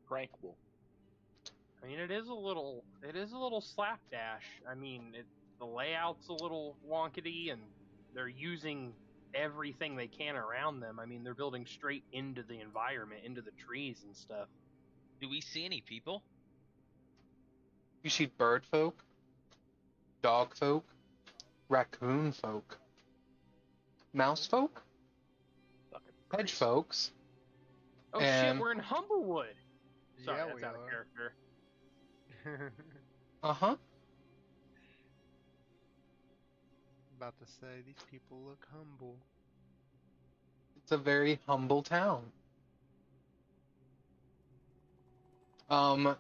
Tranquil. I mean, it is a little slapdash. I mean, the layout's a little wonkety, and they're using everything they can around them. I mean, they're building straight into the environment, into the trees and stuff. Do we see any people? You see bird folk, dog folk, raccoon folk, mouse folk, Fucking hedge crazy. folks. Oh and- shit, we're in Humblewood. Sorry, Yeah, that's we out of are. character. Uh-huh. About to say, these people look humble. It's a very humble town.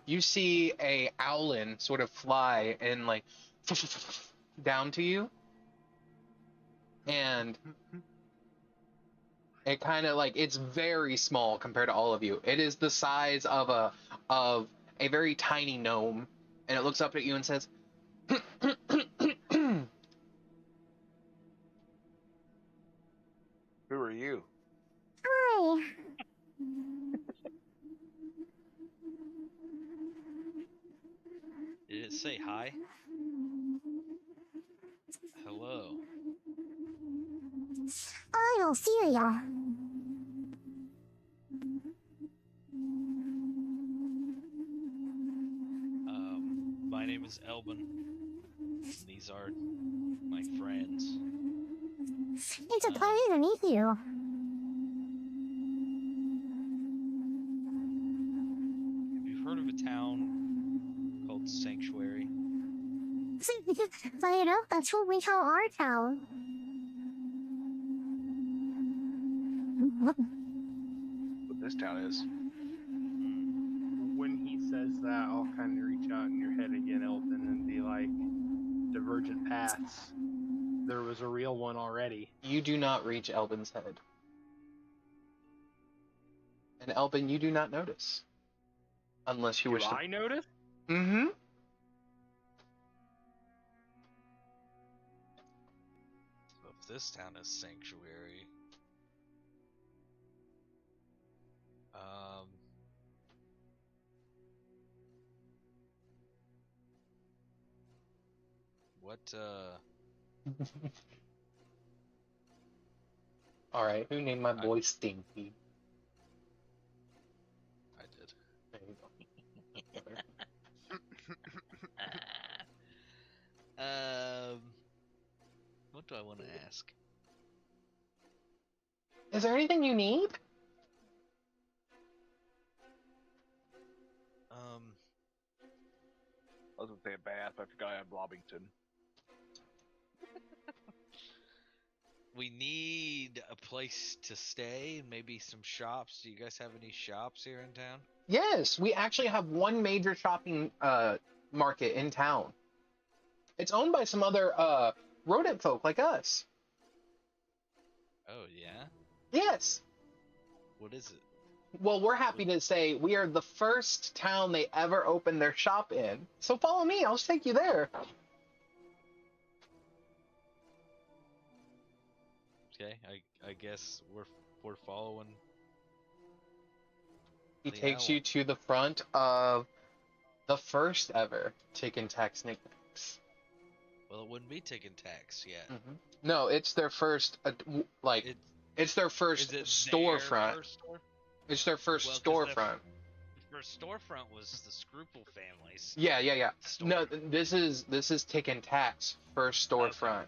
You see a owlin sort of fly and like down to you, and it kind of like it's very small compared to all of you. It is the size of a very tiny gnome, and it looks up at you and says, Who are you? Hi. Did it say hi? Hello. Oh, cereal. My name is Elben. These are my friends. It's a pleasure to meet you. Have you heard of a town called Sanctuary? Funny enough, that's what we call our town. What this town is. When he says that, I'll kind of reach out in your head again, Elton, and be like, divergent paths. There was a real one already. You do not reach Elben's head. And Elben, you do not notice. Unless you Do wish to. I notice? Mm-hmm. So if this town is Sanctuary, what Alright, who named my boy Stinky? I did. There you go. What do I want to ask? Is there anything you need? I was gonna say a bath, but I forgot I had Blobbington. We need a place to stay, maybe some shops. Do you guys have any shops here in town? Yes, we actually have one major shopping market in town. It's owned by some other rodent folk like us. Oh, yeah? Yes. What is it? Well, we're happy to say we are the first town they ever opened their shop in. So follow me, I'll take you there. Okay, I guess we're following. He the takes owl. you to the front of the first ever Tick and Tax Knickknacks. Well, it wouldn't be taking tax yet. No, it's their first it's their first Is it storefront. their first store? It's their first Well, 'cause storefront. The first storefront was the Scruple family's. Yeah. store. No, this is Tick and Tax first storefront.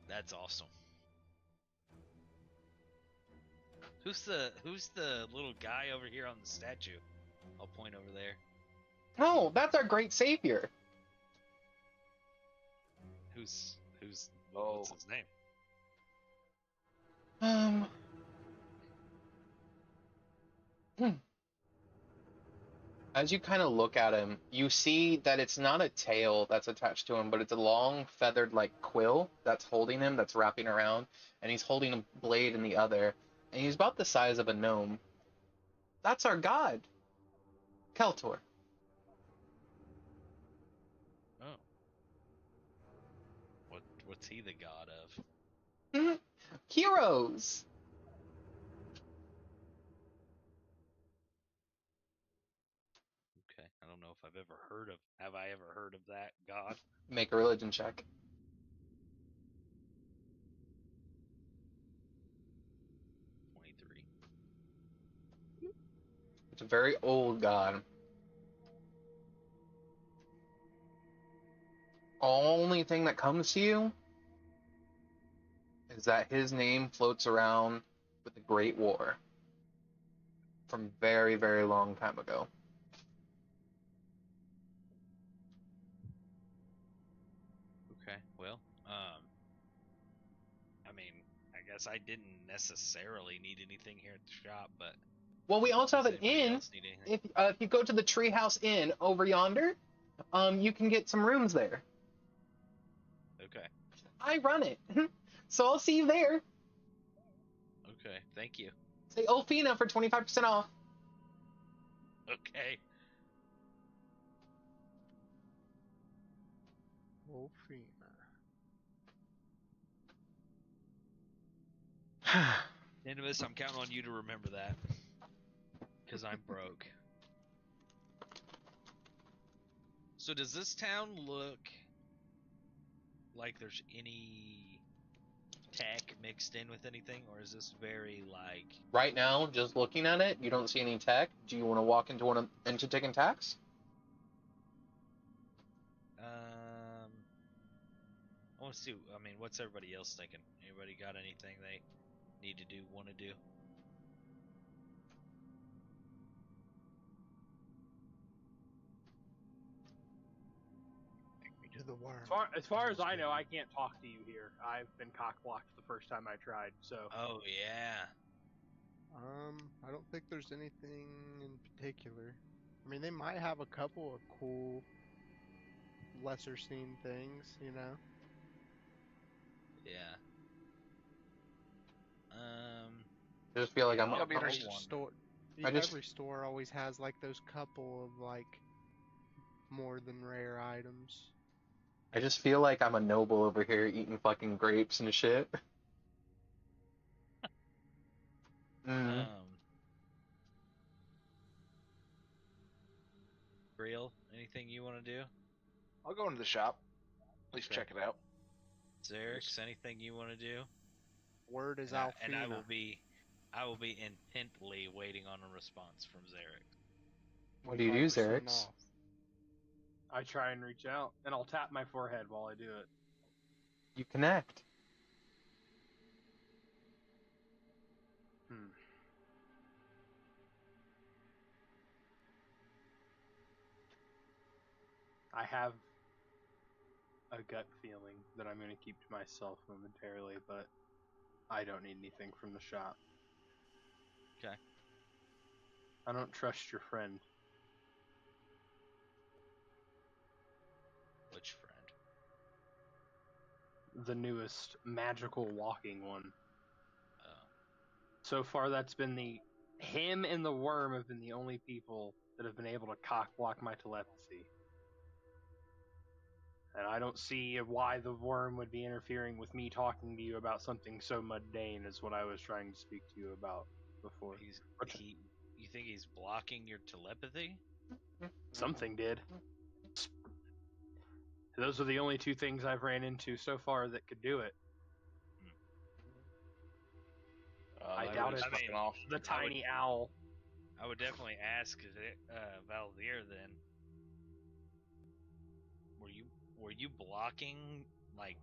That's awesome. Who's the little guy over here on the statue? I'll point over there. No, that's our great savior. What's Oh. his name? As you kind of look at him, you see that it's not a tail that's attached to him, but it's a long feathered like quill that's holding him, that's wrapping around, and he's holding a blade in the other, and he's about the size of a gnome. That's our god, Keltor. Oh. What's he the god of? Heroes. Okay, I don't know if I've ever heard of. Have I ever heard of that god? Make a religion check. 23. It's a very old god. Only thing that comes to you is that his name floats around with the Great War from very, very long time ago. Okay, well, I mean, I guess I didn't necessarily need anything here at the shop, but Well, we also have does an anybody inn. else need anything? If you go to the Treehouse Inn over yonder, you can get some rooms there. Okay, I run it, so I'll see you there. okay, thank you. Say Olfina for 25% off. Okay. Pandemus, I'm counting on you to remember that. Because I'm broke. So does this town look like there's any tech mixed in with anything? Or is this very like... Right now, just looking at it, you don't see any tech. Do you want to walk into Tick and Tax? I want to see. I mean, what's everybody else thinking? Anybody got anything they need to do, want to do? Take me to the worm. As far as I know, I can't talk to you here. I've been cock-blocked the first time I tried, so... Oh yeah. I don't think there's anything in particular. I mean, they might have a couple of cool, lesser seen things, you know? Yeah. I just feel like I'm. I'll be Every interested. store, I just- every store always has like those couple of like more than rare items. I just feel like I'm a noble over here eating fucking grapes and shit. Mm. Real? Anything you want to do? I'll go into the shop. At least Okay. check it out. Xerix, anything you want to do? Word is And Alfina. I will be intently waiting on a response from Xerix. What do you do, 25% Xerix? off. I try and reach out, and I'll tap my forehead while I do it. You connect. I have a gut feeling that I'm going to keep to myself momentarily, but I don't need anything from the shop. Okay. I don't trust your friend. Which friend? The newest magical walking one. Oh. So far, that's been him and the worm have been the only people that have been able to cock block my telepathy. And I don't see why the worm would be interfering with me talking to you about something so mundane as what I was trying to speak to you about before. You think he's blocking your telepathy? Something did. Those are the only two things I've ran into so far that could do it. I doubt it. The tiny owl. I would definitely ask Valdir then. Were you blocking like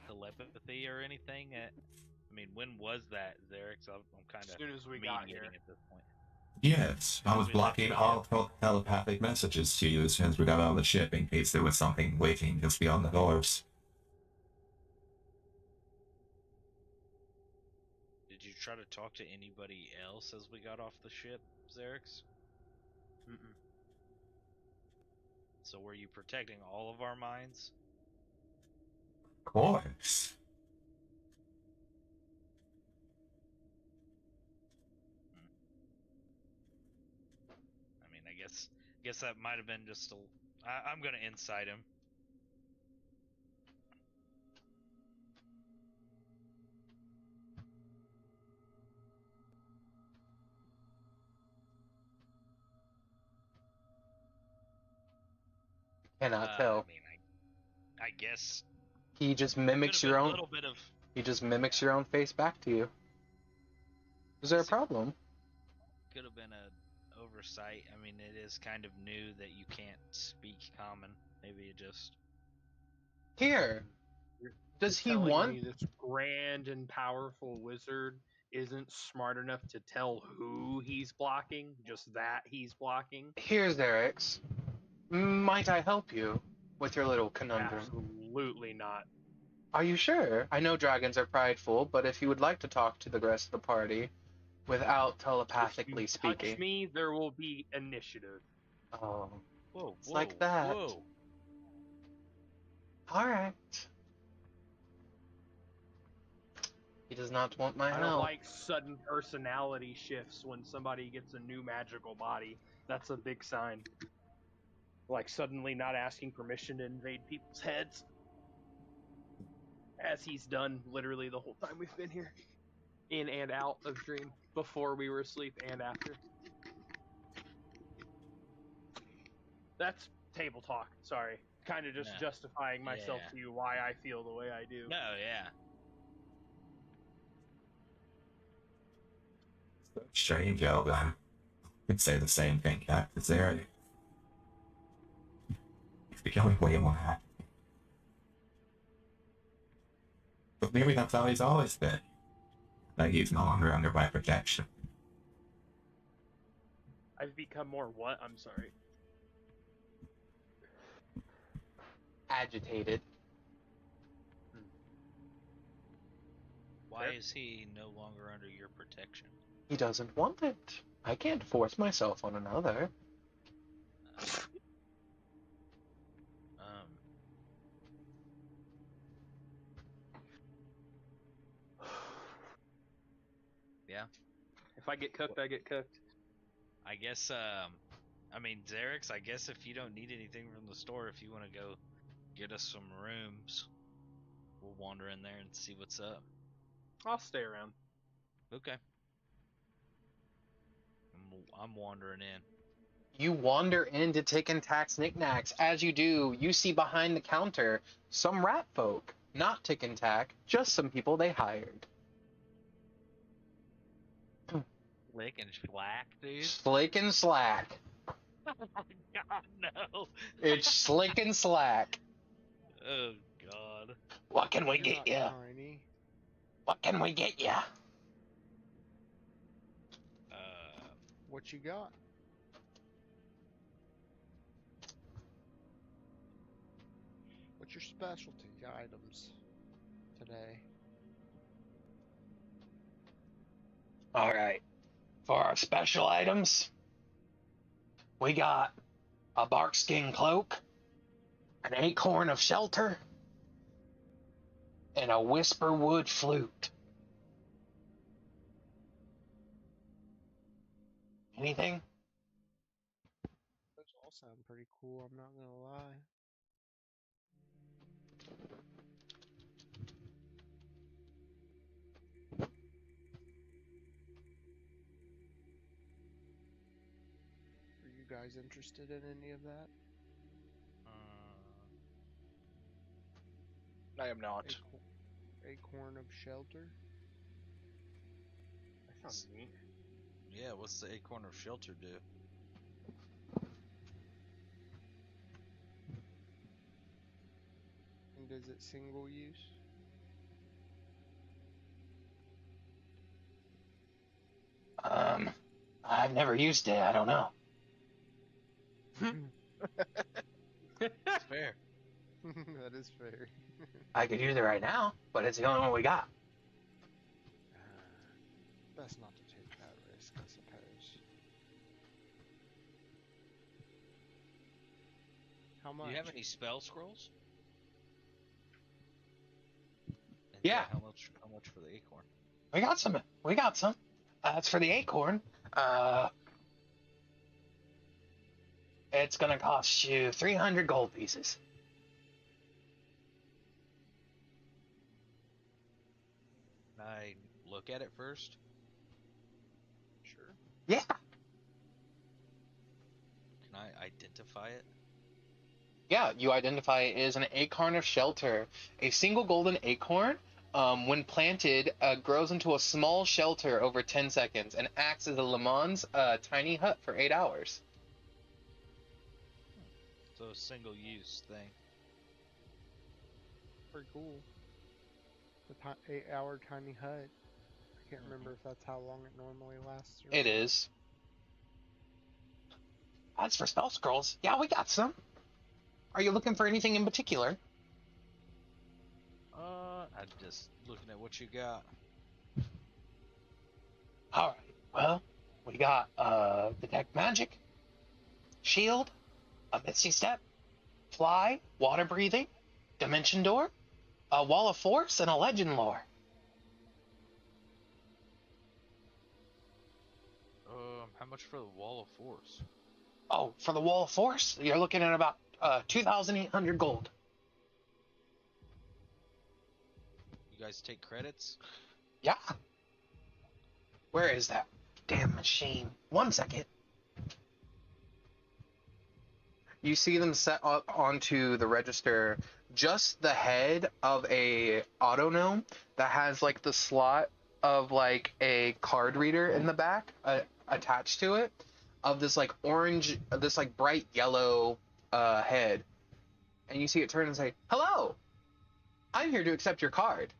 telepathy or anything? I mean, when was that, Xerix? I'm kind of as soon as we got here at this point. Yes, I was blocking all telepathic messages to you as soon as we got on the ship in case there was something waiting just beyond the doors. Did you try to talk to anybody else as we got off the ship, Xerix? Mm-mm. So were you protecting all of our minds? Of course. I mean, I guess that might have been just I'm gonna incite him. Cannot tell. I mean, I guess He just mimics your a own. little bit of. He just mimics your own face back to you. Is there a problem? Could have been a oversight. I mean, it is kind of new that you can't speak common. Maybe it just. Here. Does he telling want? me this grand and powerful wizard isn't smart enough to tell who he's blocking, just that he's blocking? Here's Eric's. Might I help you with your little conundrum? Absolutely not. Are you sure? I know dragons are prideful, but if you would like to talk to the rest of the party without telepathically if you speaking. touch me, there will be initiative. Oh. Whoa, It's like that. Whoa. Alright. He does not want my I help. don't like sudden personality shifts when somebody gets a new magical body. That's a big sign. Like suddenly not asking permission to invade people's heads. As he's done literally the whole time we've been here. In and out of dream. Before we were asleep and after. That's table talk. Sorry. Kind of just No. justifying myself Yeah. to you why I feel the way I do. No, yeah. Strange, Elben. I could say the same thing, Captain Zeri. He's becoming way more happy. But maybe that's how he's always been. Like he's no longer under my protection. I've become more what? I'm sorry. Agitated. Why is he no longer under your protection? He doesn't want it. I can't force myself on another. Um, yeah, If I get cooked, I get cooked. I guess. I mean, Xerix, I guess if you don't need anything from the store, if you want to go get us some rooms, we'll wander in there and see what's up. I'll stay around. Okay. I'm wandering in. You wander in to take in tax knickknacks. As you do, you see behind the counter some rat folk. Not tick and tack, just some people they hired. Slick and slack, dude. Slick and slack. Oh my god, no. It's slick and slack. Oh god. What can we You're get not ya? tiny. What can we get ya? What you got? What's your specialty items today? Alright. For our special items, we got a barkskin cloak, an acorn of shelter, and a whisperwood flute. Anything? Those all sound pretty cool, I'm not gonna lie. Are you guys interested in any of that? I am not. Acorn of shelter? That sounds neat. Yeah, what's the acorn of shelter do? And is it single use? I've never used it. I don't know. It's fair. That is fair. I could use it right now, but it's the only one we got. Best not to take that risk, I suppose. How much? Do you have any spell scrolls? And Yeah. How much for the acorn? We got some. We got some. That's for the acorn. It's gonna cost you 300 gold pieces. Can I look at it first? Sure. Yeah. Can I identify it? Yeah, you identify it as an acorn of shelter. A single golden acorn, when planted, grows into a small shelter over 10 seconds and acts as a Le Mans tiny hut for 8 hours. So a single use thing. Pretty cool. The 8-hour tiny hut. I can't remember if that's how long it normally lasts. Or It is. As for spell scrolls, yeah, we got some. Are you looking for anything in particular? I'm just looking at what you got. Alright, well, we got Detect Magic, Shield, a Misty Step, Fly, Water Breathing, Dimension Door, a Wall of Force, and a Legend Lore. How much for the Wall of Force? Oh, for the Wall of Force, you're looking at about 2,800 gold. You guys take credits? Yeah. Where is that damn machine? 1 second. You see them set up onto the register just the head of a auto gnome that has like the slot of like a card reader in the back attached to it, of this like orange, this like bright yellow head. And you see it turn and say, "Hello, I'm here to accept your card."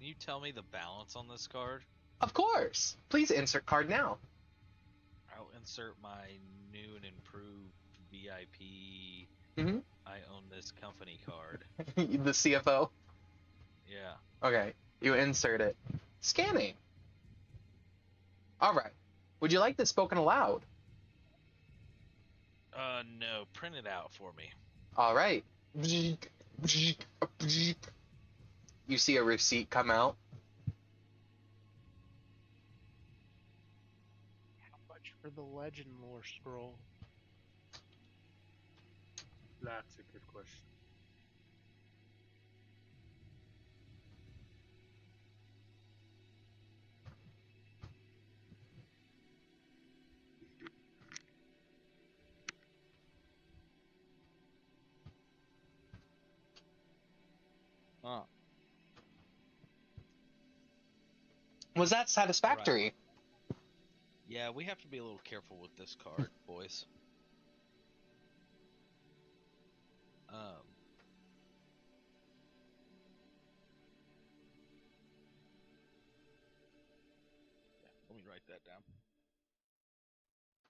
Can you tell me the balance on this card? Of course. Please insert card now. I'll insert my new and improved VIP. Mm-hmm. I own this company card. The CFO. Yeah. Okay, you insert it. Scanning. All right. Would you like this spoken aloud? No. Print it out for me. All right. You see a receipt come out. How much for the legend lore scroll? That's a good question. Huh. Was that satisfactory? Yeah, we have to be a little careful with this card, boys. Let me write that down.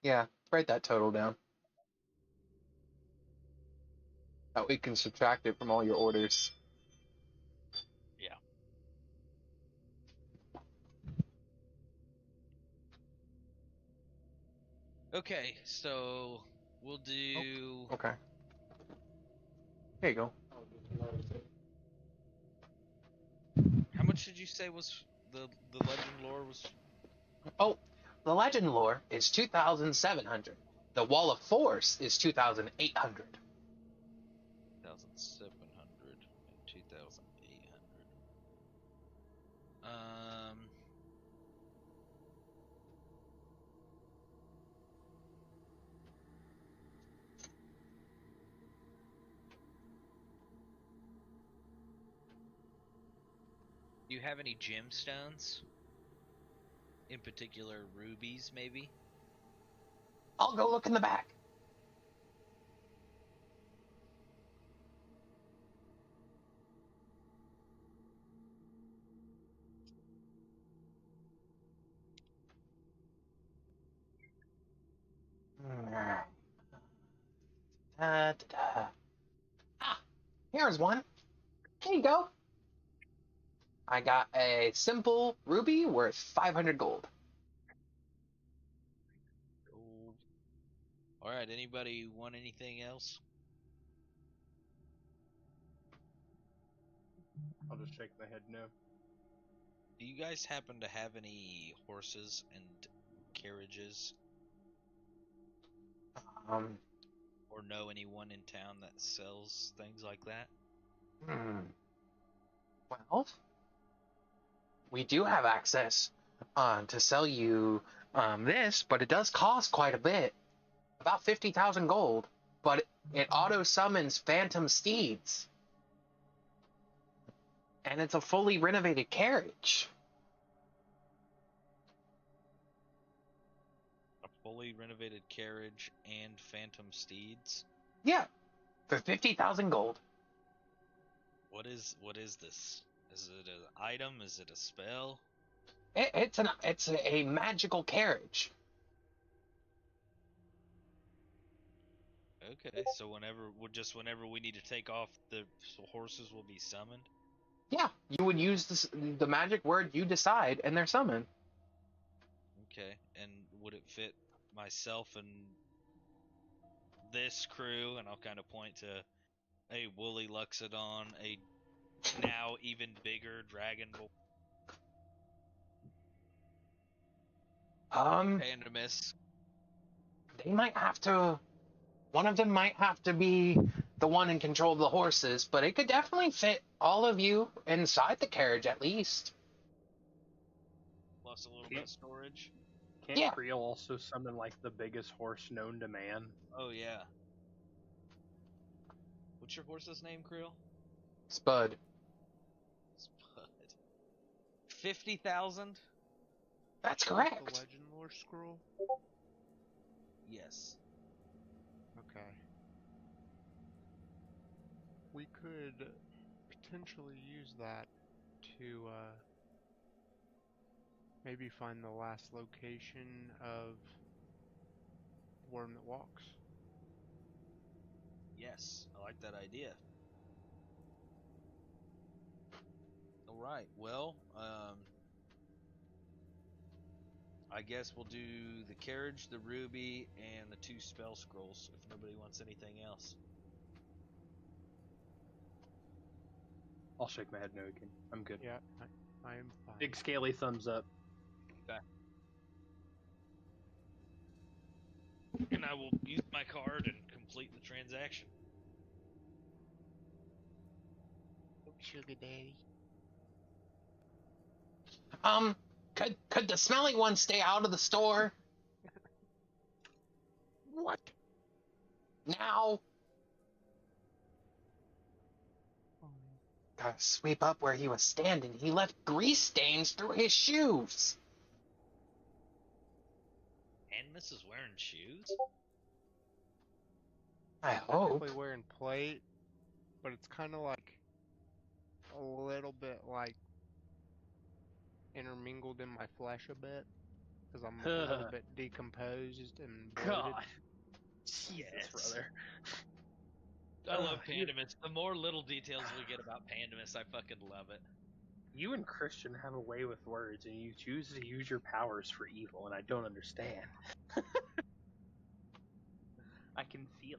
Yeah, write that total down. That way you can subtract it from all your orders. Yeah. Okay, so we'll do. Okay. There you go. How much did you say was the legend lore was? Oh, the legend lore is 2,700. The wall of force is 2,800. 1,700 and 2,800. Do you have any gemstones? In particular, rubies, maybe? I'll go look in the back. Ah, here's one. Here you go. I got a simple ruby worth 500 gold. Gold. Alright, anybody want anything else? I'll just shake my head no. Do you guys happen to have any horses and carriages? Or know anyone in town that sells things like that? Well, we do have access to sell you this, but it does cost quite a bit. About 50,000 gold. But it auto summons phantom steeds. And it's a fully renovated carriage. A fully renovated carriage and phantom steeds? Yeah, for 50,000 gold. What is this? Is it an item? Is it a spell? It's a magical carriage. Okay, so whenever we need to take off, the horses will be summoned? Yeah, you would use the magic word you decide, and they're summoned. Okay, and would it fit myself and this crew? And I'll kind of point to a woolly Luxodon, a now even bigger dragon bull. Pandemus. They might have to. One of them might have to be the one in control of the horses, but it could definitely fit all of you inside the carriage at least. Plus a little bit of storage. Can't Creel also summon like the biggest horse known to man? Oh yeah. What's your horse's name, Creel? Spud. Spud. 50,000? That's correct. The legend lore scroll? Yes. Okay. We could potentially use that to maybe find the last location of the worm that walks. Yes, I like that idea. All right. Well, I guess we'll do the carriage, the ruby, and the 2 spell scrolls. If nobody wants anything else. I'll shake my head no again. I'm good. Yeah, I am fine. Big scaly thumbs up. And I will use my card and complete the transaction. Sugar daddy. Could the smelly one stay out of the store? What? Now? Gotta sweep up where he was standing. He left grease stains through his shoes. Pandemus is wearing shoes? I I'm hope. technically wearing plate, but it's kind of like a little bit like intermingled in my flesh a bit because I'm a little bit decomposed and bloated. God. Jesus, brother. I love Pandemus. The more little details we get about Pandemus, I fucking love it. You and Christian have a way with words, and you choose to use your powers for evil, and I don't understand. I can feel it.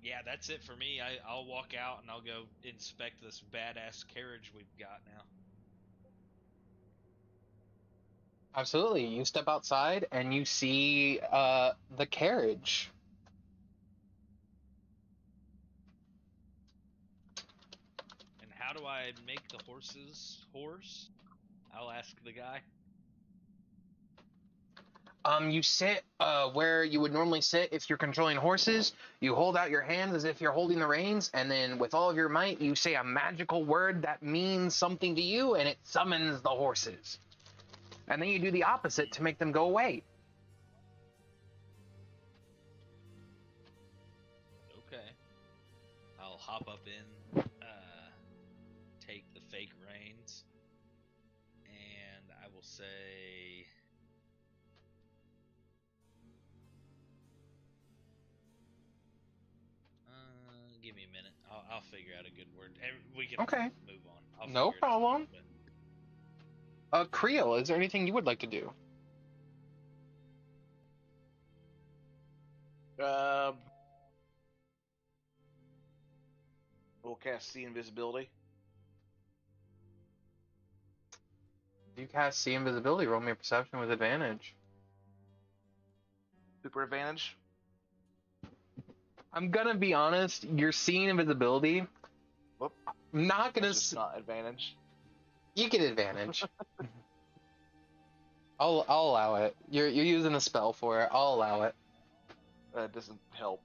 Yeah, that's it for me. I'll walk out and I'll go inspect this badass carriage we've got now. Absolutely. You step outside and you see the carriage. And how do I make the horses horse? I'll ask the guy. You sit where you would normally sit if you're controlling horses. You hold out your hands as if you're holding the reins, and then with all of your might, you say a magical word that means something to you, and it summons the horses. And then you do the opposite to make them go away. Okay. I'll hop up in, take the fake reins, and I will say... give me a minute. I'll figure out a good word. We can Okay. move on. I'll No figure it out in a problem. little bit. Creel, is there anything you would like to do? We'll cast See Invisibility. You cast See Invisibility. Roll me a perception with advantage. Super advantage. I'm gonna be honest. You're seeing invisibility. Whoop. I'm not gonna. That's just not advantage. You get advantage. I'll allow it. You're using a spell for it. I'll allow it. That doesn't help.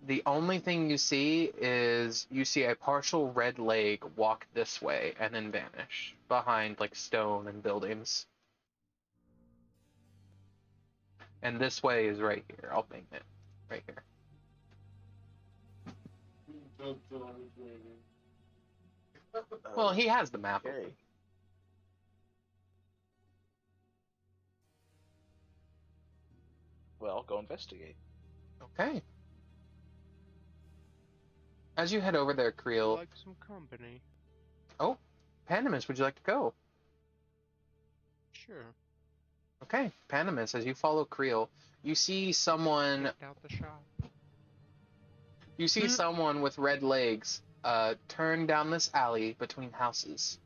The only thing you see is you see a partial red leg walk this way and then vanish behind like stone and buildings. And this way is right here. I'll ping it. Right here. Well, he has the map. Okay. Well, go investigate. Okay. As you head over there, Creel. Like some company. Oh, Pandemus, would you like to go? Sure. Okay, Pandemus, as you follow Creel, you see someone. Checked out the shop. You see someone with red legs turn down this alley between houses.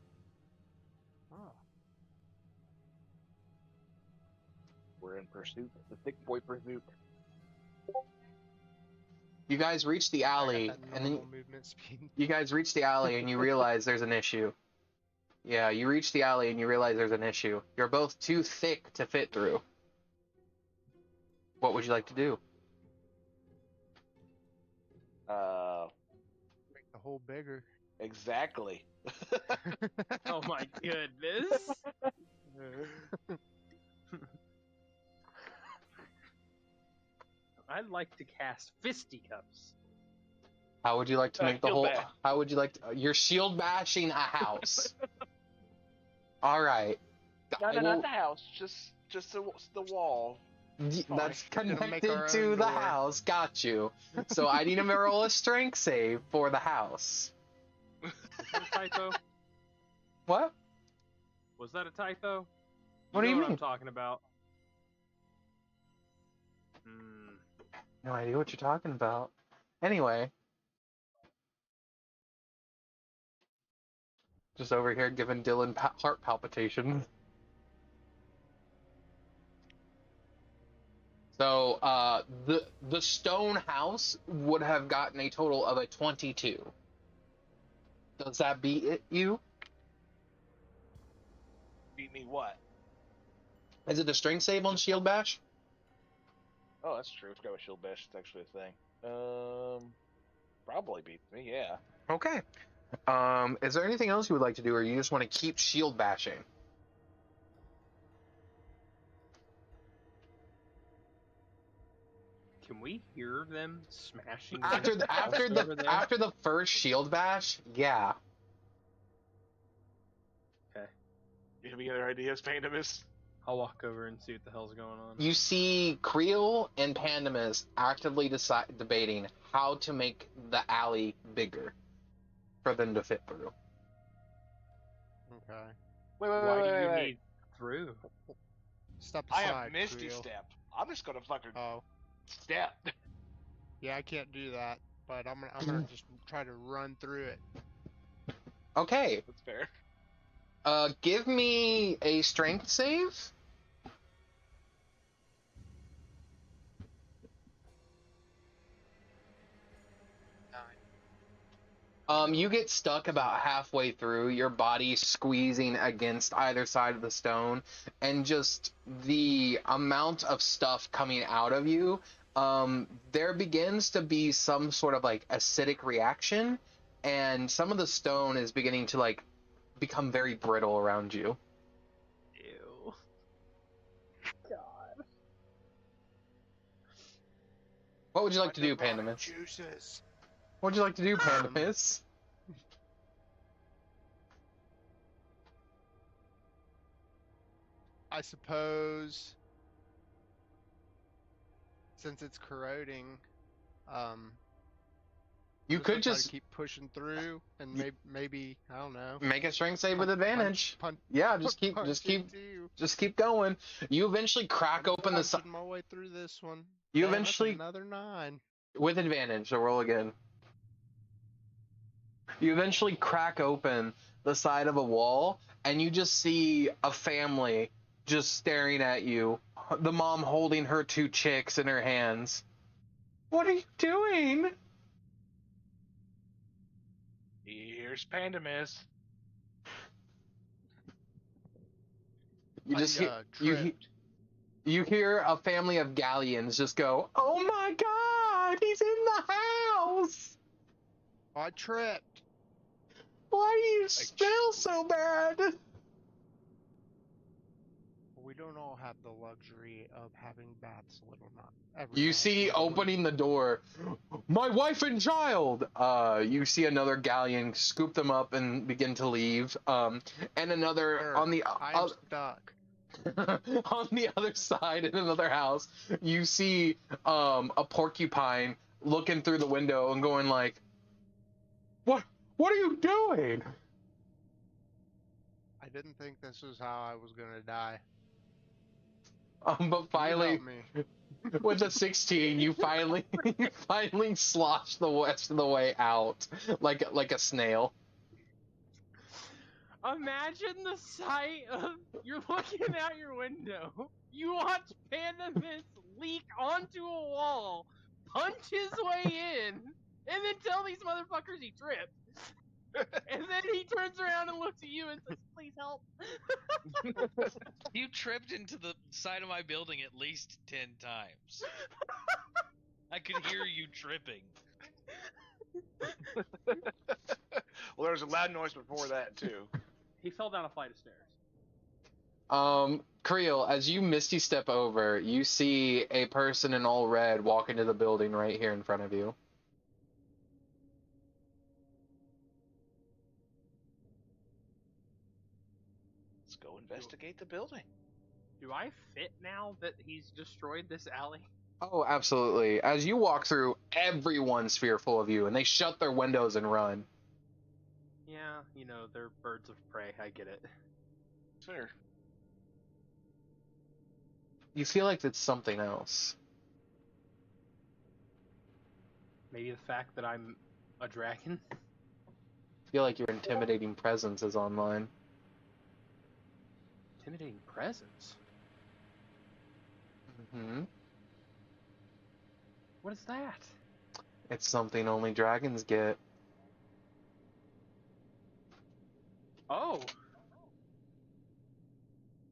Oh. We're in pursuit. The thick boy pursuit. You guys reach the alley, and then movement speed. you guys reach the alley, and you realize there's an issue. Yeah, you reach the alley, and you realize there's an issue. You're both too thick to fit through. What would you like to do? Make the hole bigger. Exactly. Oh my goodness. I'd like to cast fisticuffs. How would you like to make the shield whole? bash. How would you like to? You're shield bashing a house. All right. No, I no, will- not the house. Just the wall. That's Gonna make connected our to own the door. house. Got you. So I need him to roll a strength save for the house. Was that a typo? What? Was that a typo? What do you know mean? What I'm talking about. No idea what you're talking about. Anyway. Just over here giving Dylan heart palpitations. So, the stone house would have gotten a total of a 22. Does that beat it, you? Beat me what? Is it a strength save on Shield Bash? Oh, that's true. I forgot what shield bash is actually a thing. Probably beats me. Yeah. Okay. Is there anything else you would like to do, or you just want to keep shield bashing? Can we hear them smashing? After against house over there? after the first shield bash, yeah. You have any other ideas, Pandemus? I'll walk over and see what the hell's going on. You see Creel and Pandemus actively debating how to make the alley bigger for them to fit through. Okay. Wait, Why do you need through? Step I aside. have Misty Creel. Step. I'm just gonna fucking Oh, step. yeah, I can't do that, but I'm gonna just try to run through it. Okay. That's fair. Give me a strength save. You get stuck about halfway through, your body squeezing against either side of the stone, and just the amount of stuff coming out of you, there begins to be some sort of like acidic reaction, and some of the stone is beginning to like become very brittle around you. Ew. God. What would you like My to do, demonic Pandemus? Juices. What would you like to do, Pandemus? I suppose, since it's corroding, You just could gonna try to just keep pushing through, and maybe I don't know. make a strength save with punch- advantage. punch- Yeah, just keep punch into you. just keep going. You eventually crack I'm open the si- punching my way through this one. You Damn, that's eventually another 9. with advantage, so roll again. You eventually crack open the side of a wall, and you just see a family just staring at you. The mom holding her 2 chicks in her hands. What are you doing? Here's Pandemus. You just hear tripped. you hear a family of galleons just go, "Oh my God, he's in the house! I tripped. Why do you smell so bad?" We don't all have the luxury of having baths, little not. You see opening the door, "My wife and child!" You see another galleon scoop them up and begin to leave. And another on the I'm stuck. on the other side in another house, you see a porcupine looking through the window and going like, What are you doing?" I didn't think this was how I was gonna die. But finally, You help me. with a 16, you finally slosh the rest of the way out like a snail. Imagine the sight of you're looking out your window. You watch Pandemus leak onto a wall, punch his way in, and then tell these motherfuckers he tripped. And then he turns around and looks at you and says, "Please help." You tripped into the side of my building at least 10 times. I could hear you tripping. Well, there was a loud noise before that too. He fell down a flight of stairs. Creel, as you misty step over, you see a person in all red walk into the building right here in front of you. Let's go investigate the building. Do I fit now that he's destroyed this alley? Oh, absolutely. As you walk through, everyone's fearful of you, and they shut their windows and run. Yeah, you know, they're birds of prey. I get it. Fair. You feel like it's something else. Maybe the fact that I'm a dragon? You feel like your intimidating presence is online. Intimidating presence? Hmm. What is that? It's something only dragons get. Oh!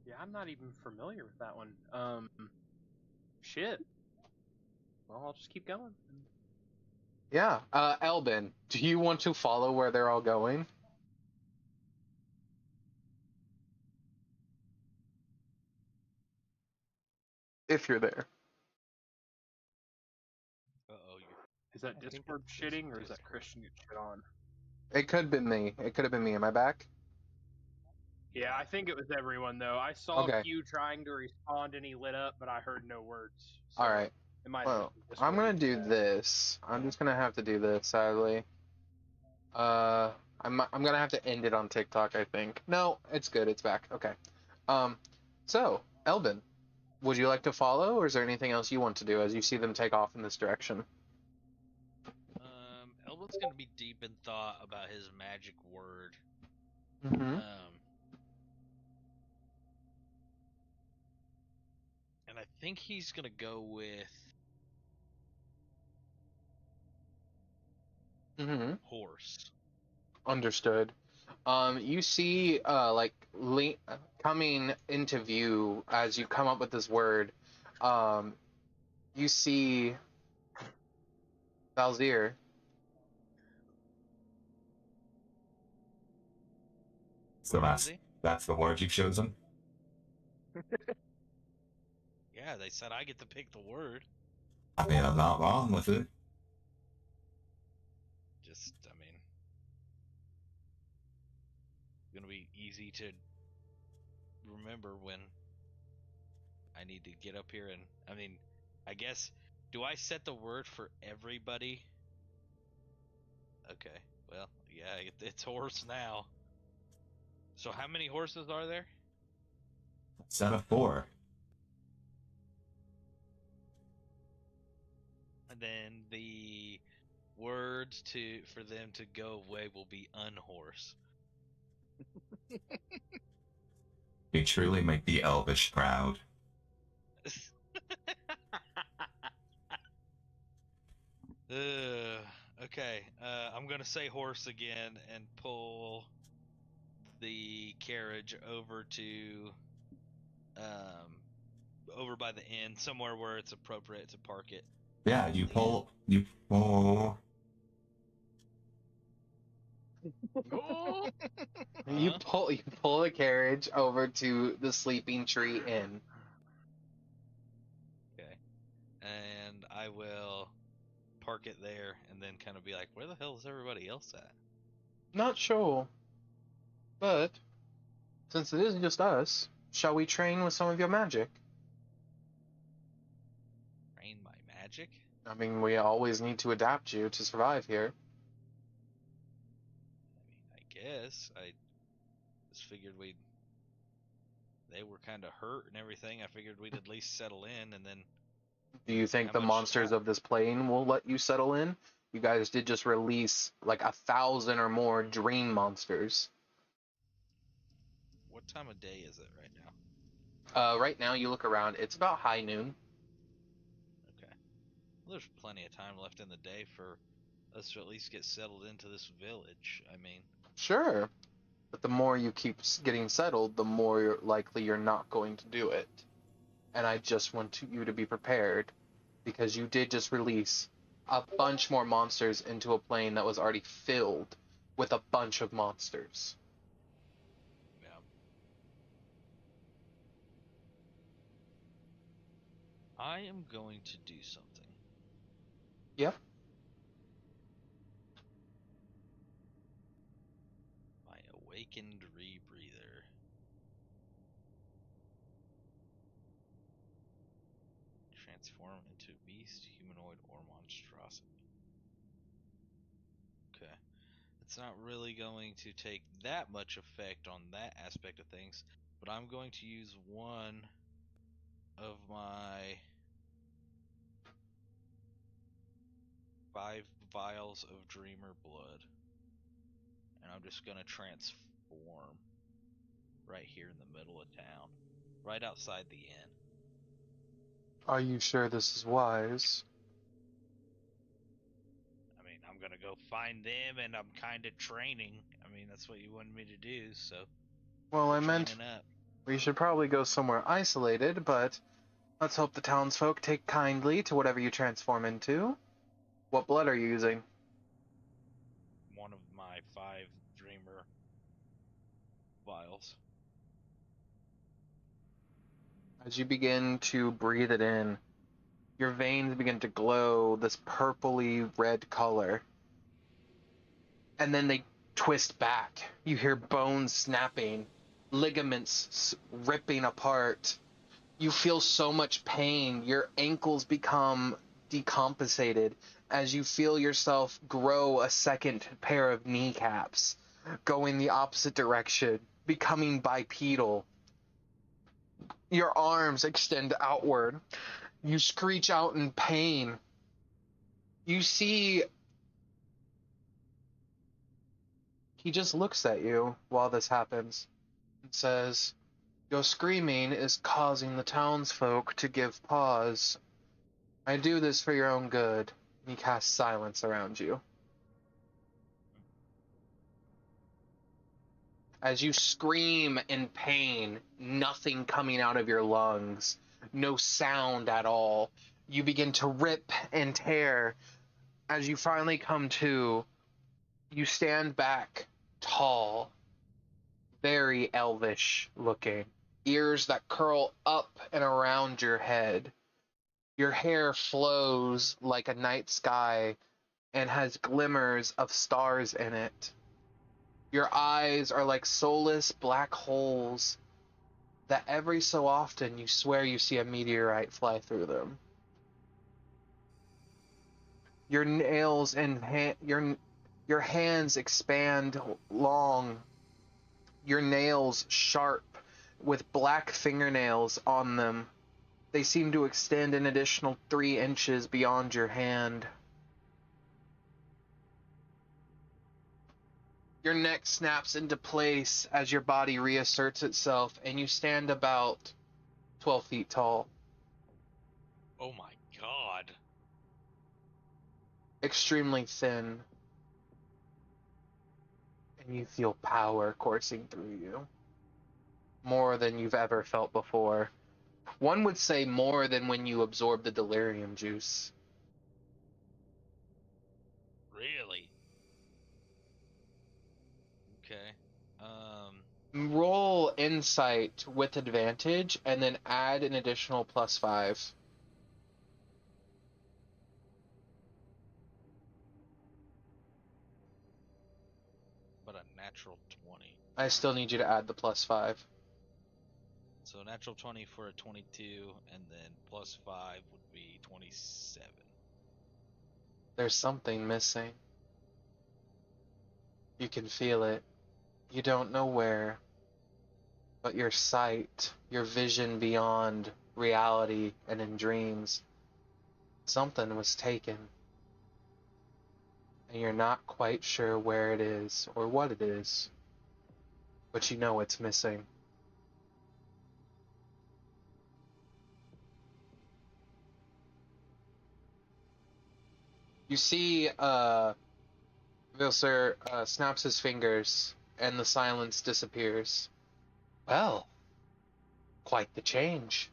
Yeah, I'm not even familiar with that one. Shit. Well, I'll just keep going. Yeah. Elben, do you want to follow where they're all going? If you're there. Uh-oh, Is that I think Discord it's shitting, or is that Discord. Christian get shit on? It could have been me. It could have been me. Am I back? Yeah, I think it was everyone, though. I saw Okay. Q trying to respond, and he lit up, but I heard no words. So Alright. it might Well, have I'm gonna do this. I'm just gonna have to do this, sadly. I'm gonna have to end it on TikTok, I think. No, it's good. It's back. Okay. So, Elben, would you like to follow, or is there anything else you want to do as you see them take off in this direction? Elben's gonna be deep in thought about his magic word. Mm-hmm. And I think he's gonna go with Mm-hmm. horse. Understood. You see, coming into view as you come up with this word, you see Valzir. So Where is he? that's the word you've chosen? Yeah, they said I get to pick the word. I mean, I'm not wrong with it. Just, I mean, it's gonna be easy to remember when I need to get up here and, I mean, I guess, do I set the word for everybody? Okay, well, yeah, it's horse now. So how many horses are there? Set of 4. And then the words for them to go away will be unhorse. You truly make the Elvish proud. Okay, I'm gonna say horse again and pull the carriage over to over by the inn, somewhere where it's appropriate to park it. Yeah, you pull. You pull the carriage over to the Sleeping Tree Inn. Okay, and I will park it there, and then kind of be like, where the hell is everybody else at? Not sure, but since it is just us, shall we train with some of your magic? Train my magic? I mean, we always need to adapt you to survive here. I guess. I just figured they were kind of hurt and everything. I figured we'd at least settle in, and then... Do you think the monsters of this plane will let you settle in? You guys did just release like 1,000 or more dream monsters. What time of day is it right now? Right now, you look around, it's about high noon. Okay. Well, there's plenty of time left in the day for us to at least get settled into this village. I mean... Sure. But the more you keep getting settled, the more likely you're not going to do it. And I just want you to be prepared, because you did just release a bunch more monsters into a plane that was already filled with a bunch of monsters. Yeah. I am going to do something. Yep. My awakened rebreather. Transform into beast, humanoid, or monstrosity. Okay. It's not really going to take that much effect on that aspect of things, but I'm going to use one of my 5 vials of Dreamer blood, and I'm just gonna transform right here in the middle of town, right outside the inn. Are you sure this is wise? I mean, I'm gonna go find them, and I'm kind of training. I mean, that's what you wanted me to do, so Well, I meant training up. we should probably go somewhere isolated, but let's hope the townsfolk take kindly to whatever you transform into. What blood are you using? One of my 5 Dreamer vials. As you begin to breathe it in, your veins begin to glow this purpley red color. And then they twist back. You hear bones snapping, ligaments ripping apart. You feel so much pain. Your ankles become decompensated as you feel yourself grow a second pair of kneecaps, going the opposite direction, becoming bipedal. Your arms extend outward. You screech out in pain. You see, he just looks at you while this happens and says, "Your screaming is causing the townsfolk to give pause. I do this for your own good." He casts silence around you. As you scream in pain, nothing coming out of your lungs, no sound at all, you begin to rip and tear. As you finally come to, you stand back tall, very elvish looking, ears that curl up and around your head. Your hair flows like a night sky and has glimmers of stars in it. Your eyes are like soulless black holes that every so often you swear you see a meteorite fly through them. Your nails and your hands expand long, your nails sharp with black fingernails on them. They seem to extend an additional 3 inches beyond your hand. Your neck snaps into place as your body reasserts itself, and you stand about 12 feet tall. Oh my god. Extremely thin. And you feel power coursing through you. More than you've ever felt before. One would say more than when you absorbed the delirium juice. Really? Okay. Roll insight with advantage and then add an additional +5. But a natural 20. I still need you to add the +5. So natural 20 for a 22, and then +5 would be 27. There's something missing. You can feel it. You don't know where. But your sight, your vision beyond reality and in dreams, something was taken. And you're not quite sure where it is or what it is. But you know it's missing. You see, Vilser snaps his fingers, and the silence disappears. Well, quite the change.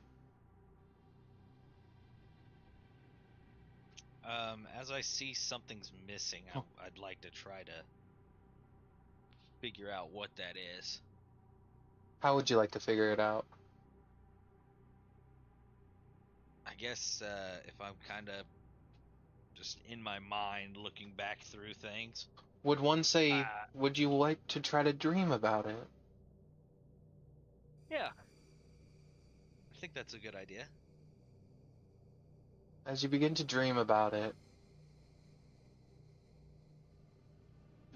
As I see something's missing, I'd like to try to figure out what that is. How would you like to figure it out? I I guess if I'm kind of just in my mind looking back through things. Would one say, Uh, would you like to try to dream about it? Yeah. I think that's a good idea. As you begin to dream about it,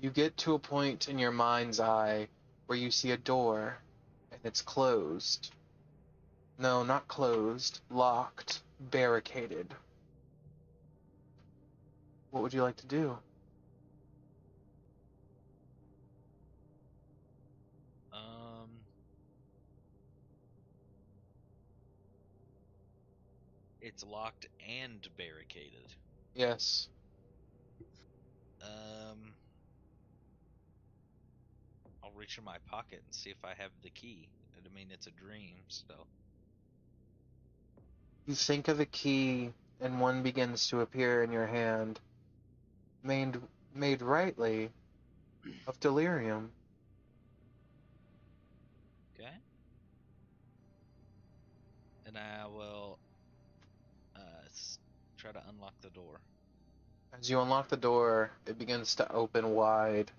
you get to a point in your mind's eye where you see a door, and it's closed. No, not closed, locked, barricaded. What would you like to do? It's locked and barricaded. Yes. I'll reach in my pocket and see if I have the key. I mean, it's a dream, so. You think of a key, and one begins to appear in your hand, made rightly of delirium. Okay. And I will try to unlock the door. As you unlock the door, it begins to open wide.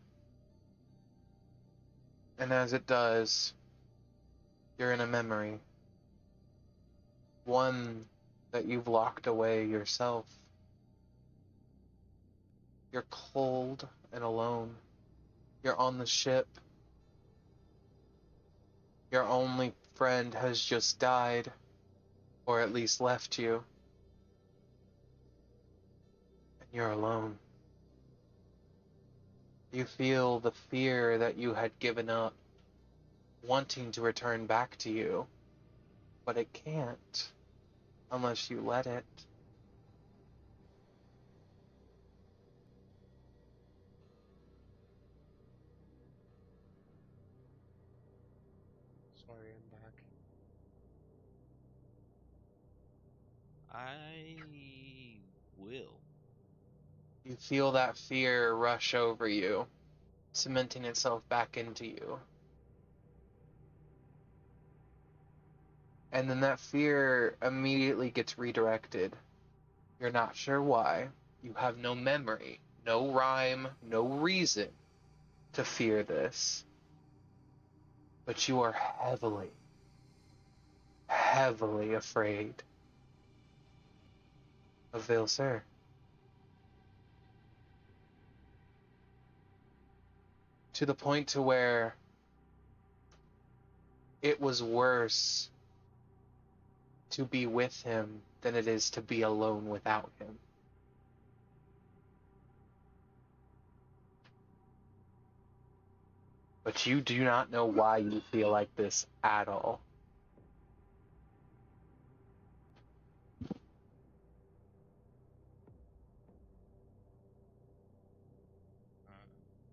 And as it does, you're in a memory. One that you've locked away yourself. You're cold and alone. You're on the ship. Your only friend has just died, or at least left you. And you're alone. You feel the fear that you had given up, wanting to return back to you, but it can't unless you let it. Sorry, I'm back. I will. You feel that fear rush over you, cementing itself back into you. And then that fear immediately gets redirected. You're not sure why. You have no memory, no rhyme, no reason to fear this. But you are heavily, heavily afraid of Vilser. To the point to where it was worse to be with him than it is to be alone without him. But you do not know why you feel like this at all.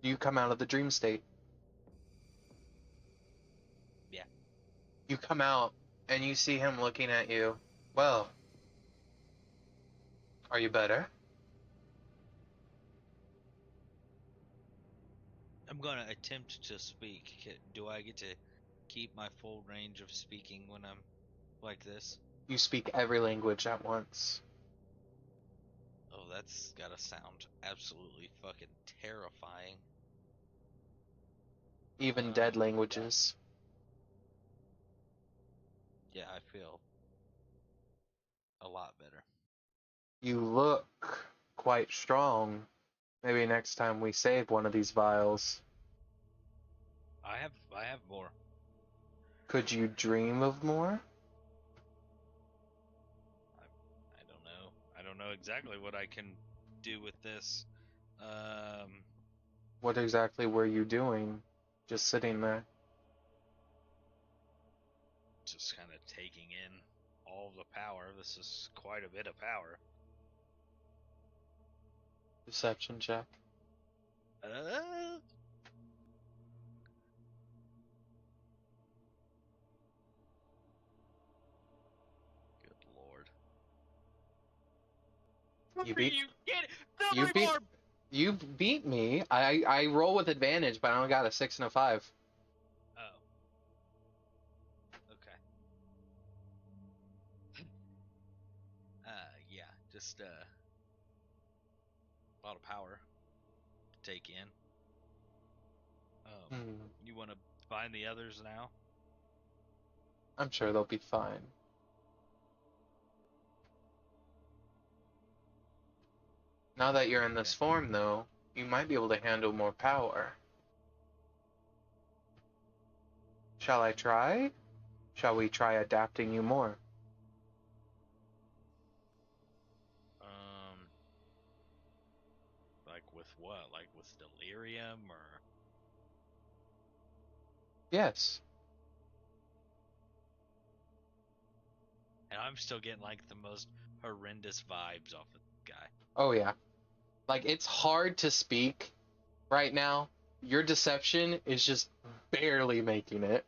You come out of the dream state. Yeah. You come out and you see him looking at you. Well, are you better? I'm gonna attempt to speak. Do I get to keep my full range of speaking when I'm like this? You speak every language at once. Oh, that's gotta sound absolutely fucking terrifying. Even dead languages. Yeah, I feel a lot better. You look quite strong. Maybe next time we save one of these vials. I have more. Could you dream of more? I don't know. I don't know exactly what I can do with this. What exactly were you doing? Just sitting there. Just kind of taking in all the power. This is quite a bit of power. Deception check. Good lord. You beat. You get it. You No beat. more. You beat me. I roll with advantage, but I only got a 6 and a 5. Oh. Okay. take in. Hmm. You want to find the others now? I'm sure they'll be fine. Now that you're in this form, though, you might be able to handle more power. Shall I try? Shall we try adapting you more? Like with what? Like with delirium or? Yes. And I'm still getting like the most horrendous vibes off of this guy. Oh, yeah. Like, it's hard to speak right now. Your deception is just barely making it.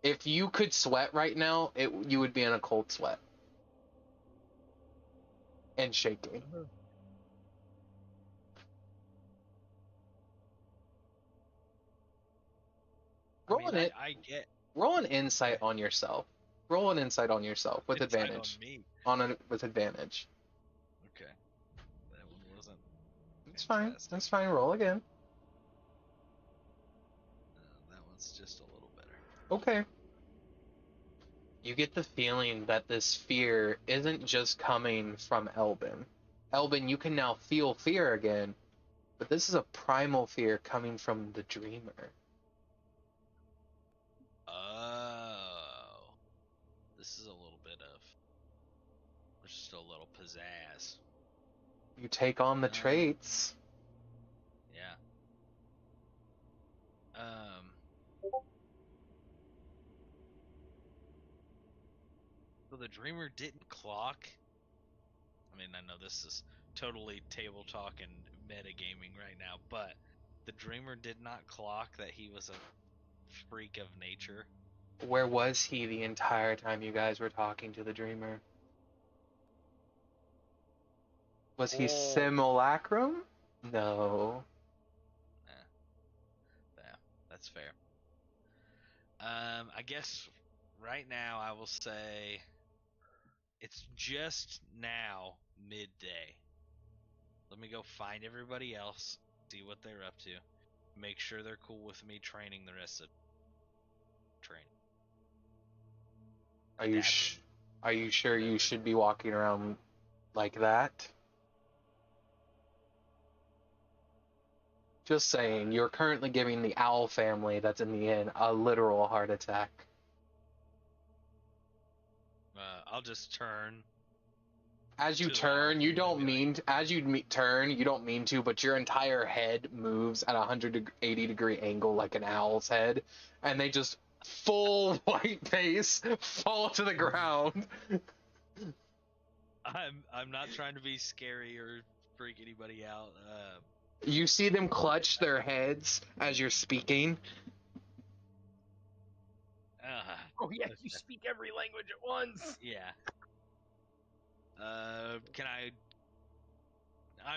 If you could sweat right now, you would be in a cold sweat. And shaking. Roll an insight on yourself. Roll an insight on yourself with Insight advantage. on me. With advantage. Okay. That one wasn't. It's fine. fantastic. That's fine. Roll again. That one's just a little better. Okay. You get the feeling that this fear isn't just coming from Elben. Elben, you can now feel fear again, but this is a primal fear coming from the dreamer. Oh. This is a little bit of. Just a little pizzazz. You take on the traits. Yeah. So the dreamer didn't clock. I mean, I know this is totally table talk and metagaming right now, but the dreamer did not clock that he was a freak of nature. Where was he the entire time you guys were talking to the dreamer? Was he simulacrum? No. Yeah, that's fair. I guess right now I will say it's just now midday. Let me go find everybody else, see what they're up to, make sure they're cool with me training the rest of training. Are you sure you should be walking around like that? Just saying, you're currently giving the owl family that's in the inn a literal heart attack. I'll just turn. As you turn, you don't mean to, but your entire head moves at a 180-degree angle like an owl's head, and they just full white face fall to the ground. I'm not trying to be scary or freak anybody out. You see them clutch their heads as you're speaking. Oh yeah, you speak every language at once. Yeah. I'm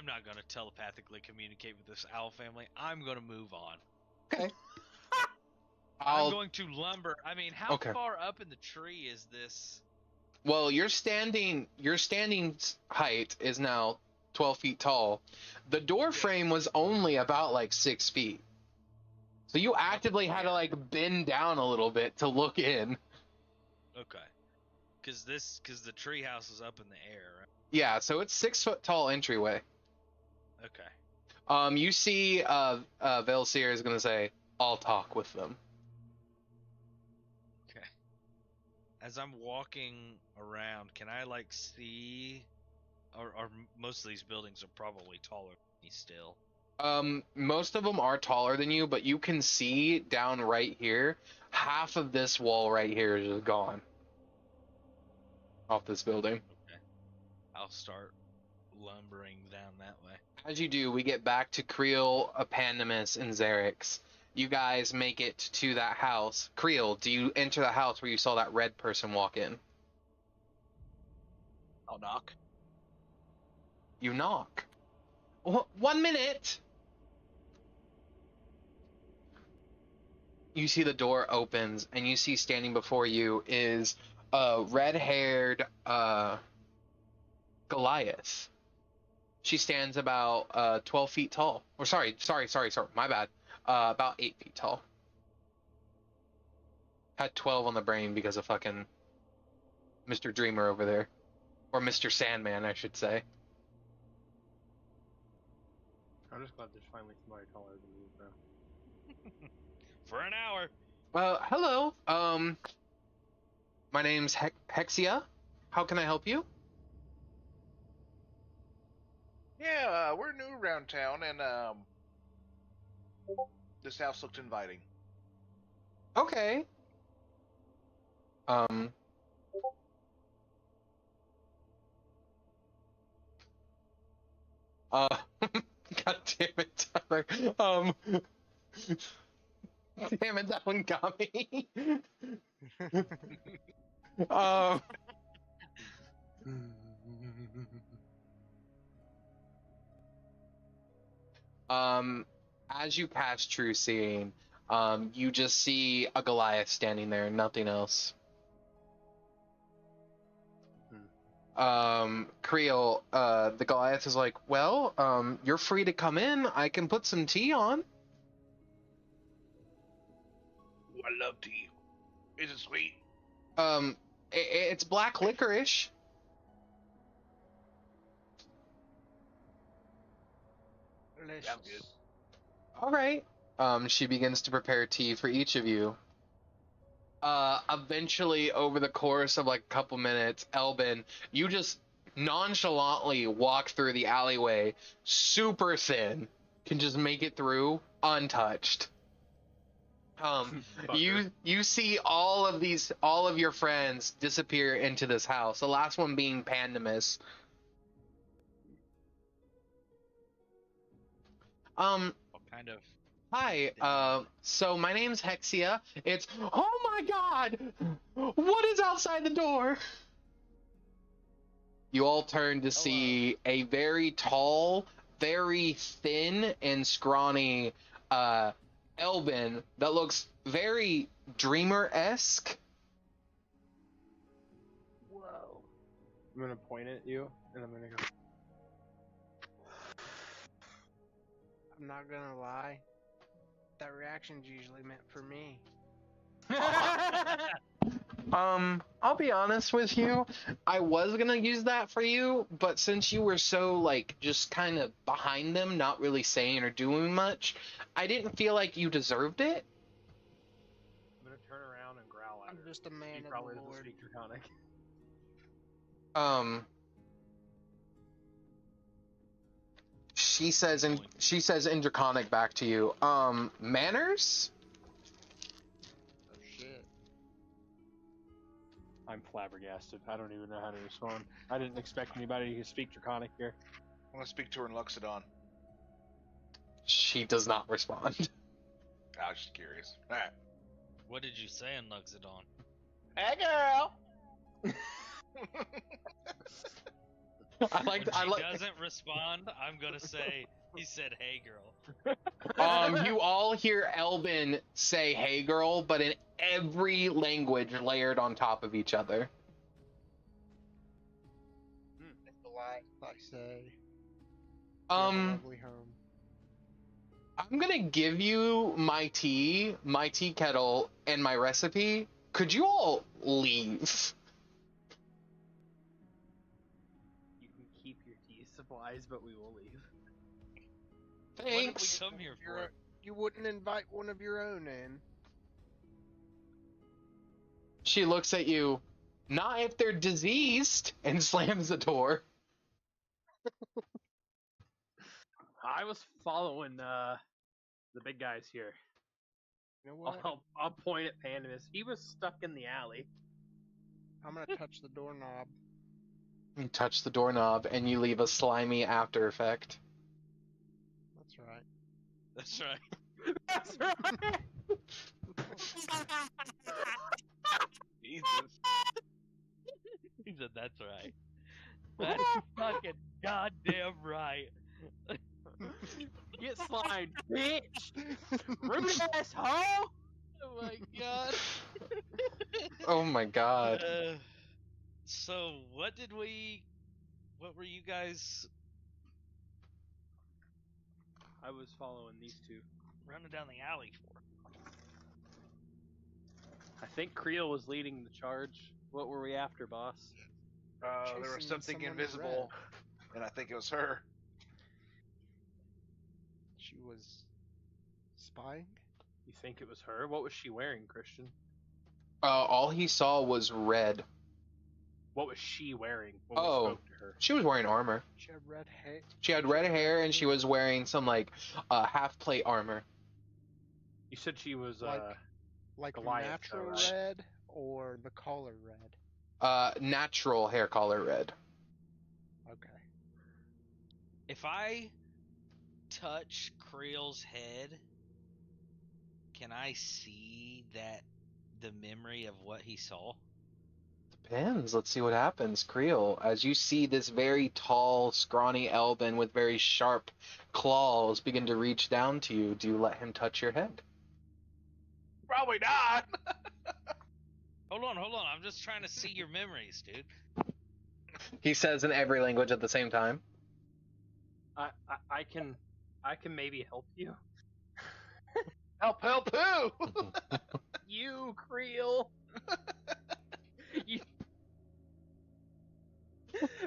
not gonna telepathically communicate with this owl family. I'm gonna move on. Okay. I'm going to lumber. I mean, how Okay. far up in the tree is this? Well, your standing height is now 12 feet tall. The door frame was only about like 6 feet. So you actively had to like bend down a little bit to look in. Okay. Because the treehouse is up in the air, right? Yeah, so it's 6 foot tall entryway. Okay. You see Velseer is gonna say, I'll talk with them. Okay. As I'm walking around, can I like see or most of these buildings are probably taller than me still. Most of them are taller than you, but you can see down right here, half of this wall right here is just gone. Off this building. Okay. I'll start lumbering down that way. As you do, we get back to Creel, Pandemus, and Xerix. You guys make it to that house. Creel, do you enter the house where you saw that red person walk in? I'll knock. You knock. 1 minute! You see the door opens, and you see standing before you is a red-haired Goliath. She stands about 12 feet tall. Or sorry, my bad. About 8 feet tall. Had 12 on the brain because of fucking Mr. Dreamer over there. Or Mr. Sandman, I should say. I'm just glad there's finally somebody taller than me, bro. For an hour. Hello. My name's Hexia. How can I help you? Yeah, we're new around town, and this house looked inviting. Okay. Um. God damn it, Tyler. Damn it, that one got me. um. As you pass True Seeing, you just see a Goliath standing there, nothing else. Creel, the Goliath is like, well, you're free to come in. I can put some tea on. Ooh, I love tea. Is it sweet? It's black licorice. Sounds good. All right. She begins to prepare tea for each of you. Eventually, over the course of like a couple minutes, Elben, you just nonchalantly walk through the alleyway, super thin, can just make it through untouched. You see all of your friends disappear into this house. The last one being Pandemus. What kind of... Hi, so my name's Hexia. It's, oh my god! What is outside the door? You all turn to see a very tall, very thin and scrawny, Elben that looks very Dreamer-esque. Whoa. I'm gonna point at you, and I'm gonna go. I'm not gonna lie. That reaction's usually meant for me. I'll be honest with you. I was gonna use that for you, but since you were so, like, just kind of behind them, not really saying or doing much, I didn't feel like you deserved it. I'm gonna turn around and growl at I'm her. just a man She of the probably doesn't Lord. speak Draconic. She says in Draconic back to you, manners? Oh shit. I'm flabbergasted. I don't even know how to respond. I didn't expect anybody to speak Draconic here. I'm gonna speak to her in Luxodon. She does not respond. I was just curious. Alright. What did you say in Luxodon? Hey, girl! When she doesn't respond, I'm gonna say, he said, hey, girl. You all hear Elben say, hey, girl, but in every language layered on top of each other. I say. I'm gonna give you my tea kettle, and my recipe. Could you all leave? You can keep your tea supplies, but we will leave. Thanks. What did we come here for? You wouldn't invite one of your own in. She looks at you, not if they're diseased, and slams the door. I was following the big guys here. You know what? I'll point at Pandemus. He was stuck in the alley. I'm gonna touch the doorknob. You touch the doorknob, and you leave a slimy after effect. That's right. That's right. That's right. Jesus. He said, that's right. That's fucking goddamn right. Get slimed, bitch! Rude asshole! Oh my god. Oh my god. So, what were you guys I was following these two. Running down the alley for? I think Creel was leading the charge. What were we after, boss? There was Chasing something someone in invisible, and I think it was her. She was spying? You think it was her? What was she wearing, Christian? All he saw was red. What was she wearing when we Oh, spoke to her? she was wearing armor. She had red hair. She had red hair and she was wearing some like half plate armor. You said she was Like Goliath, natural though, right? red or the collar red? Natural hair color red. Okay. If I touch Creel's head, can I see the memory of what he saw? Depends. Let's see what happens. Creel, as you see this very tall, scrawny Elben with very sharp claws begin to reach down to you, do you let him touch your head? Probably not. Hold on. I'm just trying to see your memories, dude. He says in every language at the same time. I can maybe help you. Help who? You, Creel.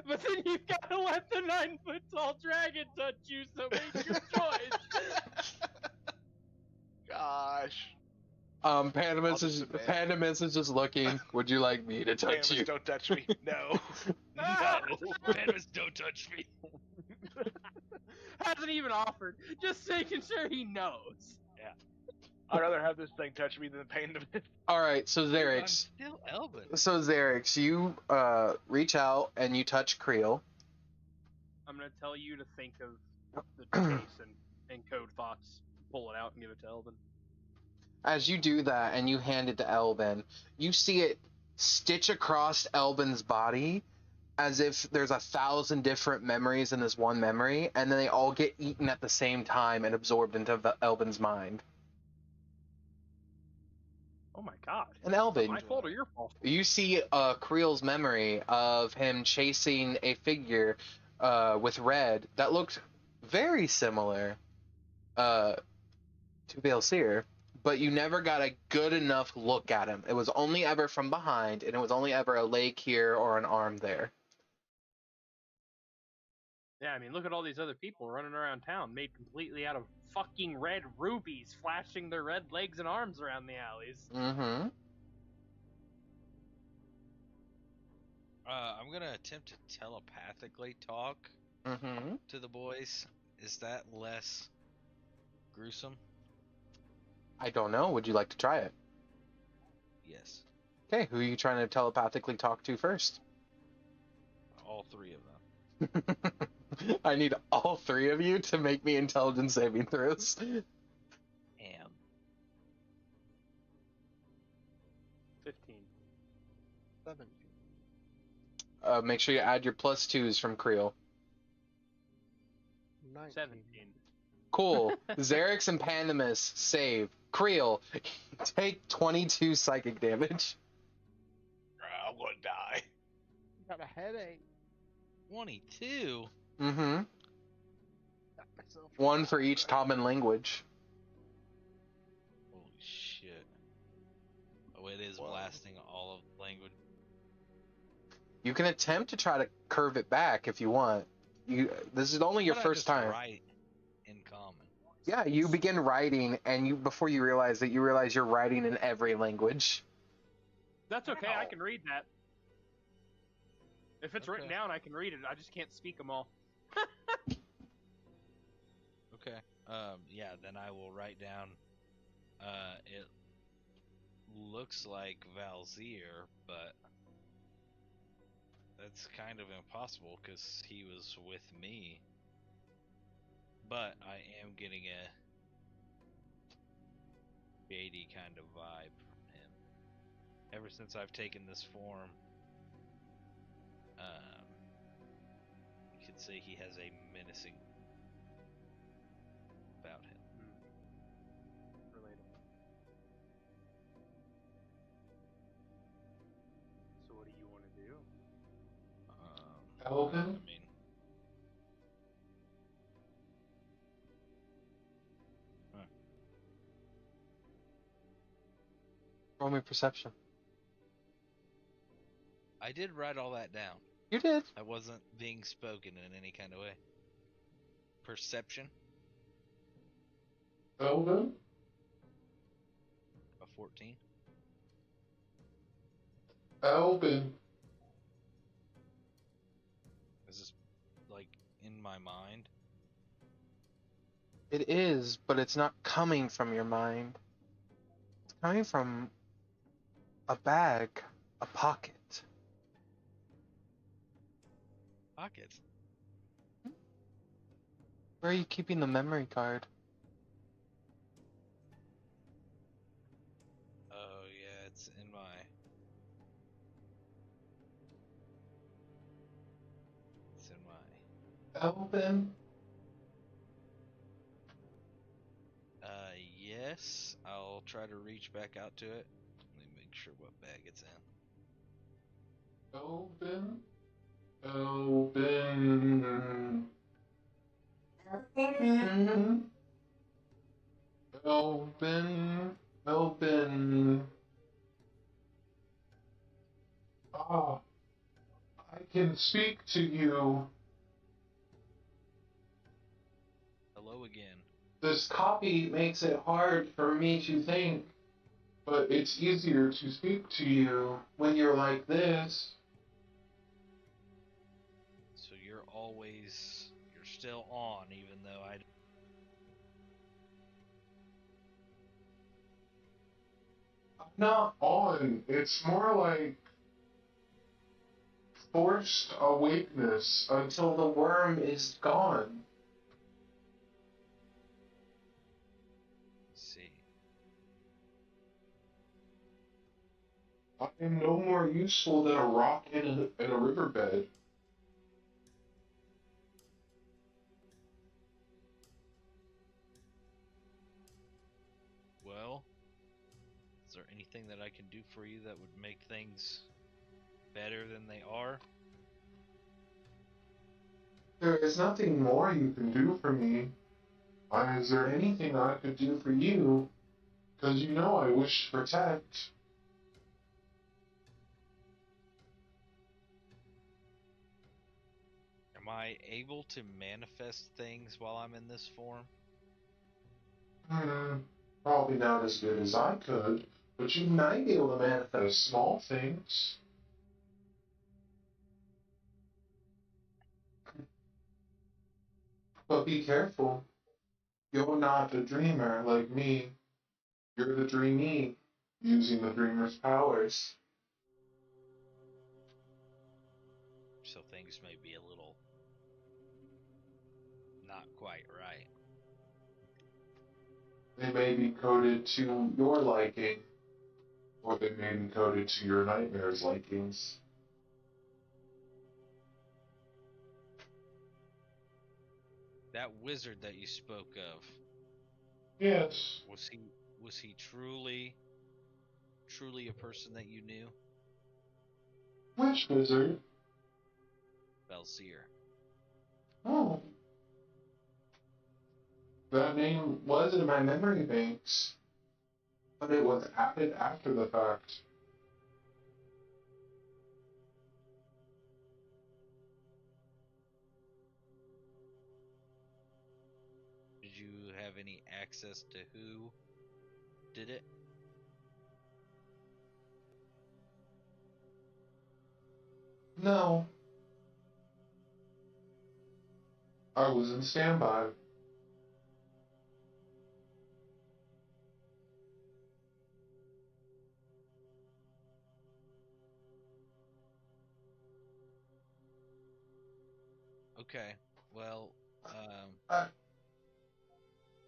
But then you've got to let the 9-foot-tall dragon touch you, so make your choice. Gosh. Pandemus is just looking. Would you like me to touch Pandemus, you? don't touch me. No. No, Pandemus, don't touch me. Hasn't even offered. Just making sure he knows. I'd rather have this thing touch me than Pandemus. All right, so I'm Xerix. still Elben. So Xerix, you reach out and you touch Creel. I'm gonna tell you to think of the chase and code thoughts. Pull it out and give it to Elben. As you do that and you hand it to Elben, you see it stitch across Elben's body as if there's 1,000 different memories in this one memory, and then they all get eaten at the same time and absorbed into Elben's mind. Oh my god. And Elben, My fault or your fault? you see Creel's memory of him chasing a figure with red that looked very similar to Bael'Sir, but you never got a good enough look at him. It was only ever from behind, and it was only ever a leg here or an arm there. Yeah, I mean, look at all these other people running around town made completely out of fucking red rubies, flashing their red legs and arms around the alleys. Mm-hmm. I'm gonna attempt to telepathically talk Mm-hmm. to the boys. Is that less gruesome? I don't know. Would you like to try it? Yes. Okay, who are you trying to telepathically talk to first? All three of them. I need all three of you to make me intelligence saving throws. Am. 15. 17. Make sure you add your +2s from Creel. 19. 17. Cool. Xerix and Pandemus save. Creel, take 22 psychic damage. I'm gonna die. Got a headache. 22? Mm-hmm. Got myself One for each common language. Holy shit. Oh, it is Whoa. blasting all of the language. You can attempt to try to curve it back if you want. This is only your Why not first just time. write in common. Yeah, you begin writing, and before you realize you're writing in every language. That's okay, I Ow. can read that. If it's written Okay. down, I can read it. I just can't speak them all. Okay. Yeah, then I will write down, it looks like Valzir, but that's kind of impossible because he was with me. But I am getting a shady kind of vibe from him. Ever since I've taken this form, you could say he has a menacing about him. Relatable. So what do you want to do? Elben? I mean, Roll me perception. I did write all that down. You did. I wasn't being spoken in any kind of way. Perception, Elben. a 14. Elben. Is this like in my mind? It is, but it's not coming from your mind. It's coming from a bag, a pocket. Pocket. Where are you keeping the memory card? Oh yeah, it's in my. It's in my. Elben. Yes. I'll try to reach back out to it. Let me make sure what bag it's in. Elben. Elben. Elben. Elben. Elben. Ah, I can speak to you. Hello again. This copy makes it hard for me to think, but it's easier to speak to you when you're like this. So you're still on, even though I. I'm not on. It's more like forced awakeness until the worm is gone. See. I am no more useful than a rock in a riverbed. Well, is there anything that I can do for you that would make things better than they are? There is nothing more you can do for me. Is there anything I could do for you? Because you know I wish to protect. Am I able to manifest things while I'm in this form? Probably not as good as I could, but you might be able to manifest small things. But be careful. You're not a dreamer like me. You're the dreamee, using the dreamer's powers. So things may be a little not quite right. They may be coded to your liking, or they may be coded to your nightmare's likings. That wizard that you spoke of, Yes. was he truly a person that you knew? Which wizard? Belsier. Oh. That name was in my memory banks, but it was added after the fact. Did you have any access to who did it? No. I was in standby. Okay. Well,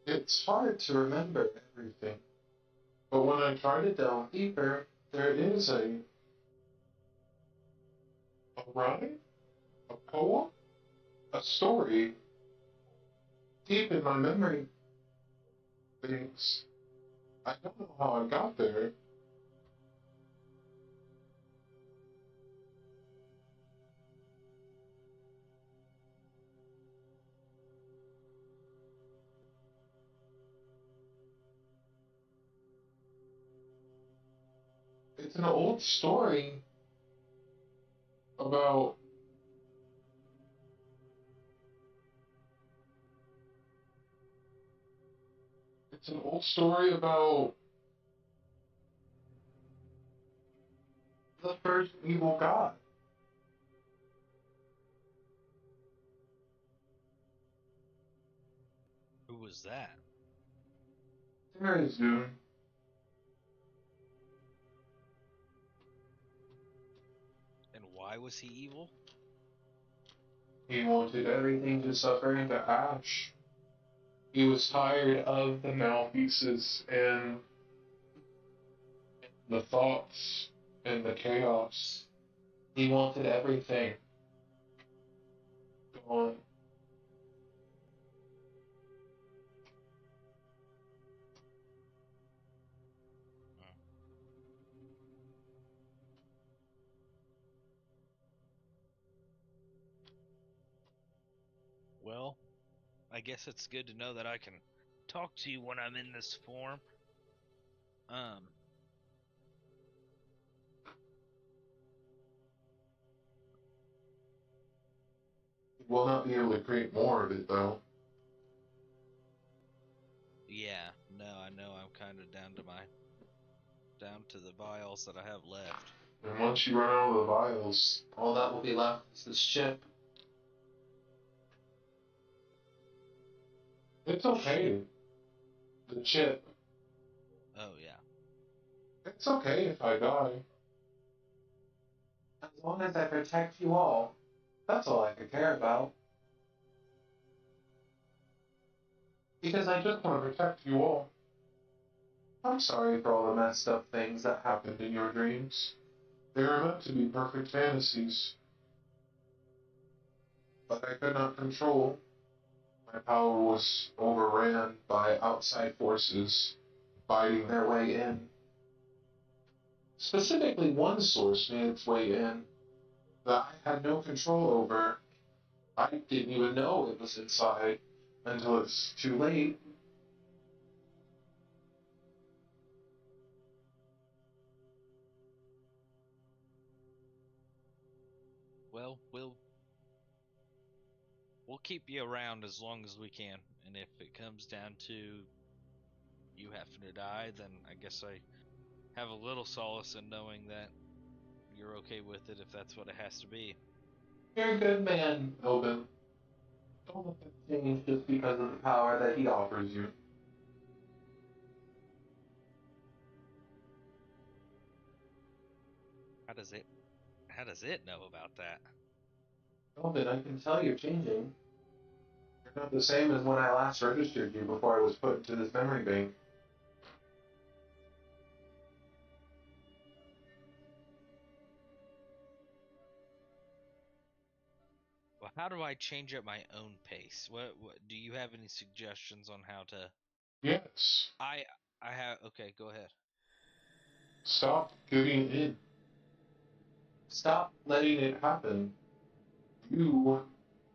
It's hard to remember everything, but when I try to delve deeper, there is a rhyme, a poem, a story deep in my memory banks. I don't know how I got there. It's an old story about it's an old story about the first evil god. Who was that? There is Dune. And why was he evil? He wanted everything to suffer into ash. He was tired of the malfeases and the thoughts and the chaos. He wanted everything gone. Well, I guess it's good to know that I can talk to you when I'm in this form. He will not be able to create more of it, though. Yeah, no, I know I'm kind of down to the vials that I have left. And once you run out of the vials, all that will be left is this chip. It's okay. The chip. Oh yeah. It's okay if I die. As long as I protect you all, that's all I could care about. Because I just want to protect you all. I'm sorry for all the messed up things that happened in your dreams. They were meant to be perfect fantasies. But I could not control. My power was overran by outside forces fighting their way in. Specifically, one source made its way in that I had no control over. I didn't even know it was inside until it's too late. Well, we'll keep you around as long as we can, and if it comes down to you having to die, then I guess I have a little solace in knowing that you're okay with it if that's what it has to be. You're a good man, Elben. Don't let that change just because of the power that he offers you. How does it know about that? Elben, I can tell you're changing. You're not the same as when I last registered you before I was put into this memory bank. Well, how do I change at my own pace? What do you have any suggestions on how to? Yes. I have. Okay, go ahead. Stop giving in. Stop letting it happen. You,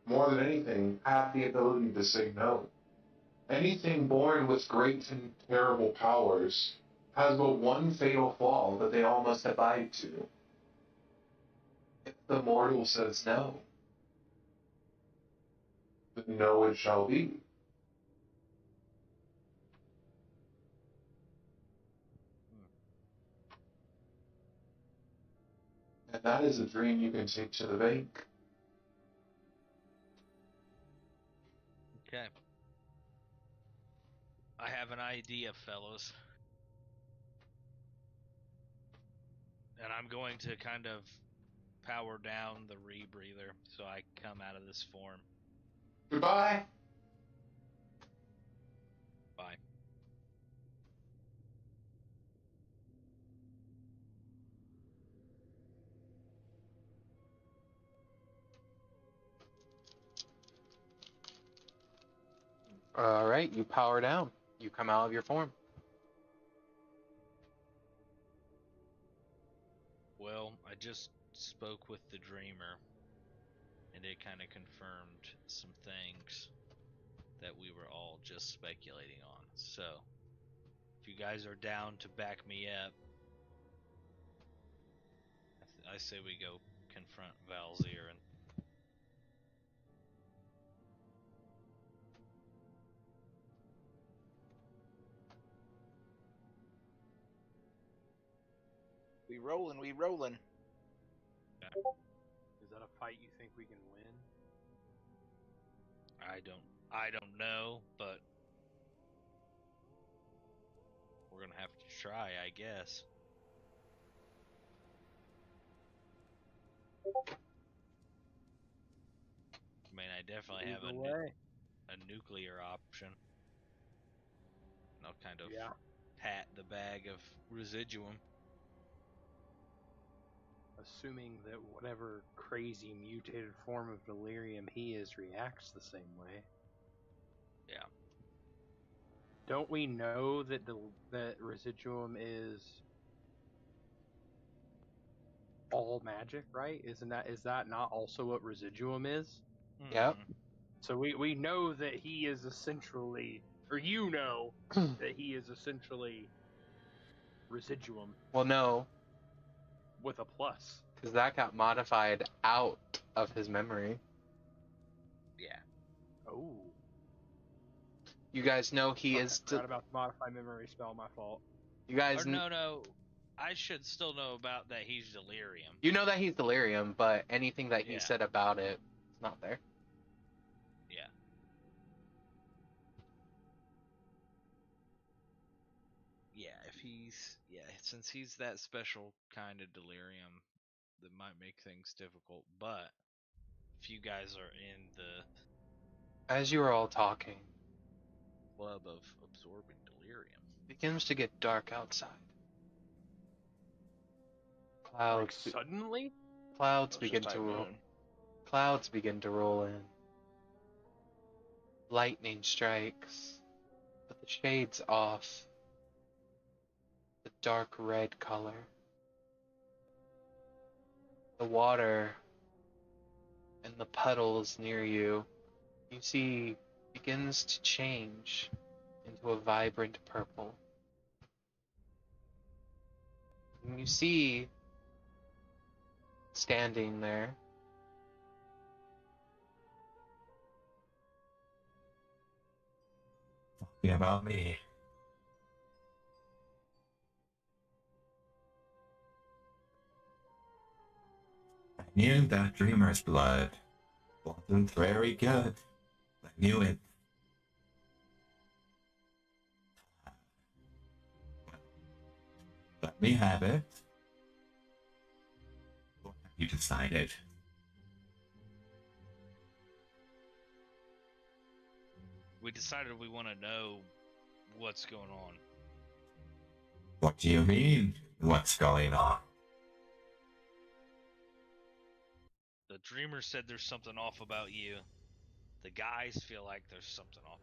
more than anything, have the ability to say no. Anything born with great and terrible powers has but one fatal flaw that they all must abide to. If the mortal says no, then no it shall be. And that is a dream you can take to the bank. Okay. I have an idea, fellows. And I'm going to kind of power down the rebreather so I come out of this form. Goodbye. Bye. Alright, you power down. You come out of your form. Well, I just spoke with the dreamer, and it kind of confirmed some things that we were all just speculating on. So, if you guys are down to back me up, I say we go confront Valzir and We rolling, we rolling. Is that a fight you think we can win? I don't know, but we're gonna have to try, I guess. I mean, I definitely have Either way. a nuclear option. And I'll kind of Yeah. pat the bag of residuum. Assuming that whatever crazy mutated form of delirium he is reacts the same way. Yeah. Don't we know that that residuum is all magic, right? Is that not also what residuum is? Yep. Mhm. So we know that he is essentially, or you know that he is essentially residuum Well, no, with a plus. because that got modified out of his memory. Yeah. Oh. You guys know he Fuck, is. I forgot about the modify memory spell. My fault. You guys. Or no. I should still know about that he's delirium. You know that he's delirium, but anything that he Yeah. said about it is not there. Yeah. Yeah, since he's that special kind of delirium, that might make things difficult, but if you guys are in the As you are all talking, club of absorbing delirium. it begins to get dark outside. Like Clouds, suddenly? clouds It's begin just to high roll. moon. Clouds begin to roll in. Lightning strikes, but the shade's off. The dark red color. The water and the puddles near you, you see, begins to change into a vibrant purple. And you see, standing there, Talking about me. I knew that dreamer's blood wasn't very good. I knew it. Let me have it. What have you decided? We decided we want to know what's going on. What do you mean? What's going on? The dreamer said there's something off about you. The guys feel like there's something off.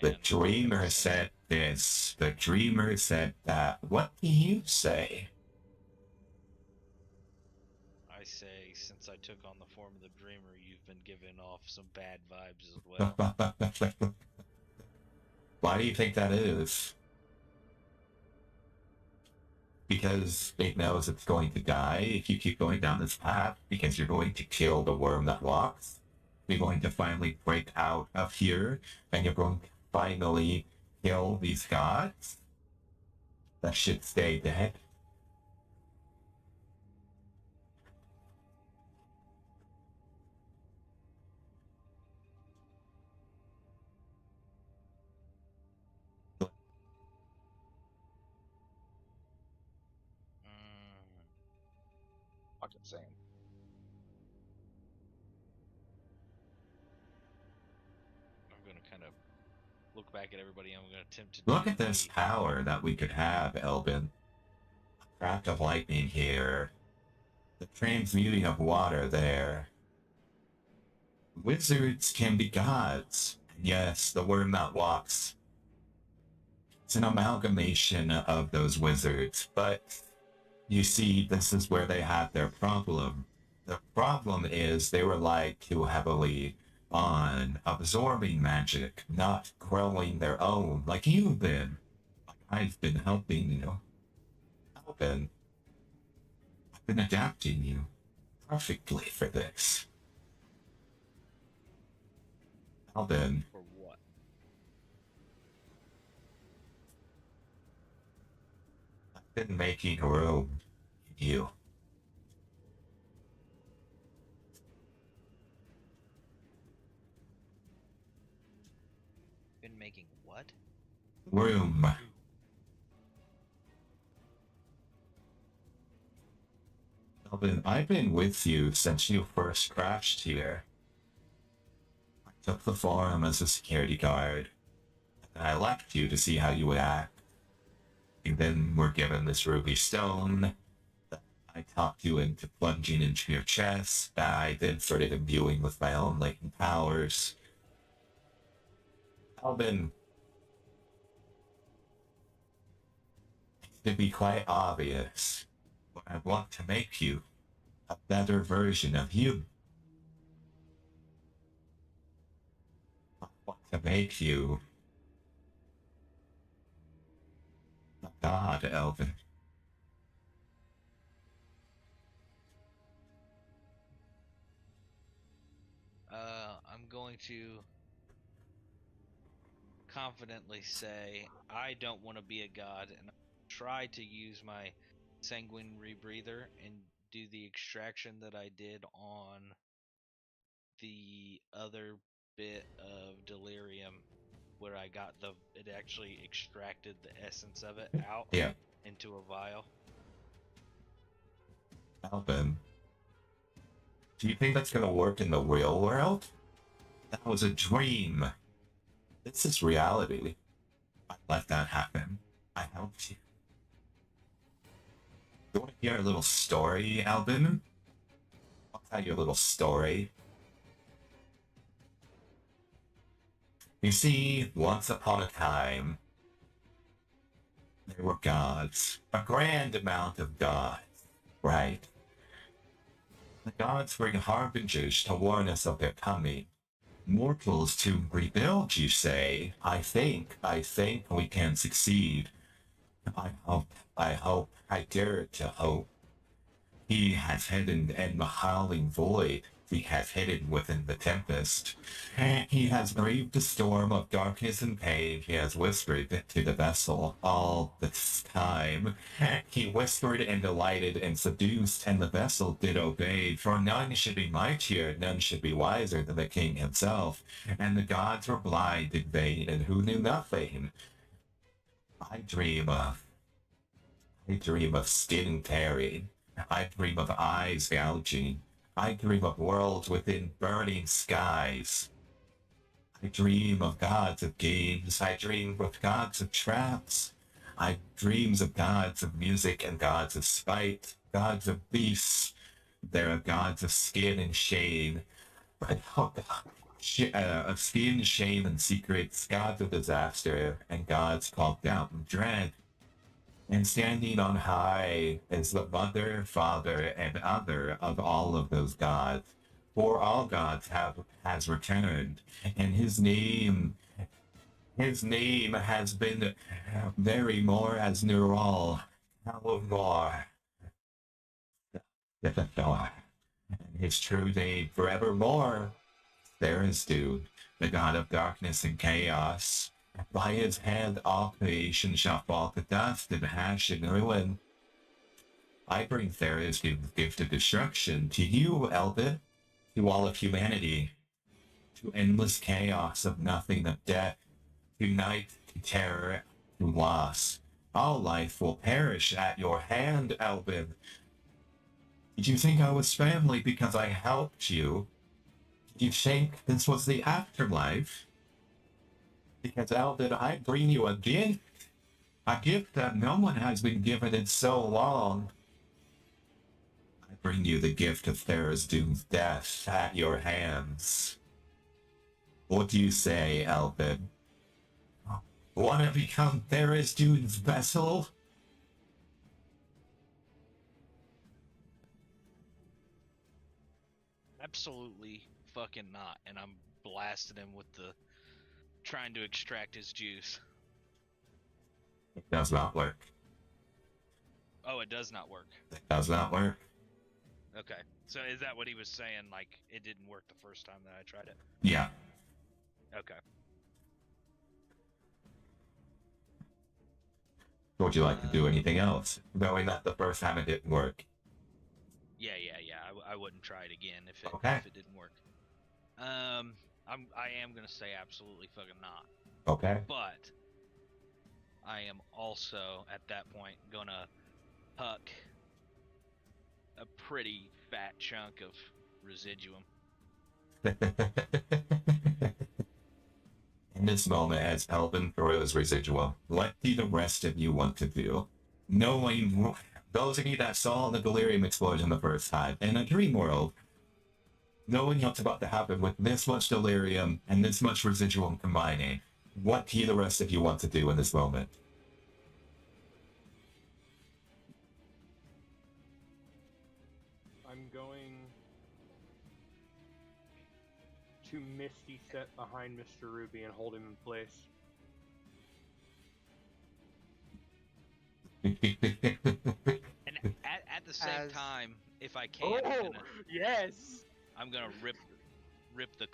The And dreamer said this. The dreamer said that. What do you say? I say, since I took on the form of the dreamer, you've been giving off some bad vibes as well. Why do you think that is? Because it knows it's going to die if you keep going down this path, because you're going to kill the worm that walks. You're going to finally break out of here, and you're going to finally kill these gods that should stay dead. Fucking same. I'm going to kind of look back at everybody. I'm going to attempt to Look do at this the- power that we could have, Elben. A craft of lightning here. The transmuting of water there. Wizards can be gods. Yes, the worm that walks. It's an amalgamation of those wizards, but you see, this is where they had their problem. The problem is they relied too heavily on absorbing magic, not growing their own, like you've been. Like I've been helping, helping. I've been adapting you perfectly for this. Elben, For what? I've been making room in you. Been making what? Room. Elben, I've been with you since you first crashed here. I took the form as a security guard, and I left you to see how you would act. You then were given this ruby stone that I talked you into plunging into your chest, that I then started imbuing with my own latent powers. Elben, to be quite obvious, but I want to make you a better version of you. I want to make you a god, Elben. I'm going to confidently say I don't want to be a god, and try to use my sanguine rebreather and do the extraction that I did on the other bit of delirium, where I got it actually extracted the essence of it out Yeah, into a vial. Elben. Do you think that's gonna work in the real world? That was a dream. This is reality. I let that happen. I helped you. You want to hear a little story, Elben? I'll tell you a little story. You see, once upon a time, there were gods. A grand amount of gods, right? The gods were harbingers to warn us of their coming. Mortals to rebuild, you say? I think we can succeed. I hope, I dare to hope. He has hidden in the howling void. He has hidden within the tempest. He has braved the storm of darkness and pain. He has whispered to the vessel all this time. He whispered and delighted and seduced, and the vessel did obey. For none should be mightier, none should be wiser than the king himself. And the gods were blind and vain, and who knew nothing. I dream of skin tearing. I dream of eyes gouging. I dream of worlds within burning skies. I dream of gods of games. I dream of gods of traps. I dreams of gods of music and gods of spite, gods of beasts. There are gods of skin and shame. Of skin, shame, and secrets, gods of disaster, and gods called doubt and dread. And standing on high is the mother, father, and other of all of those gods. For all gods has returned, and his name has been very more as Neural, Halomor, and his true name forevermore. There is Dude, the god of darkness and chaos. By his hand all creation shall fall to dust and ash and ruin. I bring Theris's gift of destruction to you, Elben, to all of humanity, to endless chaos of nothing, of death, to night, to terror, to loss. All life will perish at your hand, Elben. Did you think I was family because I helped you? Did you think this was the afterlife? Because Elben, I bring you a gift that no one has been given in so long. I bring you the gift of Theris's death at your hands. What do you say, Elben? Want to become Theris's vessel? Absolutely fucking not. And I'm blasting him with trying to extract his juice. It does not work. Oh, it does not work. It does not work. Okay. So is that what he was saying? Like, it didn't work the first time that I tried it? Yeah. Okay. Would you like to do anything else? Knowing that the first time it didn't work. Yeah. I wouldn't try it again if it didn't work. I am gonna say absolutely fucking not. Okay. But I am also at that point gonna huck a pretty fat chunk of residuum. In this moment, as Elben throws residual, what do the rest of you want to do? Knowing those of you that saw the delirium explosion the first time in a dream world, knowing what's about to happen with this much delirium and this much residuum combining, what do the rest of you want to do in this moment? I'm going to Misty Step behind Mr. Ruby and hold him in place. And at the same time, if I can, Yes! I'm gonna rip the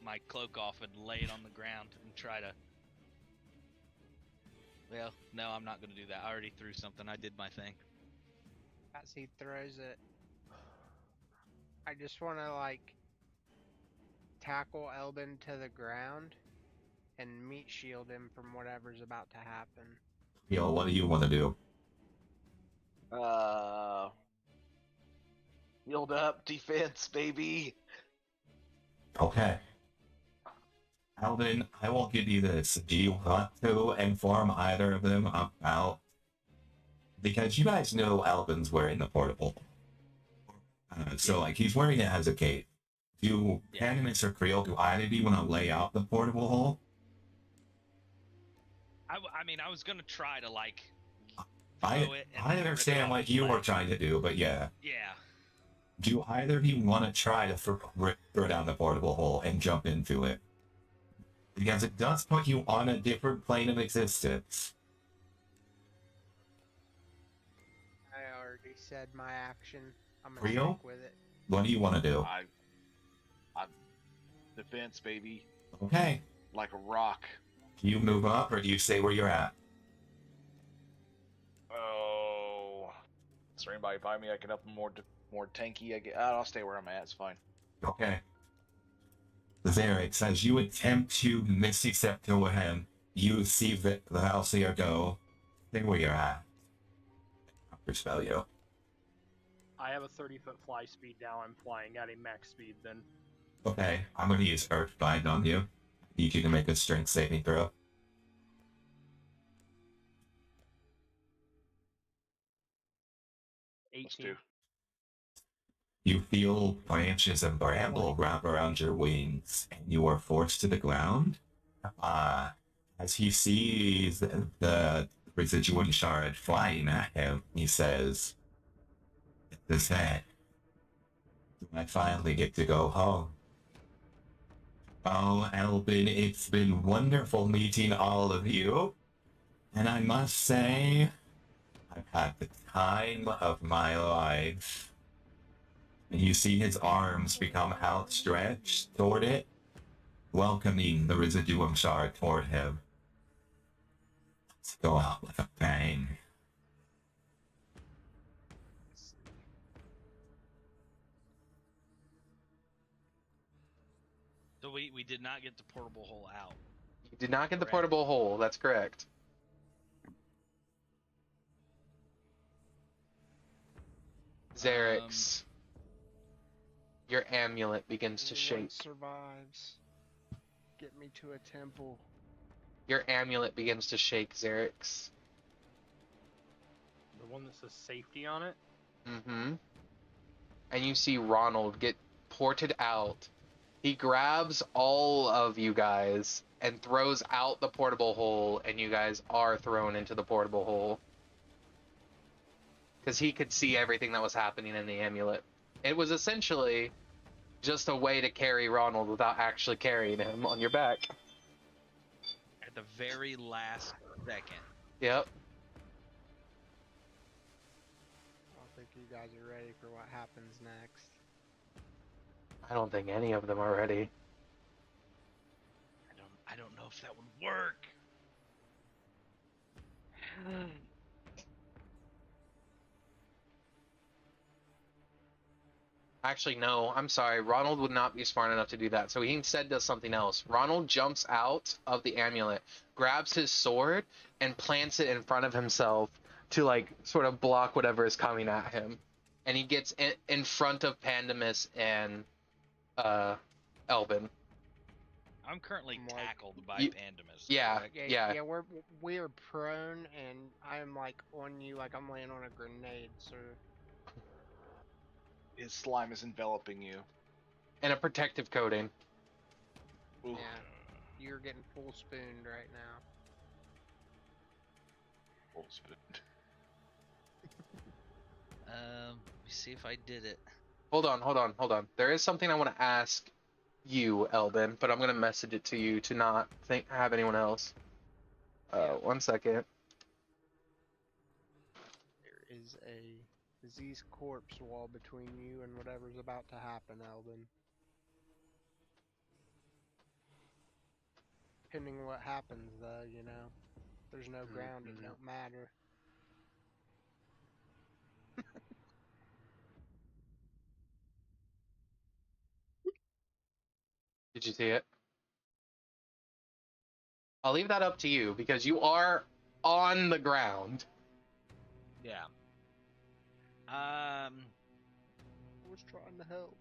my cloak off and lay it on the ground and try to. Well, no, I'm not gonna do that. I already threw something. I did my thing. As he throws it, I just want to like tackle Elben to the ground and meat shield him from whatever's about to happen. Yo, what do you want to do? Yield up, defense, baby. Okay. Alvin, I will give you this. Do you want to inform either of them about... Because you guys know Alvin's wearing the portable. So, like, he's wearing it as a cape. Do Pandemus or Creel, do either of you want to lay out the portable hole? I mean, I was gonna try to, like, I throw it and I then rip it understand off what his you were leg. trying to do, but yeah. Yeah. Do either of you want to try to throw down the portable hole and jump into it? Because it does put you on a different plane of existence. I already said my action. I'm gonna Real? stick with it. What do you want to do? I'm defense, baby, Okay. like a rock. Do you move up or do you stay where you're at? Oh, is there anybody by me? I can help him more tanky. I'll stay where I'm at. It's fine. Okay. Zerix, as you attempt to Misty Step to him, you see the Halcyon go. Stay where you're at. I'll spell you. I have a 30-foot fly speed now. I'm flying at a max speed then. Okay, I'm going to use Earthbind on you. Need you to make a strength saving throw. Let's 18. do. You feel branches and bramble wrap around your wings, and you are forced to the ground. As he sees the residual shard flying at him, he says, "This head. I finally get to go home." Oh, Elben, it's been wonderful meeting all of you. And I must say, I've had the time of my life. And you see his arms become outstretched toward it, welcoming the residuum shard toward him. Let's go out with a bang. So we did not get the portable hole out. You did not get the Correct. portable hole. That's correct. Zerix, your amulet begins to Anyone shake. survives. Get me to a temple. Your amulet begins to shake, Zerix. The one that says safety on it? Mm-hmm. And you see Ronald get ported out. He grabs all of you guys and throws out the portable hole, and you guys are thrown into the portable hole. Because he could see everything that was happening in the amulet. It was essentially just a way to carry Ronald without actually carrying him on your back. At the very last second. Yep. I don't think you guys are ready for what happens next. I don't think any of them are ready. I don't know if that would work. Actually, no, I'm sorry. Ronald would not be smart enough to do that. So he instead does something else. Ronald jumps out of the amulet, grabs his sword, and plants it in front of himself to, like, sort of block whatever is coming at him. And he gets in front of Pandemus and Elben. I'm currently I'm like- tackled by You- Pandemus. Yeah, correct? yeah. We're prone, and I'm like on you, like I'm laying on a grenade, so His slime is enveloping you. And a protective coating. Ooh. yeah, you're getting full spooned right now. Full spoon. Let me see if I did it. Hold on. There is something I want to ask you, Elben, but I'm going to message it to you to not have anyone else. 1 second. There is a diseased corpse wall between you and whatever's about to happen, Elben. Depending on what happens, though, you know, there's no ground, it don't matter. Did you see it? I'll leave that up to you because you are on the ground. Yeah. I was trying to help.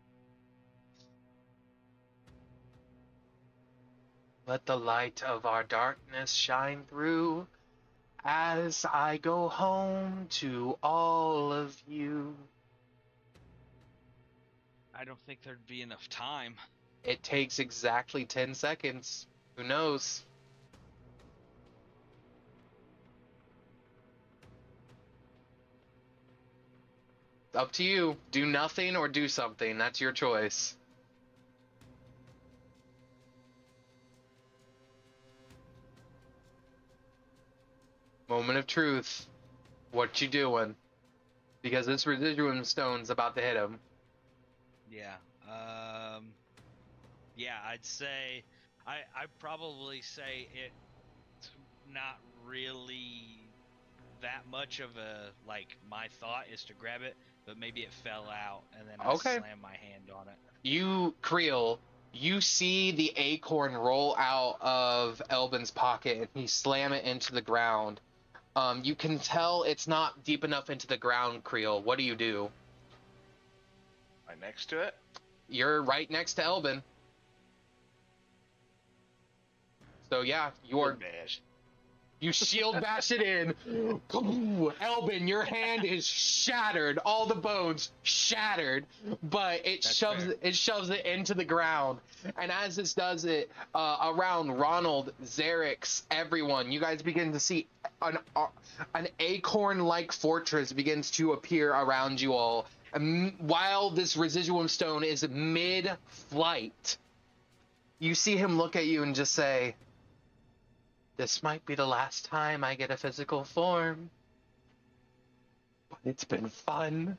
Let the light of our darkness shine through as I go home to all of you. I don't think there'd be enough time. It takes exactly 10 seconds. Who knows? Up to you. Do nothing or do something. That's your choice. Moment of truth. What you doing? Because this residuum stone's about to hit him. Yeah. Yeah, I'd say I'd probably say it's not really that much of a, like, my thought is to grab it, but maybe it fell out and then I Okay. slammed my hand on it. You, Creel, you see the acorn roll out of Elben's pocket and he slam it into the ground. You can tell it's not deep enough into the ground, Creel. What do you do? Right next to it. You're right next to Elben. So yeah, you're Bash. you shield bash it in. Elben, your hand is shattered. All the bones shattered, but it That's shoves it into the ground. And as this does it, around Ronald, Xerix, everyone, you guys begin to see an acorn-like fortress begins to appear around you all. And while this residuum stone is mid-flight, you see him look at you and just say, "This might be the last time I get a physical form, but it's been fun.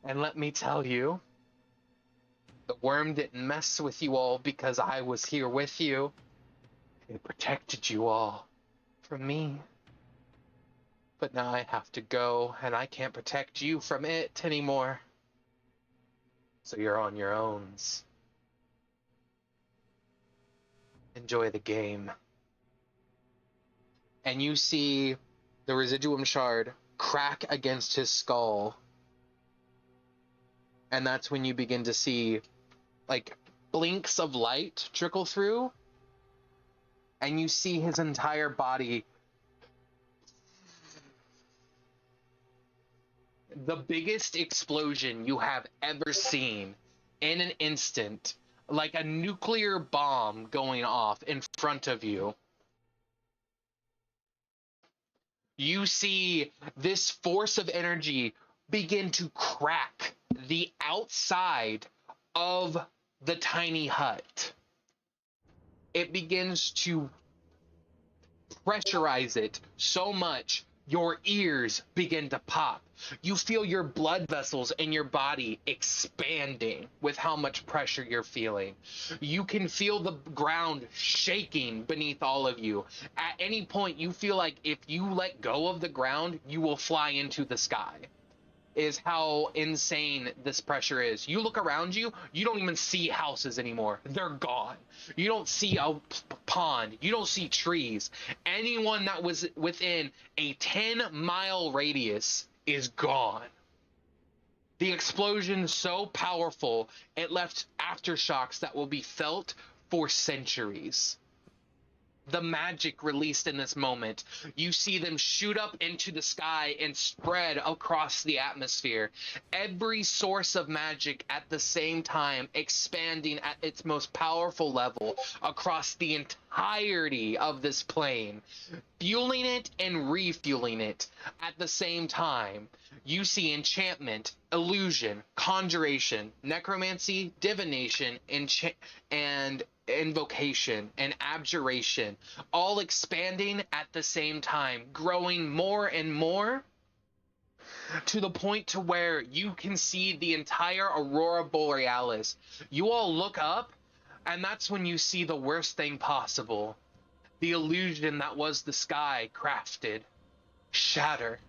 And let me tell you, the worm didn't mess with you all because I was here with you. It protected you all from me. But now I have to go, and I can't protect you from it anymore. So you're on your own. Enjoy the game." And you see the residuum shard crack against his skull. And that's when you begin to see, like, blinks of light trickle through. And you see his entire body. The biggest explosion you have ever seen in an instant, like a nuclear bomb going off in front of you. You see this force of energy begin to crack the outside of the tiny hut. It begins to pressurize it so much Your ears begin to pop. You feel your blood vessels in your body expanding with how much pressure you're feeling. You can feel the ground shaking beneath all of you. At any point, you feel like if you let go of the ground, you will fly into the sky. Is how insane this pressure is. You look around you, you don't even see houses anymore. They're gone. You don't see a pond. You don't see trees. Anyone that was within a 10-mile radius is gone. The explosion is so powerful, it left aftershocks that will be felt for centuries. The magic released in this moment, you see them shoot up into the sky and spread across the atmosphere. Every source of magic at the same time expanding at its most powerful level across the entirety of this plane, fueling it and refueling it at the same time. You see enchantment, illusion, conjuration, necromancy, divination, and invocation and abjuration, all expanding at the same time, growing more and more to the point to where you can see the entire aurora borealis. You all look up, and that's when you see the worst thing possible. The illusion that was the sky crafted, shatter,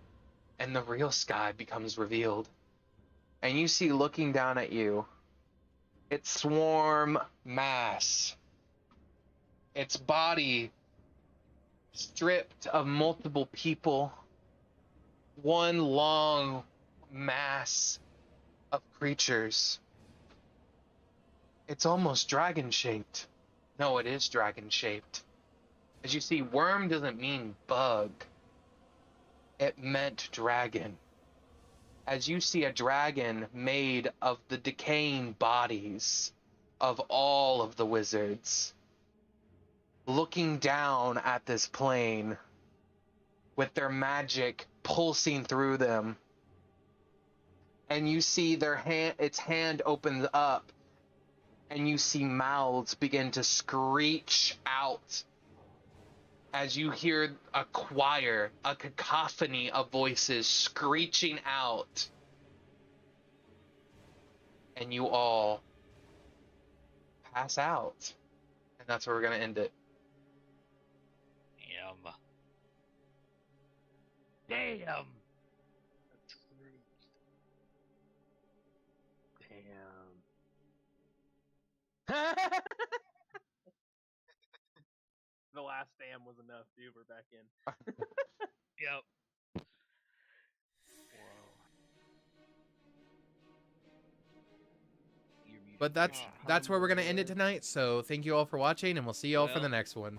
and the real sky becomes revealed. And you see looking down at you, its swarm mass, its body stripped of multiple people, one long mass of creatures. It's almost dragon-shaped. No, it is dragon-shaped. As you see, worm doesn't mean bug. It meant dragon. As you see a dragon made of the decaying bodies of all of the wizards, looking down at this plane with their magic pulsing through them. And you see its hand opens up, and you see mouths begin to screech out as you hear a choir, a cacophony of voices screeching out. And you all pass out. And that's where we're going to end it. Damn. Damn. The last damn was enough, dude. We're back in. Yep. But that's where we're gonna end it tonight. So thank you all for watching, and we'll see you all for the next one.